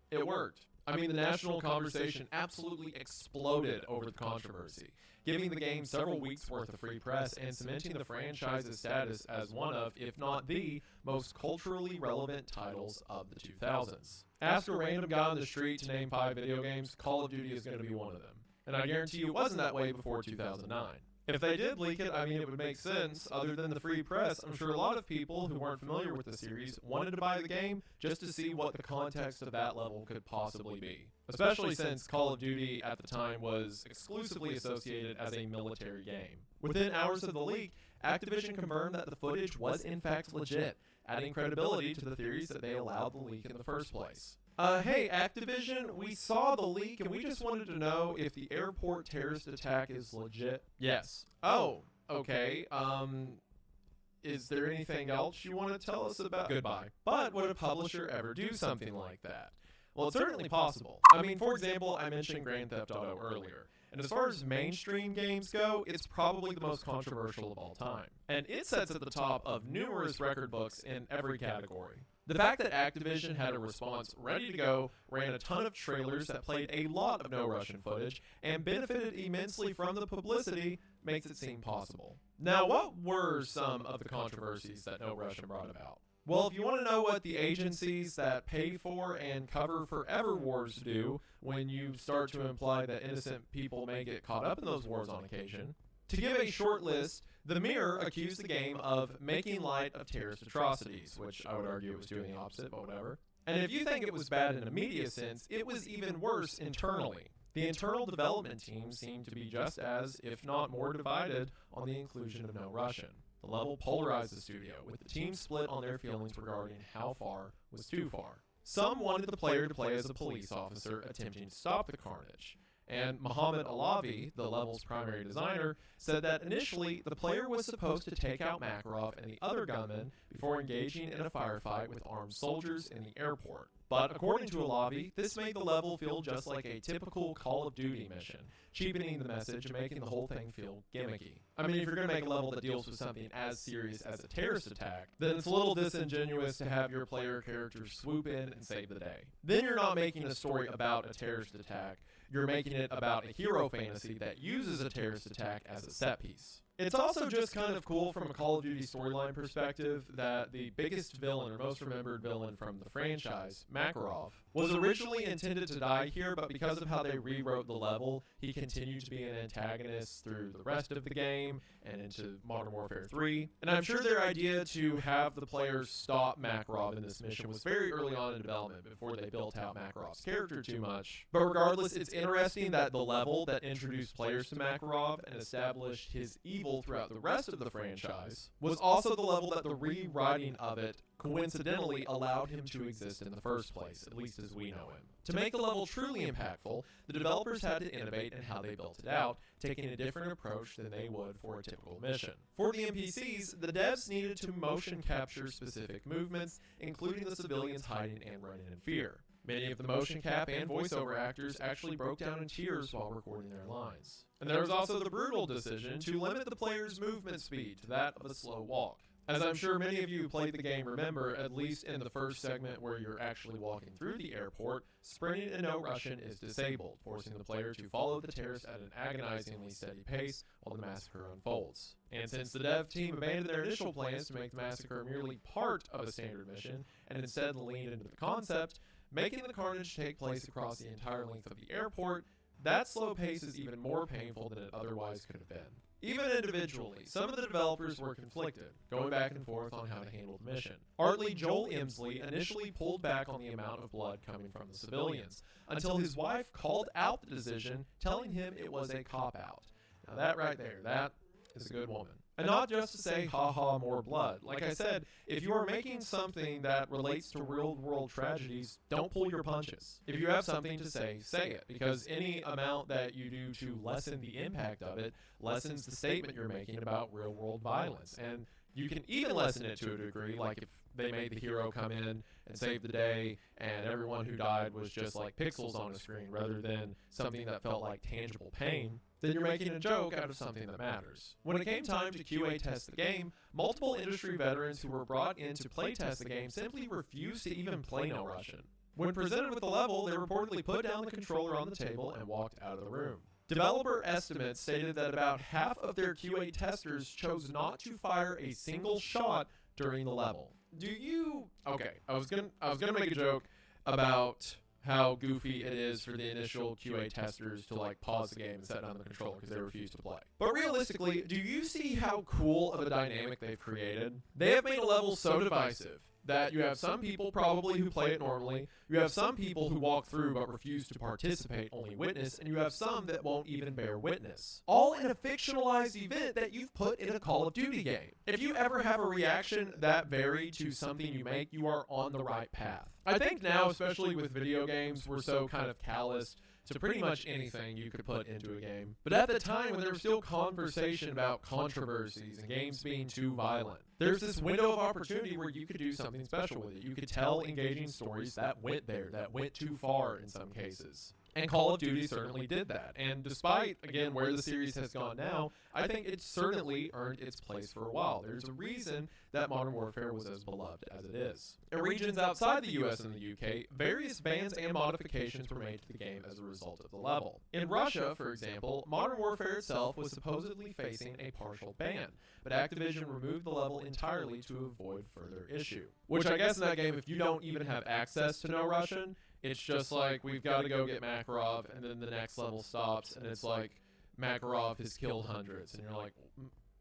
it worked. I mean, the national conversation absolutely exploded over the controversy, giving the game several weeks' worth of free press and cementing the franchise's status as one of, if not the, most culturally relevant titles of the 2000s. Ask a random guy on the street to name 5 video games, Call of Duty is going to be one of them. And I guarantee you it wasn't that way before 2009. If they did leak it, I mean, it would make sense. Other than the free press, I'm sure a lot of people who weren't familiar with the series wanted to buy the game just to see what the context of that level could possibly be. Especially since Call of Duty at the time was exclusively associated as a military game. Within hours of the leak, Activision confirmed that the footage was in fact legit, adding credibility to the theories that they allowed the leak in the first place. Hey, Activision, we saw the leak and we just wanted to know if the airport terrorist attack is legit. Yes. Oh, okay. Is there anything else you want to tell us about? Goodbye. But would a publisher ever do something like that? Well, it's certainly possible. I mean, for example, I mentioned Grand Theft Auto earlier. And as far as mainstream games go, it's probably the most controversial of all time. And it sits at the top of numerous record books in every category. The fact that Activision had a response ready to go, ran a ton of trailers that played a lot of no Russian footage, and benefited immensely from the publicity makes it seem possible. Now, what were some of the controversies that no Russian brought about? Well, if you want to know what the agencies that pay for and cover forever wars do when you start to imply that innocent people may get caught up in those wars on occasion, to give a short list, The Mirror accused the game of making light of terrorist atrocities, which I would argue was doing the opposite, but whatever. And if you think it was bad in a media sense, it was even worse internally. The internal development team seemed to be just as, if not more, divided on the inclusion of no Russian. The level polarized the studio, with the team split on their feelings regarding how far was too far. Some wanted the player to play as a police officer attempting to stop the carnage. And Mohammed Alavi, the level's primary designer, said that initially the player was supposed to take out Makarov and the other gunmen before engaging in a firefight with armed soldiers in the airport. But according to Alavi, this made the level feel just like a typical Call of Duty mission, cheapening the message and making the whole thing feel gimmicky. I mean, if you're going to make a level that deals with something as serious as a terrorist attack, then it's a little disingenuous to have your player character swoop in and save the day. Then you're not making a story about a terrorist attack, you're making it about a hero fantasy that uses a terrorist attack as a set piece. It's also just kind of cool from a Call of Duty storyline perspective that the biggest villain or most remembered villain from the franchise, Makarov, was originally intended to die here, but because of how they rewrote the level, he continued to be an antagonist through the rest of the game and into Modern Warfare 3. And I'm sure their idea to have the players stop Makarov in this mission was very early on in development before they built out Makarov's character too much. But regardless, it's interesting that the level that introduced players to Makarov and established his evil throughout the rest of the franchise was also the level that the rewriting of it coincidentally allowed him to exist in the first place, at least as we know him. To make the level truly impactful, the developers had to innovate in how they built it out, taking a different approach than they would for a typical mission. For the NPCs, the devs needed to motion capture specific movements, including the civilians hiding and running in fear. Many of the motion cap and voiceover actors actually broke down in tears while recording their lines. And there was also the brutal decision to limit the player's movement speed to that of a slow walk. As I'm sure many of you who played the game remember, at least in the first segment where you're actually walking through the airport, sprinting in no Russian is disabled, forcing the player to follow the terrorists at an agonizingly steady pace while the massacre unfolds. And since the dev team abandoned their initial plans to make the massacre merely part of a standard mission, and instead leaned into the concept, making the carnage take place across the entire length of the airport, that slow pace is even more painful than it otherwise could have been. Even individually, some of the developers were conflicted, going back and forth on how to handle the mission. Artly Joel Emsley initially pulled back on the amount of blood coming from the civilians, until his wife called out the decision, telling him it was a cop-out. Now that right there, that is a good woman. And not just to say, haha, more blood. Like I said, if you are making something that relates to real-world tragedies, don't pull your punches. If you have something to say it, because any amount that you do to lessen the impact of it lessens the statement you're making about real-world violence. And you can even lessen it to a degree, like if they made the hero come in and save the day and everyone who died was just like pixels on a screen rather than something that felt like tangible pain, then you're making a joke out of something that matters. When it came time to QA test the game, multiple industry veterans who were brought in to play test the game simply refused to even play no Russian. When presented with the level, they reportedly put down the controller on the table and walked out of the room. Developer estimates stated that about half of their QA testers chose not to fire a single shot during the level. Okay, I was gonna make a joke about how goofy it is for the initial QA testers to like pause the game and set down the controller because they refuse to play. But realistically, do you see how cool of a dynamic they've created? They have made a level so divisive that you have some people probably who play it normally, you have some people who walk through but refuse to participate, only witness, and you have some that won't even bear witness. All in a fictionalized event that you've put in a Call of Duty game. If you ever have a reaction that varied to something you make, you are on the right path. I think now, especially with video games, we're so kind of calloused to pretty much anything you could put into a game. But at the time when there was still conversation about controversies and games being too violent, there's this window of opportunity where you could do something special with it. You could tell engaging stories that went there, that went too far in some cases. And Call of Duty certainly did that. And despite, again, where the series has gone now, I think it's certainly earned its place for a while. There's a reason that Modern Warfare was as beloved as it is. In regions outside the US and the UK, various bans and modifications were made to the game as a result of the level. In Russia, for example, Modern Warfare itself was supposedly facing a partial ban, but Activision removed the level entirely to avoid further issue. Which I guess in that game, if you don't even have access to know Russian, it's just like, we've got to go get Makarov, and then the next level stops, and it's like, Makarov has killed hundreds, and you're like,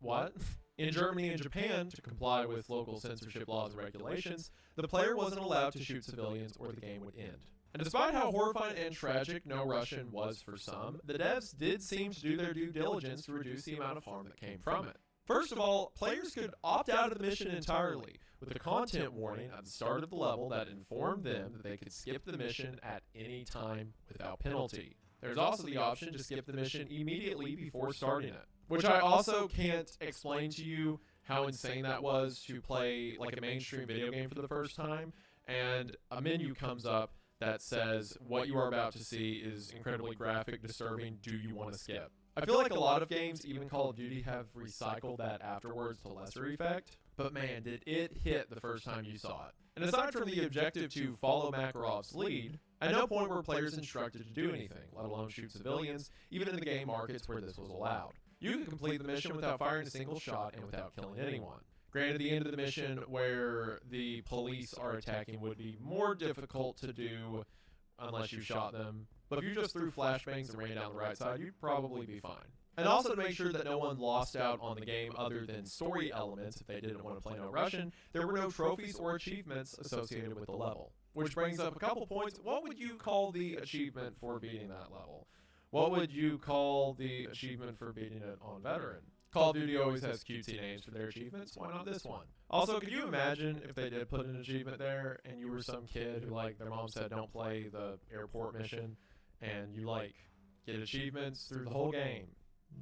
what? In Germany and Japan, to comply with local censorship laws and regulations, the player wasn't allowed to shoot civilians or the game would end. And despite how horrifying and tragic No Russian was for some, the devs did seem to do their due diligence to reduce the amount of harm that came from it. First of all, players could opt out of the mission entirely, with a content warning at the start of the level that informed them that they could skip the mission at any time without penalty. There's also the option to skip the mission immediately before starting it, which I also can't explain to you how insane that was to play like a mainstream video game for the first time, and a menu comes up that says what you are about to see is incredibly graphic, disturbing, do you want to skip? I feel like a lot of games, even Call of Duty, have recycled that afterwards to lesser effect, but man, did it hit the first time you saw it. And aside from the objective to follow Makarov's lead, at no point were players instructed to do anything, let alone shoot civilians, even in the game markets where this was allowed. You could complete the mission without firing a single shot and without killing anyone. Granted, the end of the mission where the police are attacking would be more difficult to do unless you shot them, but if you just threw flashbangs and ran down the right side, you'd probably be fine. And also to make sure that no one lost out on the game other than story elements if they didn't want to play No Russian, there were no trophies or achievements associated with the level. Which brings up a couple points. What would you call the achievement for beating that level? What would you call the achievement for beating it on Veteran? Call of Duty always has cutesy names for their achievements. Why not this one? Also, could you imagine if they did put an achievement there and you were some kid who, like, their mom said don't play the airport mission, and you, like, get achievements through the whole game,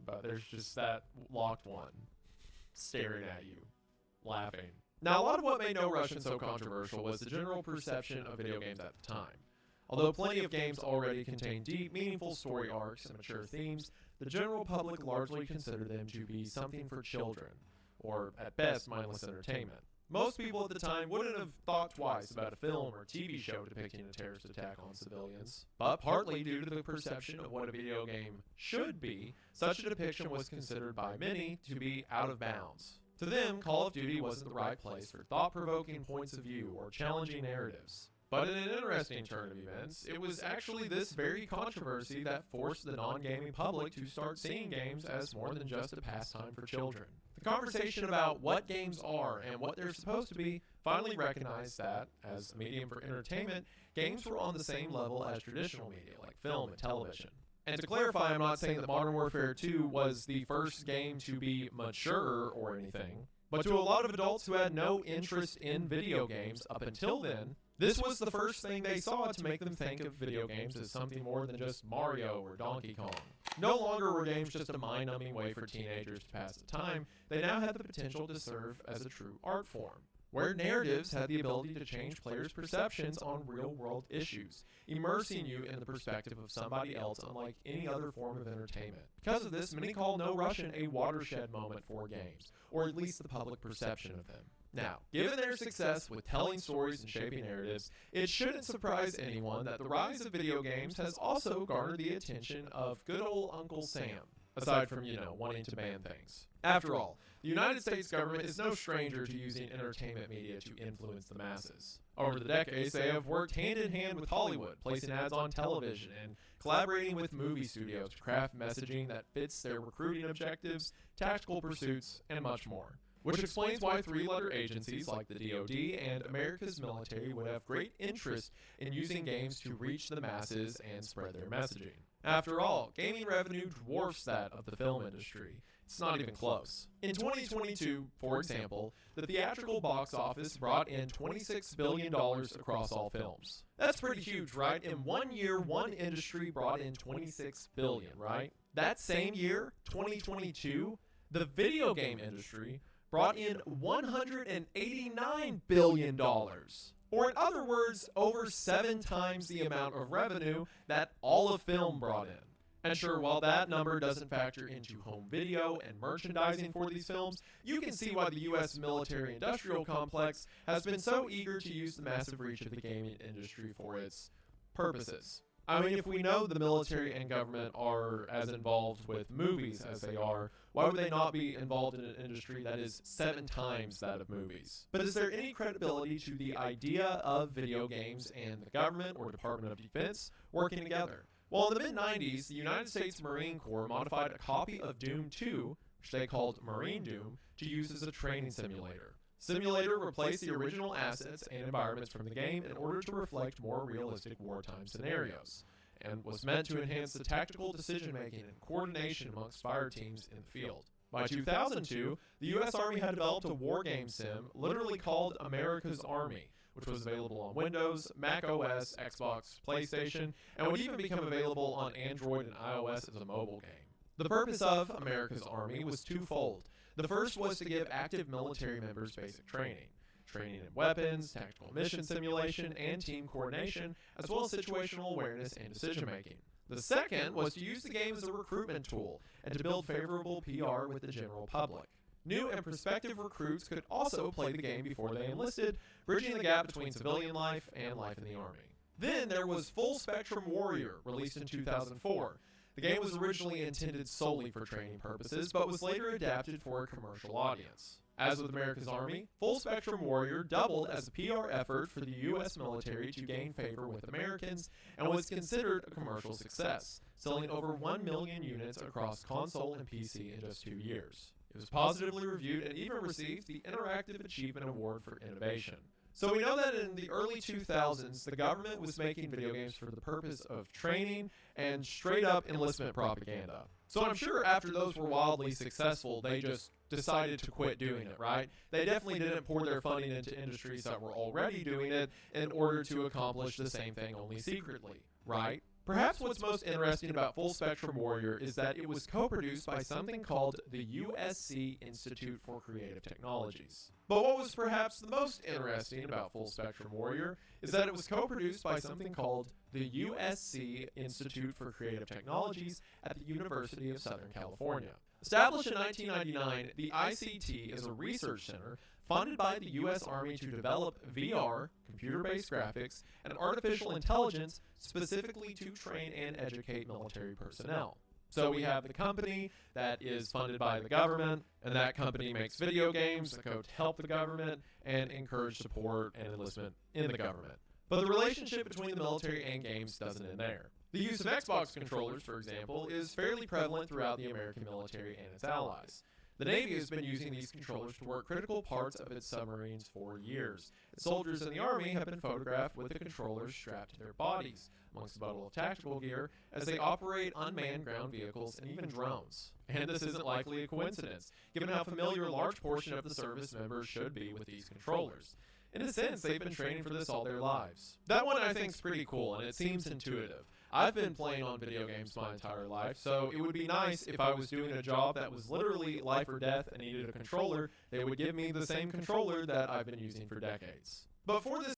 but there's just that locked one staring at you, laughing. Now, a lot of what made No Russian so controversial was the general perception of video games at the time. Although plenty of games already contain deep, meaningful story arcs and mature themes, the general public largely considered them to be something for children, or at best, mindless entertainment. Most people at the time wouldn't have thought twice about a film or TV show depicting a terrorist attack on civilians, but partly due to the perception of what a video game should be, such a depiction was considered by many to be out of bounds. To them, Call of Duty wasn't the right place for thought-provoking points of view or challenging narratives. But in an interesting turn of events, it was actually this very controversy that forced the non-gaming public to start seeing games as more than just a pastime for children. The conversation about what games are and what they're supposed to be finally recognized that, as a medium for entertainment, games were on the same level as traditional media like film and television. And to clarify, I'm not saying that Modern Warfare 2 was the first game to be mature or anything, but to a lot of adults who had no interest in video games up until then, this was the first thing they saw to make them think of video games as something more than just Mario or Donkey Kong. No longer were games just a mind-numbing way for teenagers to pass the time, they now had the potential to serve as a true art form, where narratives had the ability to change players' perceptions on real-world issues, immersing you in the perspective of somebody else unlike any other form of entertainment. Because of this, many call No Russian a watershed moment for games, or at least the public perception of them. Now, given their success with telling stories and shaping narratives, it shouldn't surprise anyone that the rise of video games has also garnered the attention of good old Uncle Sam. aside from, wanting to ban things. After all, the United States government is no stranger to using entertainment media to influence the masses. Over the decades, they have worked hand in hand with Hollywood, placing ads on television and collaborating with movie studios to craft messaging that fits their recruiting objectives, tactical pursuits, and much more. Which explains why three-letter agencies like the DoD and America's military would have great interest in using games to reach the masses and spread their messaging. After all, gaming revenue dwarfs that of the film industry. It's not even close. In 2022, for example, the theatrical box office brought in $26 billion across all films. That's pretty huge, right? In 1 year, one industry brought in $26 billion, right? That same year, 2022, the video game industry brought in $189 billion. Or in other words, over 7 times the amount of revenue that all of film brought in. And sure, while that number doesn't factor into home video and merchandising for these films, you can see why the U.S. military-industrial complex has been so eager to use the massive reach of the gaming industry for its purposes. I mean, if we know the military and government are as involved with movies as they are, why would they not be involved in an industry that is 7 times that of movies? But is there any credibility to the idea of video games and the government or Department of Defense working together? Well, in the mid-90s, the United States Marine Corps modified a copy of Doom 2, which they called Marine Doom, to use as a training simulator. Simulator replaced the original assets and environments from the game in order to reflect more realistic wartime scenarios, and was meant to enhance the tactical decision-making and coordination amongst fire teams in the field. By 2002, the U.S. Army had developed a war game sim literally called America's Army, which was available on Windows, Mac OS, Xbox, PlayStation, and would even become available on Android and iOS as a mobile game. The purpose of America's Army was twofold. The first was to give active military members basic training in weapons, tactical mission simulation, and team coordination, as well as situational awareness and decision-making. The second was to use the game as a recruitment tool and to build favorable PR with the general public. New and prospective recruits could also play the game before they enlisted, bridging the gap between civilian life and life in the Army. Then there was Full Spectrum Warrior, released in 2004. The game was originally intended solely for training purposes, but was later adapted for a commercial audience. As with America's Army, Full Spectrum Warrior doubled as a PR effort for the U.S. military to gain favor with Americans and was considered a commercial success, selling over 1 million units across console and PC in just 2 years. It was positively reviewed and even received the Interactive Achievement Award for Innovation. So we know that in the early 2000s, the government was making video games for the purpose of training and straight-up enlistment propaganda. So I'm sure after those were wildly successful, they just decided to quit doing it, right? They definitely didn't pour their funding into industries that were already doing it in order to accomplish the same thing only secretly, right? Perhaps what's most interesting about Full Spectrum Warrior is that it was co-produced by something called the USC Institute for Creative Technologies. But what was perhaps the most interesting about Full Spectrum Warrior is that it was co-produced by something called the USC Institute for Creative Technologies at the University of Southern California. Established in 1999, the ICT is a research center funded by the U.S. Army to develop VR, computer-based graphics, and artificial intelligence specifically to train and educate military personnel. So we have the company that is funded by the government, and that company makes video games that go to help the government and encourage support and enlistment in the government. But the relationship between the military and games doesn't end there. The use of Xbox controllers, for example, is fairly prevalent throughout the American military and its allies. The Navy has been using these controllers to work critical parts of its submarines for years. Its soldiers in the Army have been photographed with the controllers strapped to their bodies, amongst a bundle of tactical gear, as they operate unmanned ground vehicles and even drones. And this isn't likely a coincidence, given how familiar a large portion of the service members should be with these controllers. In a sense, they've been training for this all their lives. That one I think is pretty cool, and it seems intuitive. I've been playing on video games my entire life, so it would be nice if I was doing a job that was literally life or death and needed a controller, they would give me the same controller that I've been using for decades. But for this